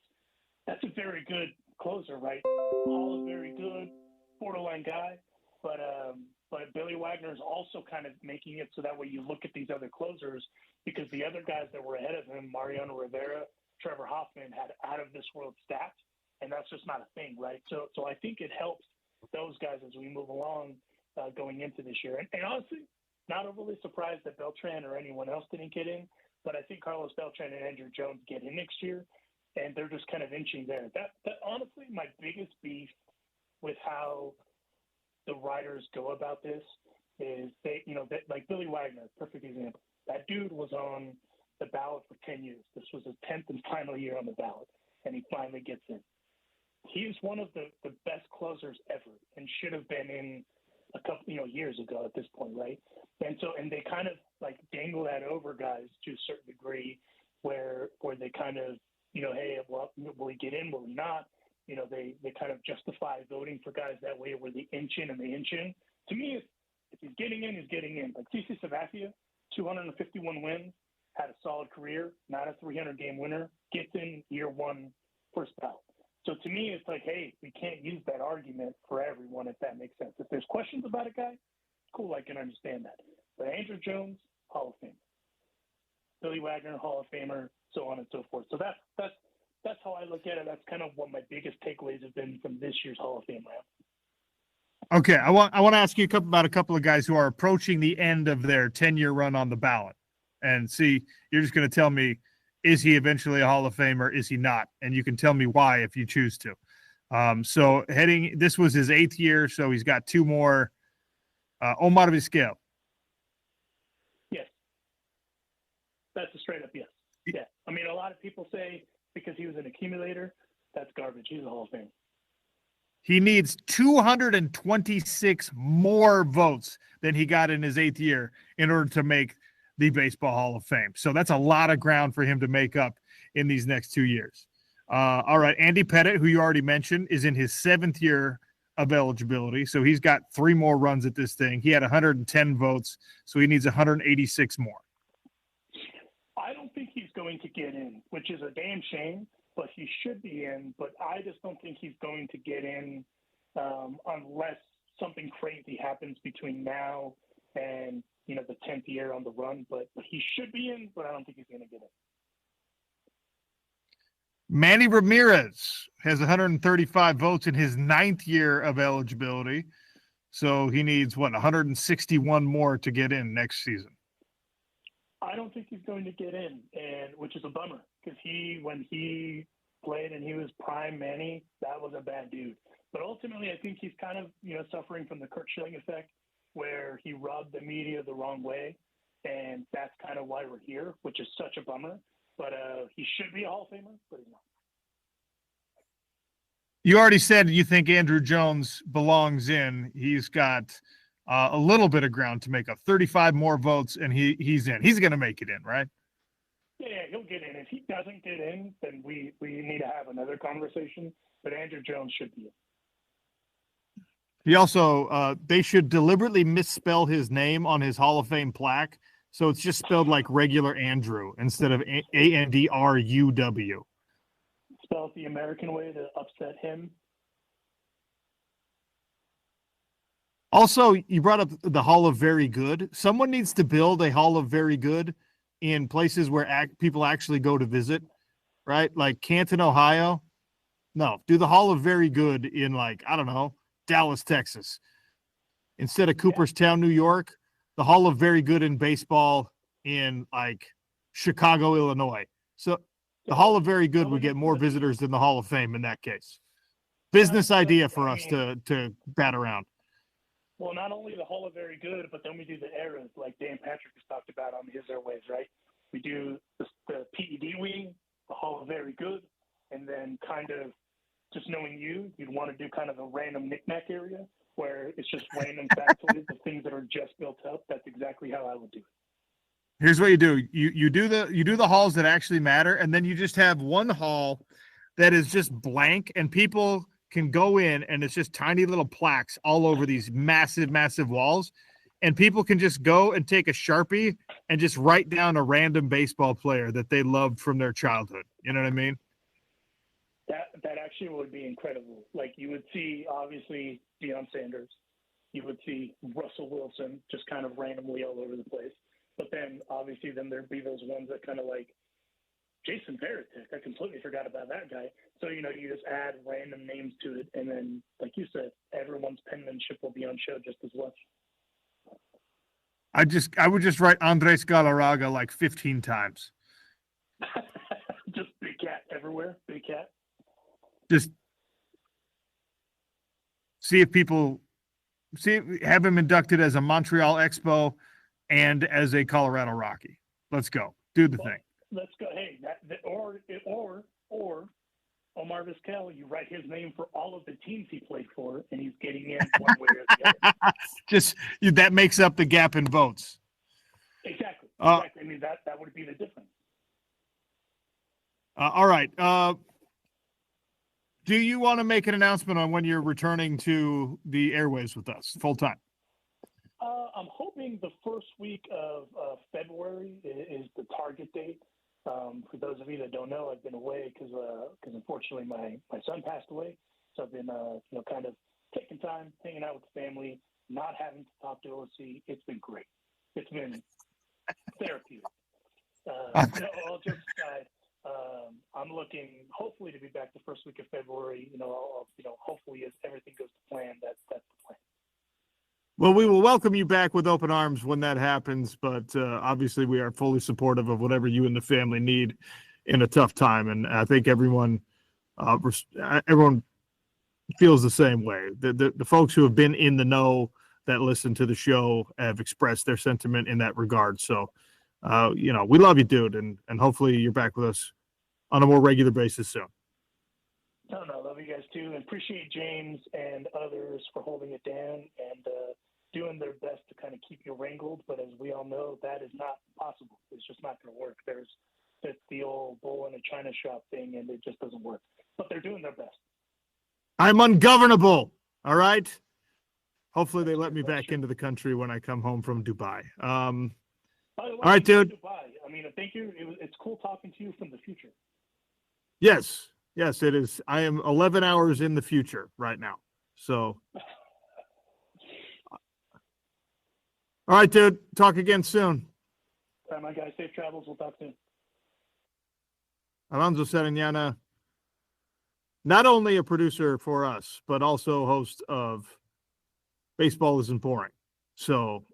that's a very good closer, right? All very good, borderline guy, but Billy Wagner is also kind of making it so that way you look at these other closers, because the other guys that were ahead of him, Mariano Rivera, Trevor Hoffman, had out of this world stats, and that's just not a thing, right? So I think it helps those guys as we move along going into this year. And honestly, not overly surprised that Beltran or anyone else didn't get in, but I think Carlos Beltran and Andrew Jones get in next year, and they're just kind of inching there. That honestly, my biggest beef with how the writers go about this is like Billy Wagner, perfect example. That dude was on the ballot for 10 years. This was his 10th and final year on the ballot, and he finally gets in. He is one of the best closers ever, and should have been in a couple years ago at this point, right? And they kind of like dangle that over guys to a certain degree, where they kind of hey, well, will he get in? Will he not? They kind of justify voting for guys that way, where they inch in and they inch in. To me, if he's getting in, he's getting in. Like CC Sabathia, 251 wins, had a solid career, not a 300-game winner, gets in year one, first ballot. So to me, it's like, hey, we can't use that argument for everyone, if that makes sense. If there's questions about a guy, cool, I can understand that. But Andrew Jones, Hall of Famer. Billy Wagner, Hall of Famer, so on and so forth. So that's how I look at it. That's kind of what my biggest takeaways have been from this year's Hall of Fame round. Okay, I want to ask you about a couple of guys who are approaching the end of their 10-year run on the ballot, and see, you're just going to tell me, is he eventually a Hall of Famer? Is he not? And you can tell me why if you choose to. So this was his 8th year, so he's got 2 more. Omar Vizquel. Yes, that's a straight up yes. Yeah, I mean, a lot of people say because he was an accumulator, that's garbage. He's a Hall of Fame. He needs 226 more votes than he got in his 8th year in order to make the Baseball Hall of Fame. So that's a lot of ground for him to make up in these next 2 years. All right, Andy Pettitte, who you already mentioned, is in his 7th year of eligibility. So he's got 3 more runs at this thing. He had 110 votes, so he needs 186 more. I don't think he's going to get in, which is a damn shame, but he should be in. But I just don't think he's going to get in unless something crazy happens between now and, the 10th year on the run. But he should be in, but I don't think he's going to get in. Manny Ramirez has 135 votes in his 9th year of eligibility. So he needs, 161 more to get in next season. I don't think he's going to get in, and which is a bummer, because when he played and he was prime Manny, that was a bad dude. But ultimately, I think he's kind of, suffering from the Kurt Schilling effect, where he rubbed the media the wrong way. And that's kind of why we're here, which is such a bummer. But he should be a Hall of Famer, but he's not. You already said you think Andrew Jones belongs in. He's got a little bit of ground to make up. 35 more votes, and he's in. He's going to make it in, right? Yeah, he'll get in. If he doesn't get in, then we need to have another conversation. But Andrew Jones should be in. He also, they should deliberately misspell his name on his Hall of Fame plaque. So it's just spelled like regular Andrew instead of Andruw. Spell it the American way to upset him. Also, you brought up the Hall of Very Good. Someone needs to build a Hall of Very Good in places where people actually go to visit, right? Like Canton, Ohio. No, do the Hall of Very Good in, like, I don't know, Dallas, Texas. Instead of Cooperstown, New York, the Hall of Very Good in baseball in, like, Chicago, Illinois. So the Hall of Very Good would get more visitors than the Hall of Fame in that case. Business idea for us to bat around. Well, not only the Hall of Very Good, but then we do the eras like Dan Patrick has talked about on his Airways, right? We do the PED wing, the Hall of Very Good, and then kind of just knowing you'd want to do kind of a random knickknack area where it's just random factoids of things that are just built up. That's exactly how I would do it. Here's what you do. You do the halls that actually matter, and then you just have one hall that is just blank, and people can go in, and it's just tiny little plaques all over these massive, massive walls, and people can just go and take a Sharpie and just write down a random baseball player that they loved from their childhood. You know what I mean? That actually would be incredible. Like, you would see, obviously, Deion Sanders. You would see Russell Wilson just kind of randomly all over the place. But then, obviously, there'd be those ones that kind of like Jason Varitek. I completely forgot about that guy. So, you just add random names to it. And then, like you said, everyone's penmanship will be on show just as much. I would just write Andres Galarraga like 15 times. Just big cat everywhere. Big cat. Just have him inducted as a Montreal Expo and as a Colorado Rocky. Let's go. Do the thing. Let's go. Hey, or Omar Vizquel, you write his name for all of the teams he played for, and he's getting in one way or the other. That makes up the gap in votes. Exactly. I mean, that would be the difference. All right. Do you want to make an announcement on when you're returning to the airwaves with us full time? I'm hoping the first week of February is the target date. For those of you that don't know, I've been away because unfortunately my son passed away. So I've been kind of taking time, hanging out with the family, not having to talk to OC. It's been great. It's been therapeutic. All jokes aside, I'm looking hopefully to be back the first week of February. Hopefully if everything goes to plan, that's the plan. Well, we will welcome you back with open arms when that happens, but obviously we are fully supportive of whatever you and the family need in a tough time, and I think everyone feels the same way. The folks who have been in the know that listen to the show have expressed their sentiment in that regard. So, we love you, dude, and hopefully you're back with us on a more regular basis soon. No, love you guys too, and appreciate James and others for holding it down and doing their best to kind of keep you wrangled. But as we all know, that is not possible. It's just not going to work. It's the old bull in a china shop thing, and it just doesn't work. But they're doing their best. I'm ungovernable. All right. Hopefully they let me back into the country when I come home from Dubai. By the way, all right, dude. Dubai. I mean, thank you. It's cool talking to you from the future. Yes, it is. I am 11 hours in the future right now. So, all right, dude. Talk again soon. All right, my guys. Safe travels. We'll talk soon. Alonso Sariñana, not only a producer for us, but also host of Baseball Isn't Boring. So,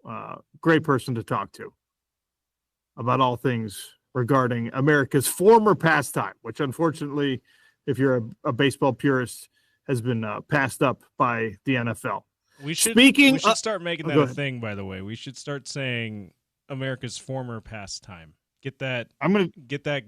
great person to talk to about all things regarding America's former pastime, which unfortunately if you're a baseball purist, has been passed up by the NFL. We should start making that a thing, by the way. We should start saying America's former pastime. Get that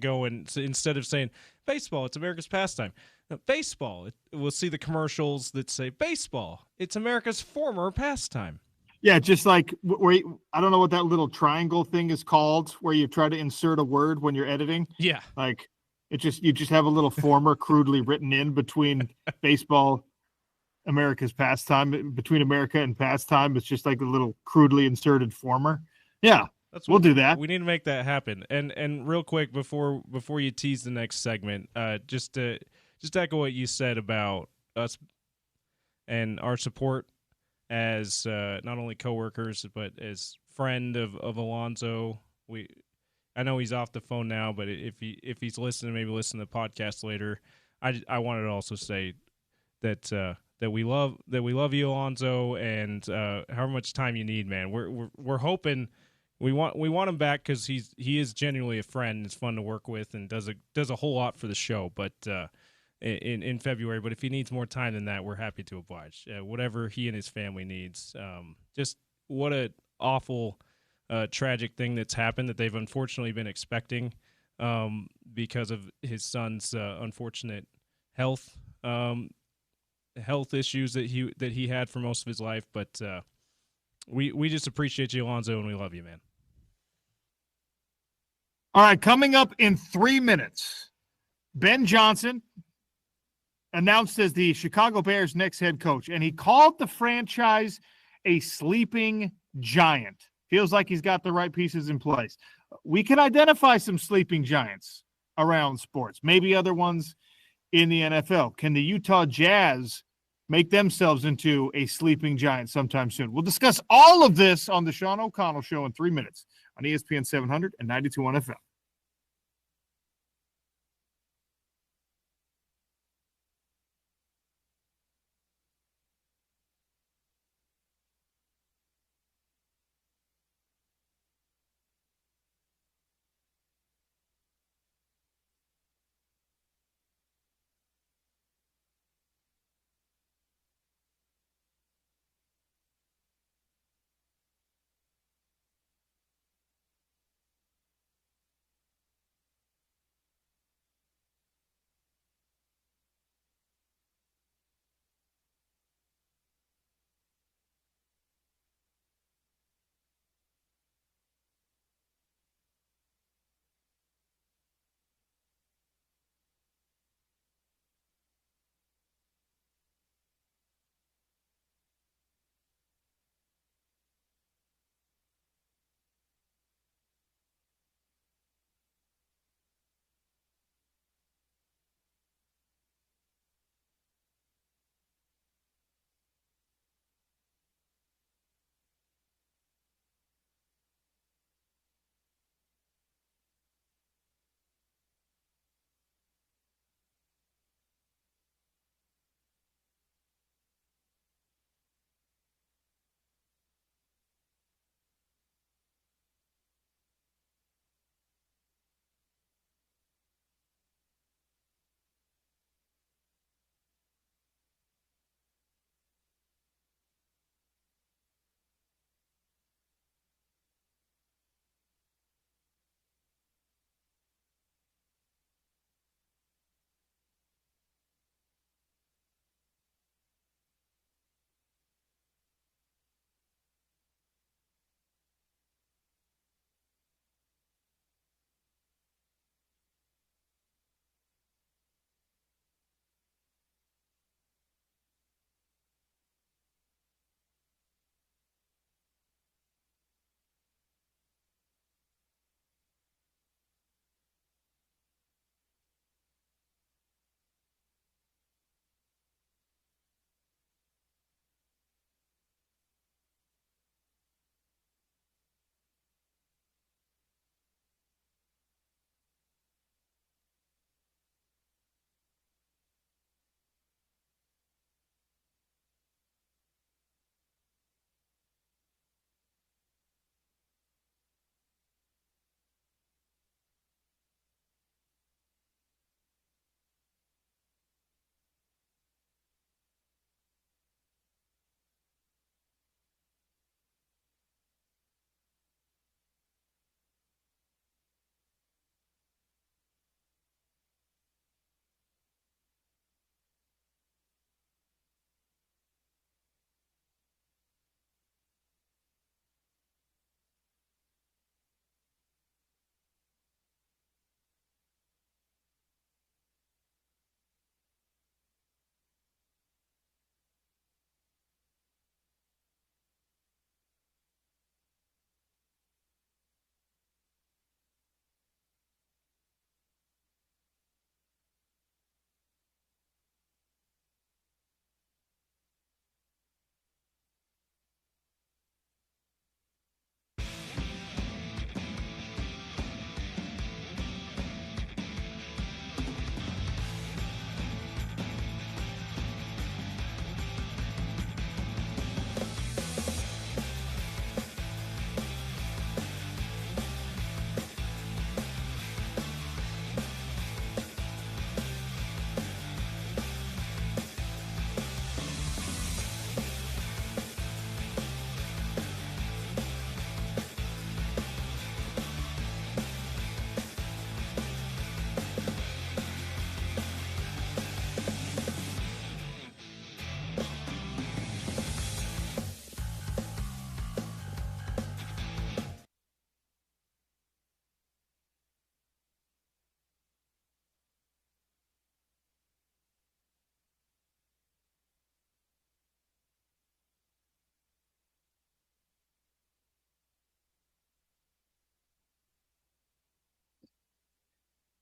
going. So instead of saying baseball, it's America's pastime. Now, baseball, we'll see the commercials that say baseball, it's America's former pastime. Yeah, just like I don't know what that little triangle thing is called, where you try to insert a word when you're editing. Yeah, like you just have a little former crudely written in between baseball, America's pastime, between America and pastime. It's just like a little crudely inserted former. Yeah, we'll do that. We need to make that happen. And real quick before you tease the next segment, just echo what you said about us and our support as not only coworkers but as friend of Alonzo. I know he's off the phone now, but if he's listening, maybe listen to the podcast later. I wanted to also say that we love you, Alonzo, and however much time you need, man. We're hoping we want him back because he is genuinely a friend. It's fun to work with and does a whole lot for the show. But in February, but if he needs more time than that, we're happy to oblige. Whatever he and his family needs. Just what an awful, tragic thing that's happened that they've unfortunately been expecting because of his son's unfortunate health issues that he had for most of his life. But we just appreciate you, Alonzo, and we love you, man. All right, coming up in 3 minutes, Ben Johnson announced as the Chicago Bears' next head coach, and he called the franchise a sleeping giant. Feels like he's got the right pieces in place. We can identify some sleeping giants around sports, maybe other ones in the NFL. Can the Utah Jazz make themselves into a sleeping giant sometime soon? We'll discuss all of this on the Sean O'Connell Show in 3 minutes on ESPN 700 and 92.1 FM.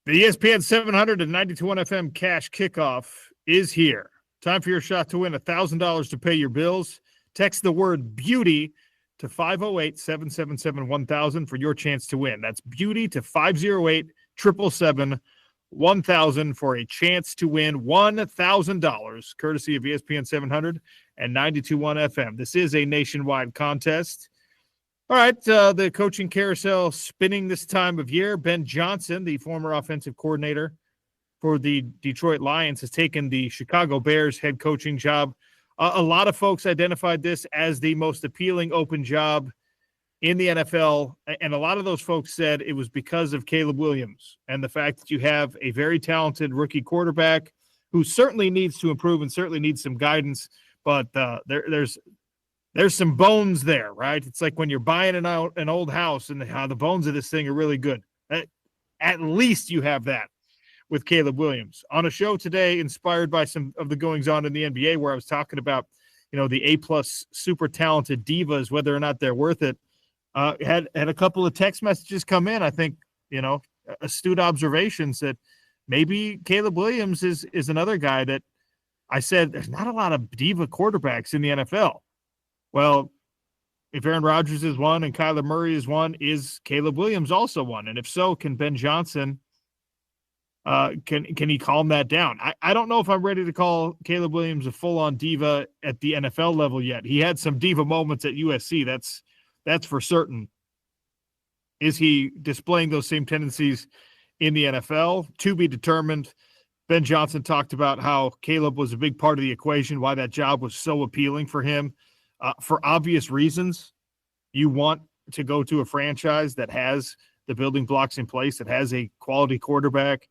The ESPN 700 and 92.1 FM cash kickoff is here. Time for your shot to win $1,000 to pay your bills. Text the word beauty to 508-777-1000 for your chance to win. That's beauty to 508-777-1000 for a chance to win $1,000, courtesy of ESPN 700 and 92.1 FM. This is a nationwide contest. All right, the coaching carousel spinning this time of year. Ben Johnson, the former offensive coordinator for the Detroit Lions, has taken the Chicago Bears head coaching job. A lot of folks identified this as the most appealing open job in the NFL, and a lot of those folks said it was because of Caleb Williams and the fact that you have a very talented rookie quarterback who certainly needs to improve and certainly needs some guidance, but there's some bones there, right? It's like when you're buying an old house and the bones of this thing are really good. At least you have that with Caleb Williams. On a show today inspired by some of the goings-on in the NBA where I was talking about, the A-plus super talented divas, whether or not they're worth it, had a couple of text messages come in. I think, astute observations that maybe Caleb Williams is another guy that I said there's not a lot of diva quarterbacks in the NFL. Well, if Aaron Rodgers is one and Kyler Murray is one, is Caleb Williams also one? And if so, can Ben Johnson, can he calm that down? I don't know if I'm ready to call Caleb Williams a full-on diva at the NFL level yet. He had some diva moments at USC. That's for certain. Is he displaying those same tendencies in the NFL? To be determined. Ben Johnson talked about how Caleb was a big part of the equation, why that job was so appealing for him. For obvious reasons, you want to go to a franchise that has the building blocks in place, that has a quality quarterback.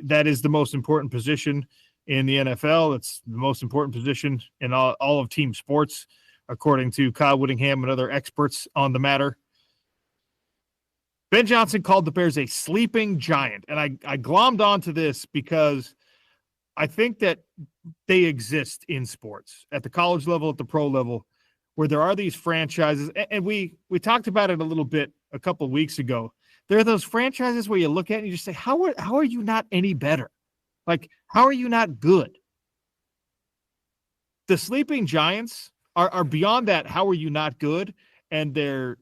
That is the most important position in the NFL. It's the most important position in all of team sports, according to Kyle Whittingham and other experts on the matter. Ben Johnson called the Bears a sleeping giant, and I glommed onto this because I think that they exist in sports at the college level, at the pro level, where there are these franchises. And we talked about it a little bit a couple of weeks ago. There are those franchises where you look at it and you just say, how are you not any better? Like, how are you not good? The sleeping giants are beyond that. How are you not good? And they're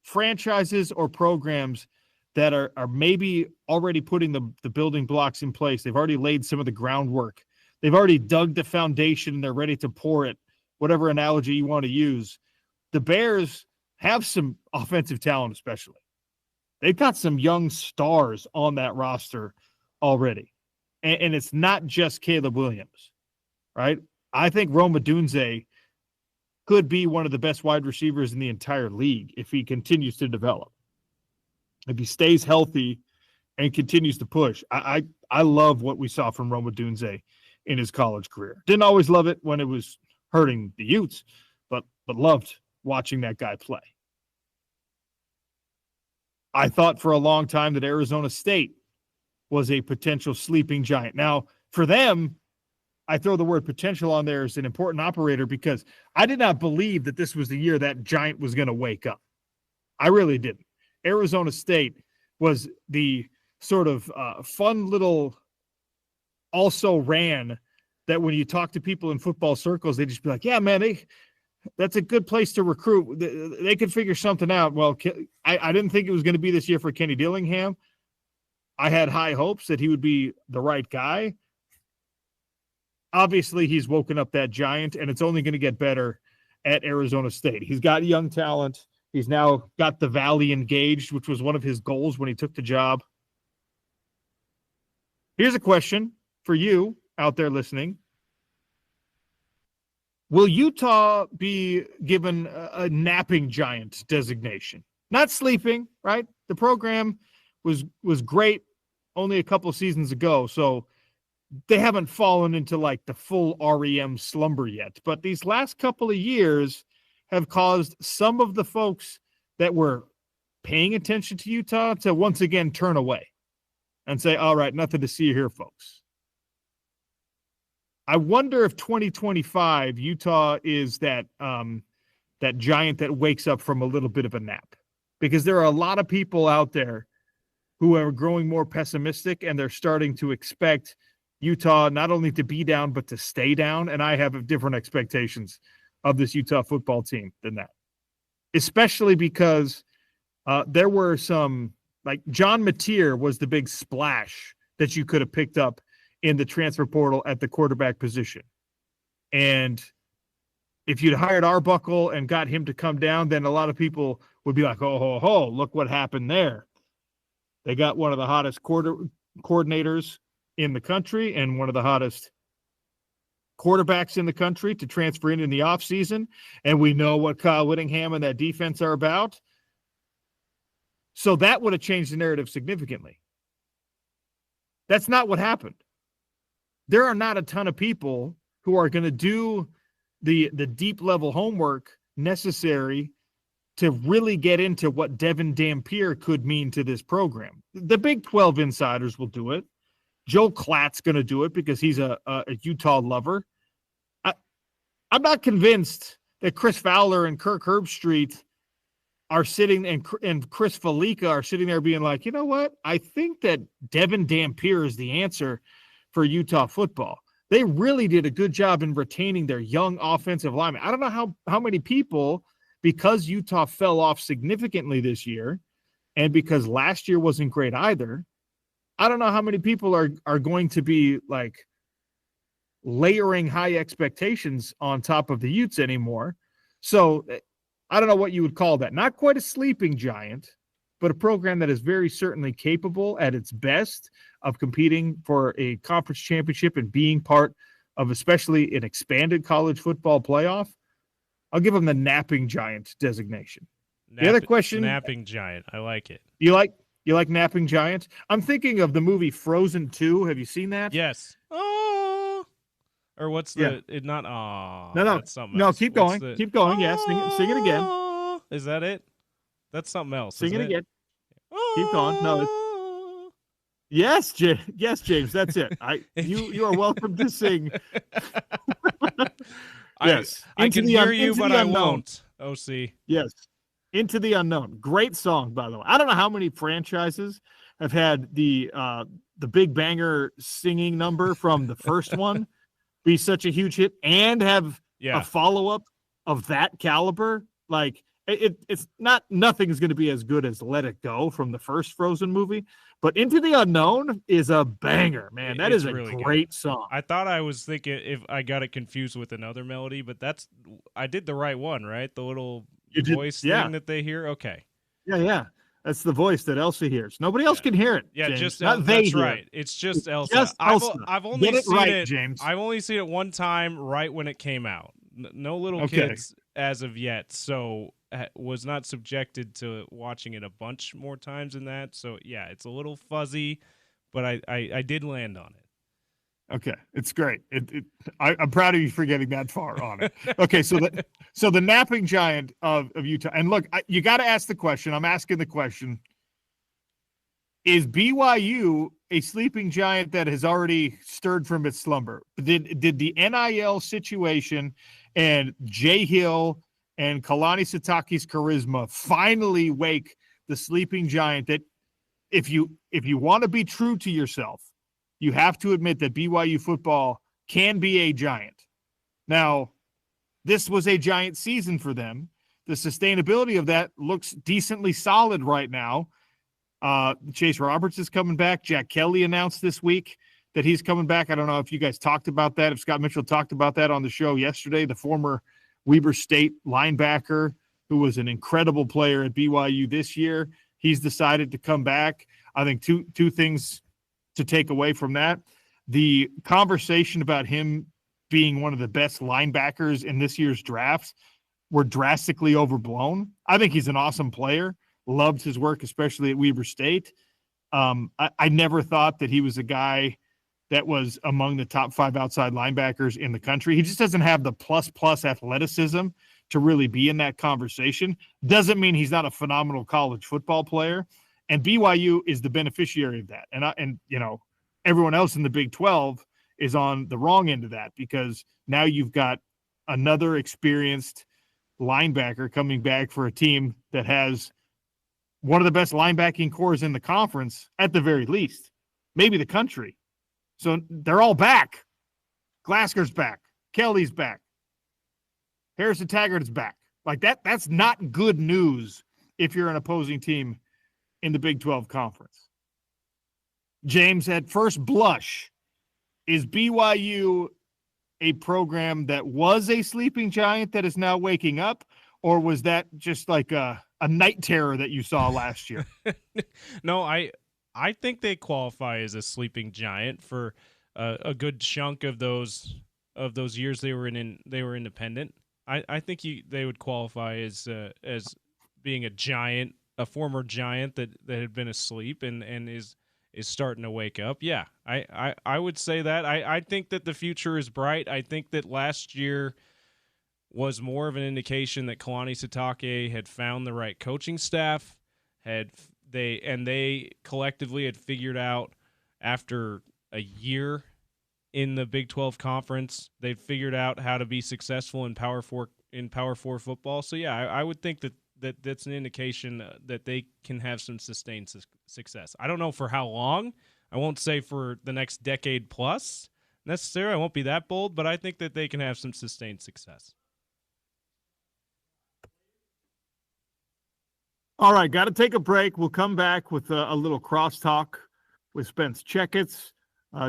franchises or programs that are maybe already putting the building blocks in place. They've already laid some of the groundwork. They've already dug the foundation and they're ready to pour it, whatever analogy you want to use. The Bears have some offensive talent, especially. They've got some young stars on that roster already. And it's not just Caleb Williams, right? I think Rome Odunze could be one of the best wide receivers in the entire league if he continues to develop. If he stays healthy and continues to push. I love what we saw from Rome Odunze in his college career. Didn't always love it when it was hurting the Utes, but loved watching that guy play. I thought for a long time that Arizona State was a potential sleeping giant. Now, for them, I throw the word potential on there as an important operator because I did not believe that this was the year that giant was going to wake up. I really didn't. Arizona State was the sort of fun little also ran that when you talk to people in football circles, they just be like, yeah, man, that's a good place to recruit. They could figure something out. Well, I didn't think it was going to be this year for Kenny Dillingham. I had high hopes that he would be the right guy. Obviously, he's woken up that giant, and it's only going to get better at Arizona State. He's got young talent. He's now got the Valley engaged, which was one of his goals when he took the job. Here's a question for you out there listening. Will Utah be given a napping giant designation? Not sleeping, right? The program was great only a couple seasons ago, so they haven't fallen into like the full REM slumber yet. But these last couple of years have caused some of the folks that were paying attention to Utah to once again turn away and say, all right, nothing to see here, folks. I wonder if 2025 Utah is that giant that wakes up from a little bit of a nap, because there are a lot of people out there who are growing more pessimistic, and they're starting to expect Utah not only to be down, but to stay down. And I have different expectations of this Utah football team than that, especially because there were some, like John Mateer was the big splash that you could have picked up in the transfer portal at the quarterback position. And if you'd hired Arbuckle and got him to come down, then a lot of people would be like, oh, look what happened there. They got one of the hottest coordinators in the country and one of the hottest quarterbacks in the country to transfer in the offseason. And we know what Kyle Whittingham and that defense are about. So that would have changed the narrative significantly. That's not what happened. There are not a ton of people who are going to do the deep level homework necessary to really get into what Devin Dampier could mean to this program. The Big 12 insiders will do it. Joe Klatt's going to do it because he's a Utah lover. I'm not convinced that Chris Fowler and Kirk Herbstreit are sitting and Chris Felica are sitting there being like, you know what? I think that Devin Dampier is the answer for Utah football. They really did a good job in retaining their young offensive linemen. I don't know how many people, because Utah fell off significantly this year and because last year wasn't great either, I don't know how many people are going to be like layering high expectations on top of the Utes anymore. So I don't know what you would call that. Not quite a sleeping giant, but a program that is very certainly capable at its best of competing for a conference championship and being part of especially an expanded college football playoff. I'll give them the napping giant designation. The other question. Napping giant. I like it. You like napping giant? I'm thinking of the movie Frozen 2. Have you seen that? Yes. Oh. Or what's the not No. That's something No, else. keep going. Keep going. Yeah, sing it again. Is that it? That's something else. Sing it again. Oh. Keep going. No. Yes, James, that's it. You are welcome to sing. Yes. I can hear you, but I won't. OC. Yes. Into the Unknown. Great song, by the way. I don't know how many franchises have had the Big Banger singing number from the first one be such a huge hit and have a follow-up of that caliber. Like, it's not, nothing is going to be as good as Let It Go from the first Frozen movie, but Into the Unknown is a banger, man. That is a really great song. I thought I was thinking if I got it confused with another melody, but I did the right one, right? The little voice thing that they hear. Okay. Yeah. That's the voice that Elsa hears. Nobody else can hear it. Yeah, James. just not that's they right. Hear. It's just Elsa. Just Elsa. I've only Get it seen right, it, James. I've only seen it one time, right when it came out. No little kids as of yet, so was not subjected to watching it a bunch more times than that. So yeah, it's a little fuzzy, but I did land on it. Okay, it's great. I'm proud of you for getting that far on it. Okay, so the napping giant of Utah, and look, you got to ask the question. I'm asking the question: is BYU a sleeping giant that has already stirred from its slumber? Did the NIL situation and Jay Hill and Kalani Sitake's charisma finally wake the sleeping giant that if you want to be true to yourself, you have to admit that BYU football can be a giant. Now, this was a giant season for them. The sustainability of that looks decently solid right now. Chase Roberts is coming back. Jack Kelly announced this week that he's coming back. I don't know if you guys talked about that, if Scott Mitchell talked about that on the show yesterday, the former Weber State linebacker who was an incredible player at BYU this year. He's decided to come back. I think two things to take away from that. The conversation about him being one of the best linebackers in this year's drafts were drastically overblown. I think he's an awesome player. Loved his work, especially at Weber State. I never thought that he was a guy that was among the top 5 outside linebackers in the country. He just doesn't have the plus athleticism to really be in that conversation. Doesn't mean he's not a phenomenal college football player. And BYU is the beneficiary of that. And everyone else in the Big 12 is on the wrong end of that because now you've got another experienced linebacker coming back for a team that has one of the best linebacking cores in the conference, at the very least, maybe the country. So they're all back. Glasker's back. Kelly's back. Harrison Taggart is back. Like that's not good news if you're an opposing team in the Big 12 conference. James, at first blush, is BYU a program that was a sleeping giant that is now waking up, or was that just like a night terror that you saw last year? No, I think they qualify as a sleeping giant for a good chunk of those years they were independent. I think they would qualify as being a giant, a former giant that had been asleep and is starting to wake up. Yeah, I would say that. I think that the future is bright. I think that last year was more of an indication that Kalani Sitake had found the right coaching staff, they collectively had figured out after a year in the Big 12 conference, they'd figured out how to be successful in Power 4 football. So yeah, I would think that's an indication that they can have some sustained success. I don't know for how long. I won't say for the next decade plus necessarily. I won't be that bold, but I think that they can have some sustained success. All right, got to take a break. We'll come back with a little crosstalk with Spence Checketts.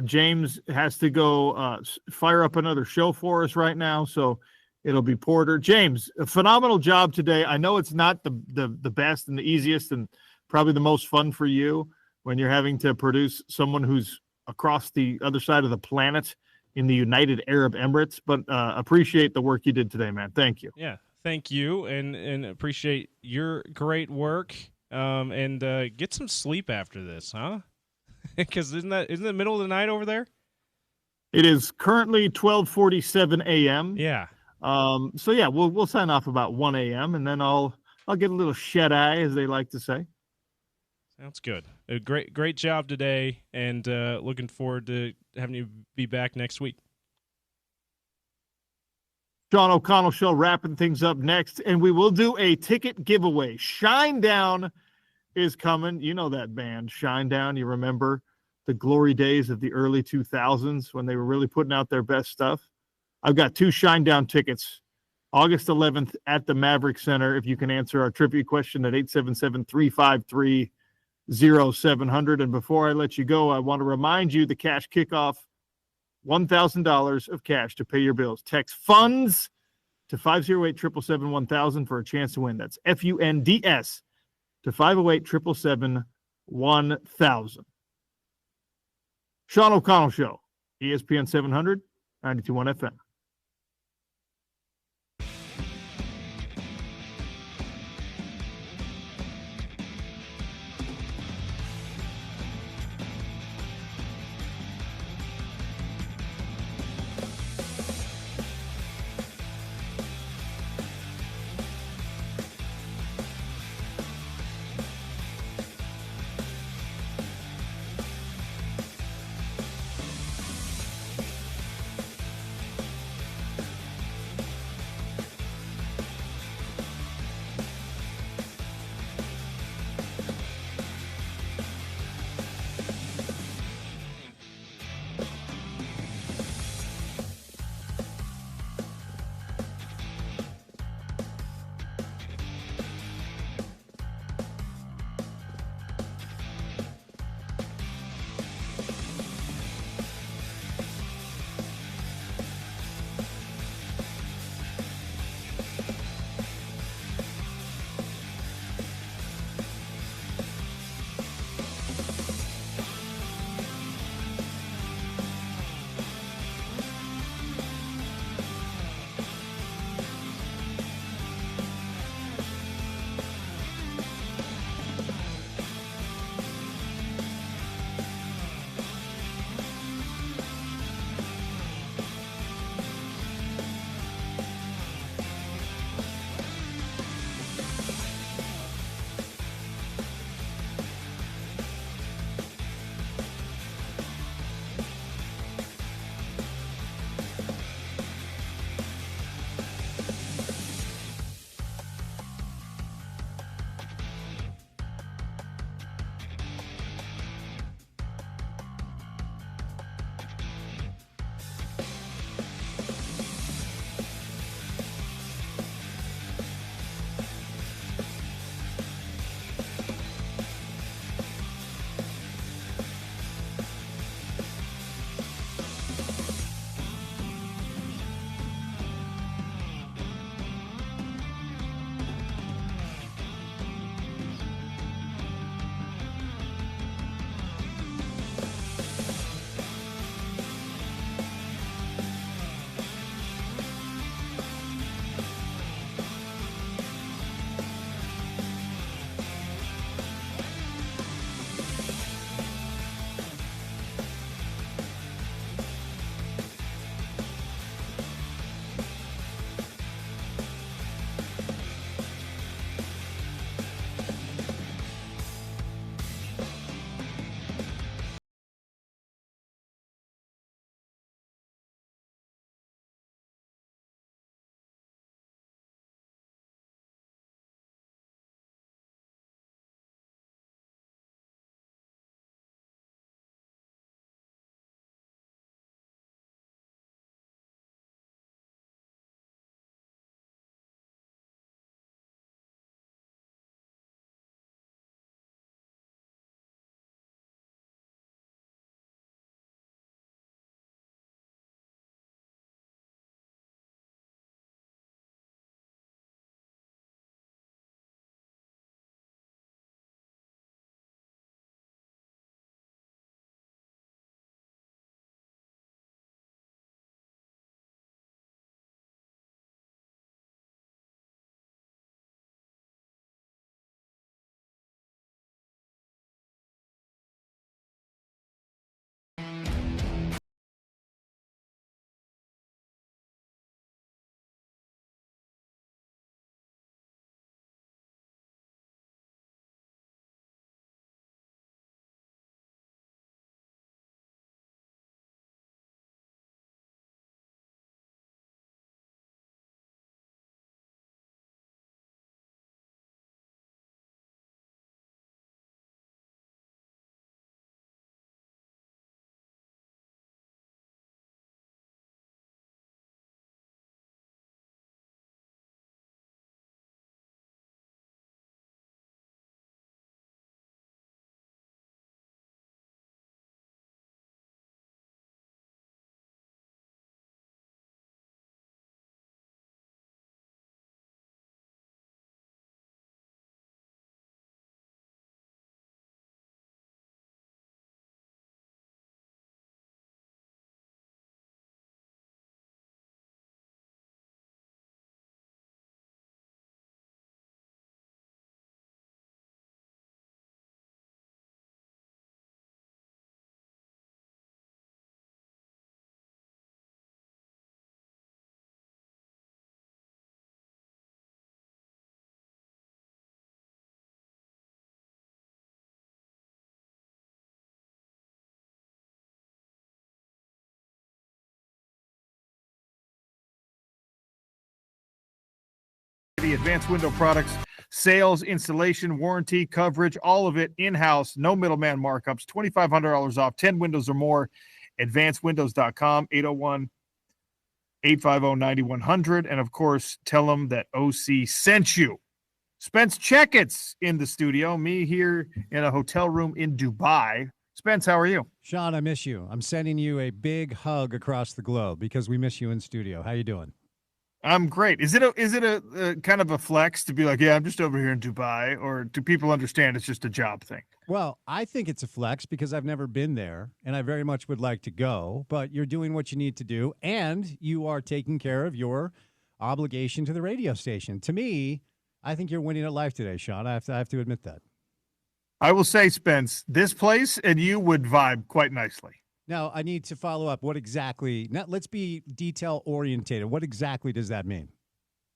James has to go fire up another show for us right now, so it'll be Porter. James, a phenomenal job today. I know it's not the best and the easiest and probably the most fun for you when you're having to produce someone who's across the other side of the planet in the United Arab Emirates, but appreciate the work you did today, man. Thank you. Yeah, thank you, and appreciate your great work, and get some sleep after this, huh? Because isn't it the middle of the night over there? It is currently 12:47 a.m. Yeah. So yeah, we'll sign off about 1 a.m. and then I'll get a little shut eye, as they like to say. Sounds good. A great job today, and looking forward to having you be back next week. Sean O'Connell Show wrapping things up next, and we will do a ticket giveaway. Shinedown is coming. You know that band, Shinedown. You remember the glory days of the early 2000s when they were really putting out their best stuff. I've got 2 Shinedown tickets, August 11th at the Maverick Center. If you can answer our trivia question at 877-353-0700. And before I let you go, I want to remind you the cash kickoff, $1,000 of cash to pay your bills. Text funds to 508-777-1000 for a chance to win. That's FUNDS to 508-777-1000. Sean O'Connell Show, ESPN 700, 92.1 FM. Advanced Window Products, sales, installation, warranty, coverage, all of it in-house, no middleman markups, $2,500 off, 10 windows or more. AdvancedWindows.com, 801-850-9100. And, of course, tell them that OC sent you. Spence Checketts in the studio, me here in a hotel room in Dubai. Spence, how are you? Sean, I miss you. I'm sending you a big hug across the globe because we miss you in studio. How you doing? I'm great. Is it a kind of a flex to be like, yeah, I'm just over here in Dubai, or do people understand it's just a job thing? Well, I think it's a flex because I've never been there and I very much would like to go, but you're doing what you need to do and you are taking care of your obligation to the radio station. To me, I think you're winning at life today, Sean. I have to admit that. I will say, Spence, this place and you would vibe quite nicely. Now, I need to follow up. What exactly? Now, let's be detail orientated. What exactly does that mean?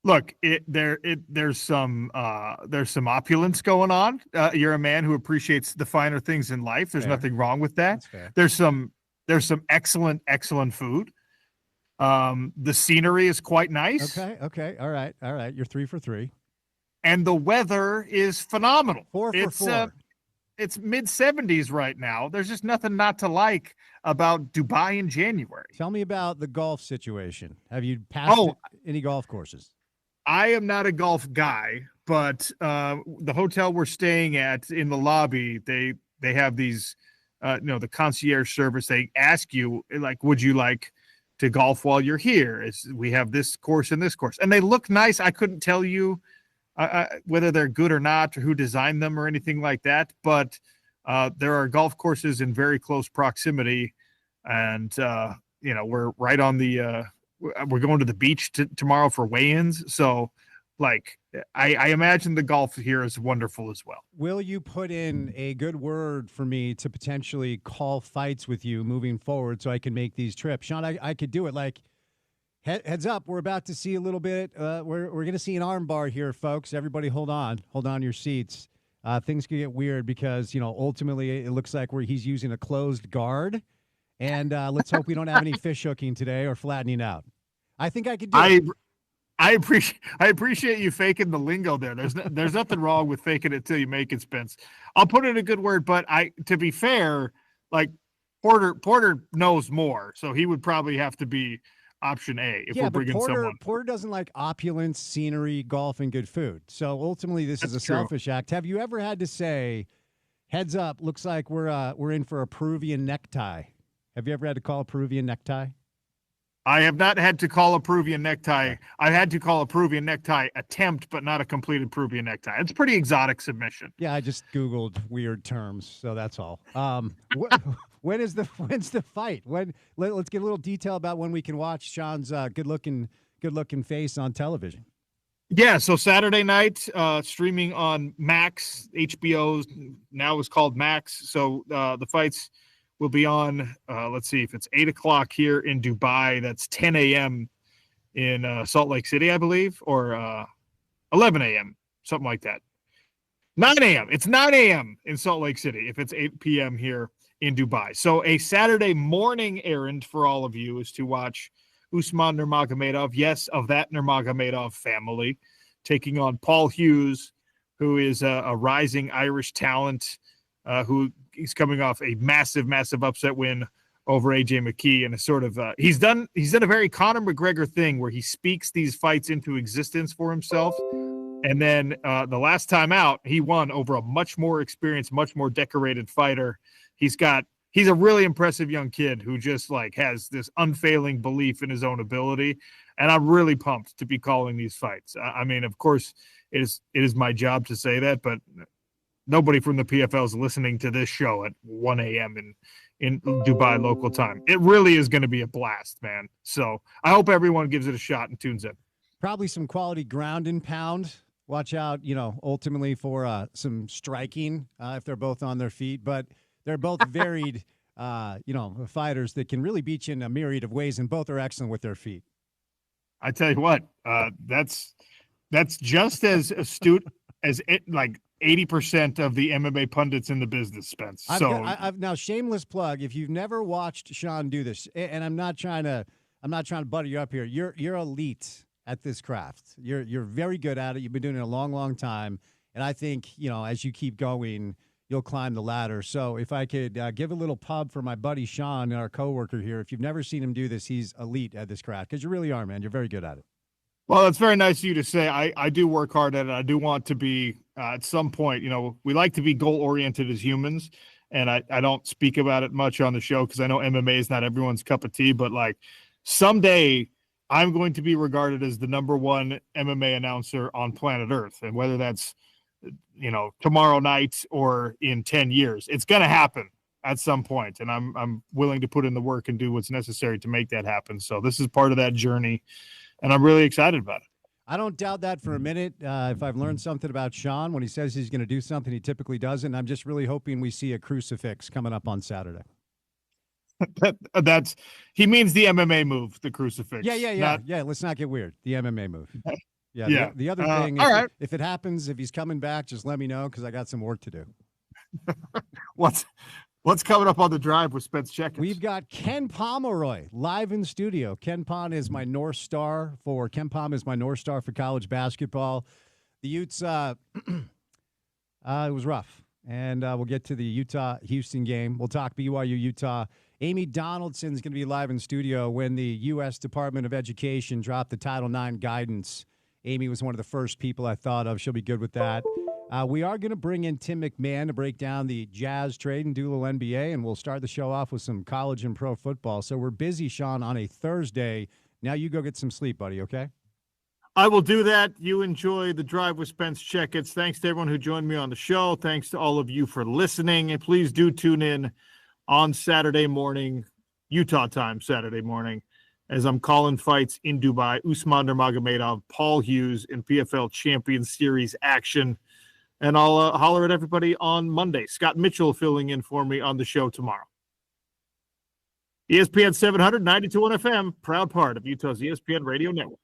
Look, there's some opulence going on. You're a man who appreciates the finer things in life. There's nothing wrong with that. There's some excellent food. The scenery is quite nice. Okay. All right. You're 3 for 3. And the weather is phenomenal. 4 for 4. It's mid-70s right now. There's just nothing not to like about Dubai in January. Tell me about the golf situation. Have you passed any golf courses? I am not a golf guy, but the hotel we're staying at, in the lobby, they have these, the concierge service. They ask you, like, would you like to golf while you're here? We have this course and this course. And they look nice. I couldn't tell you whether they're good or not, or who designed them or anything like that. But there are golf courses in very close proximity. And, we're right on the we're going to the beach tomorrow for weigh-ins. So, like, I imagine the golf here is wonderful as well. Will you put in a good word for me to potentially call fights with you moving forward so I can make these trips? Sean, I could do it. Like, heads up, we're about to see a little bit. We're going to see an arm bar here, folks. Everybody hold on your seats. Things could get weird because, ultimately it looks like he's using a closed guard. And let's hope we don't have any fish hooking today or flattening out. I think I could do it. I appreciate you faking the lingo there. There's nothing wrong with faking it till you make it, Spence. I'll put in a good word, but to be fair, like Porter knows more, so he would probably have to be option A if we're bringing someone. Porter doesn't like opulence, scenery, golf, and good food. So ultimately, this is a selfish act. Have you ever had to say, "Heads up, looks like we're in for a Peruvian necktie"? Have you ever had to call a Peruvian necktie? I have not had to call a Peruvian necktie. I had to call a Peruvian necktie attempt, but not a completed Peruvian necktie. It's a pretty exotic submission. Yeah, I just Googled weird terms, so that's all. When's the fight? Let's get a little detail about when we can watch Sean's good looking face on television. Yeah, so Saturday night, streaming on Max. HBO now is called Max. So the fights will be on, let's see, if it's 8 o'clock here in Dubai, that's 10 a.m. in Salt Lake City, I believe, or 11 a.m., something like that. 9 a.m. It's 9 a.m. in Salt Lake City if it's 8 p.m. here in Dubai. So a Saturday morning errand for all of you is to watch Usman Nurmagomedov, yes, of that Nurmagomedov family, taking on Paul Hughes, who is a rising Irish talent, who is coming off a massive upset win over AJ McKee, and a sort of he's done a very Conor McGregor thing where he speaks these fights into existence for himself, and then the last time out he won over a much more experienced, much more decorated fighter. He's a really impressive young kid who just like has this unfailing belief in his own ability, and I'm really pumped to be calling these fights. I mean, of course, it is my job to say that, but nobody from the PFL is listening to this show at 1 a.m. in Dubai local time. It really is going to be a blast, man. So I hope everyone gives it a shot and tunes in. Probably some quality ground and pound. Watch out, ultimately for some striking if they're both on their feet. But they're both varied, fighters that can really beat you in a myriad of ways, and both are excellent with their feet. I tell you what, that's just as astute as 80% of the MMA pundits in the business, Spence. I've now shameless plug. If you've never watched Sean do this, and I'm not trying to butter you up here. You're elite at this craft. You're very good at it. You've been doing it a long, long time. And I think, as you keep going, you'll climb the ladder. So if I could give a little pub for my buddy Sean, our coworker here. If you've never seen him do this, he's elite at this craft because you really are, man. You're very good at it. Well, that's very nice of you to say. I do work hard at it. I do want to be at some point, we like to be goal-oriented as humans, and I don't speak about it much on the show because I know MMA is not everyone's cup of tea, but like someday I'm going to be regarded as the number one MMA announcer on planet Earth. And whether that's, tomorrow night or in 10 years, it's going to happen at some point. And I'm willing to put in the work and do what's necessary to make that happen. So this is part of that journey. And I'm really excited about it. I don't doubt that for a minute. If I've learned something about Sean, when he says he's going to do something, he typically doesn't. I'm just really hoping we see a crucifix coming up on Saturday. He means the MMA move, the crucifix. Yeah. Let's not get weird. The MMA move. Yeah. The other thing, if it happens, if he's coming back, just let me know because I got some work to do. What's coming up on the drive with Spence Checketts? We've got Ken Pomeroy live in studio. Ken Pom is my North Star for college basketball. The Utes, it was rough. And we'll get to the Utah-Houston game. We'll talk BYU, Utah. Amy Donaldson's going to be live in studio when the U.S. Department of Education dropped the Title IX guidance. Amy was one of the first people I thought of. She'll be good with that. We are going to bring in Tim McMahon to break down the Jazz trade and do a little NBA, and we'll start the show off with some college and pro football. So we're busy, Sean, on a Thursday. Now you go get some sleep, buddy, okay? I will do that. You enjoy the drive with Spence Checketts. Thanks to everyone who joined me on the show. Thanks to all of you for listening. And please do tune in on Saturday morning, Utah time, Saturday morning, as I'm calling fights in Dubai. Usman Nurmagomedov, Paul Hughes in PFL Champions Series action. And I'll holler at everybody on Monday. Scott Mitchell filling in for me on the show tomorrow. ESPN 700, 92.1 FM, proud part of Utah's ESPN radio network.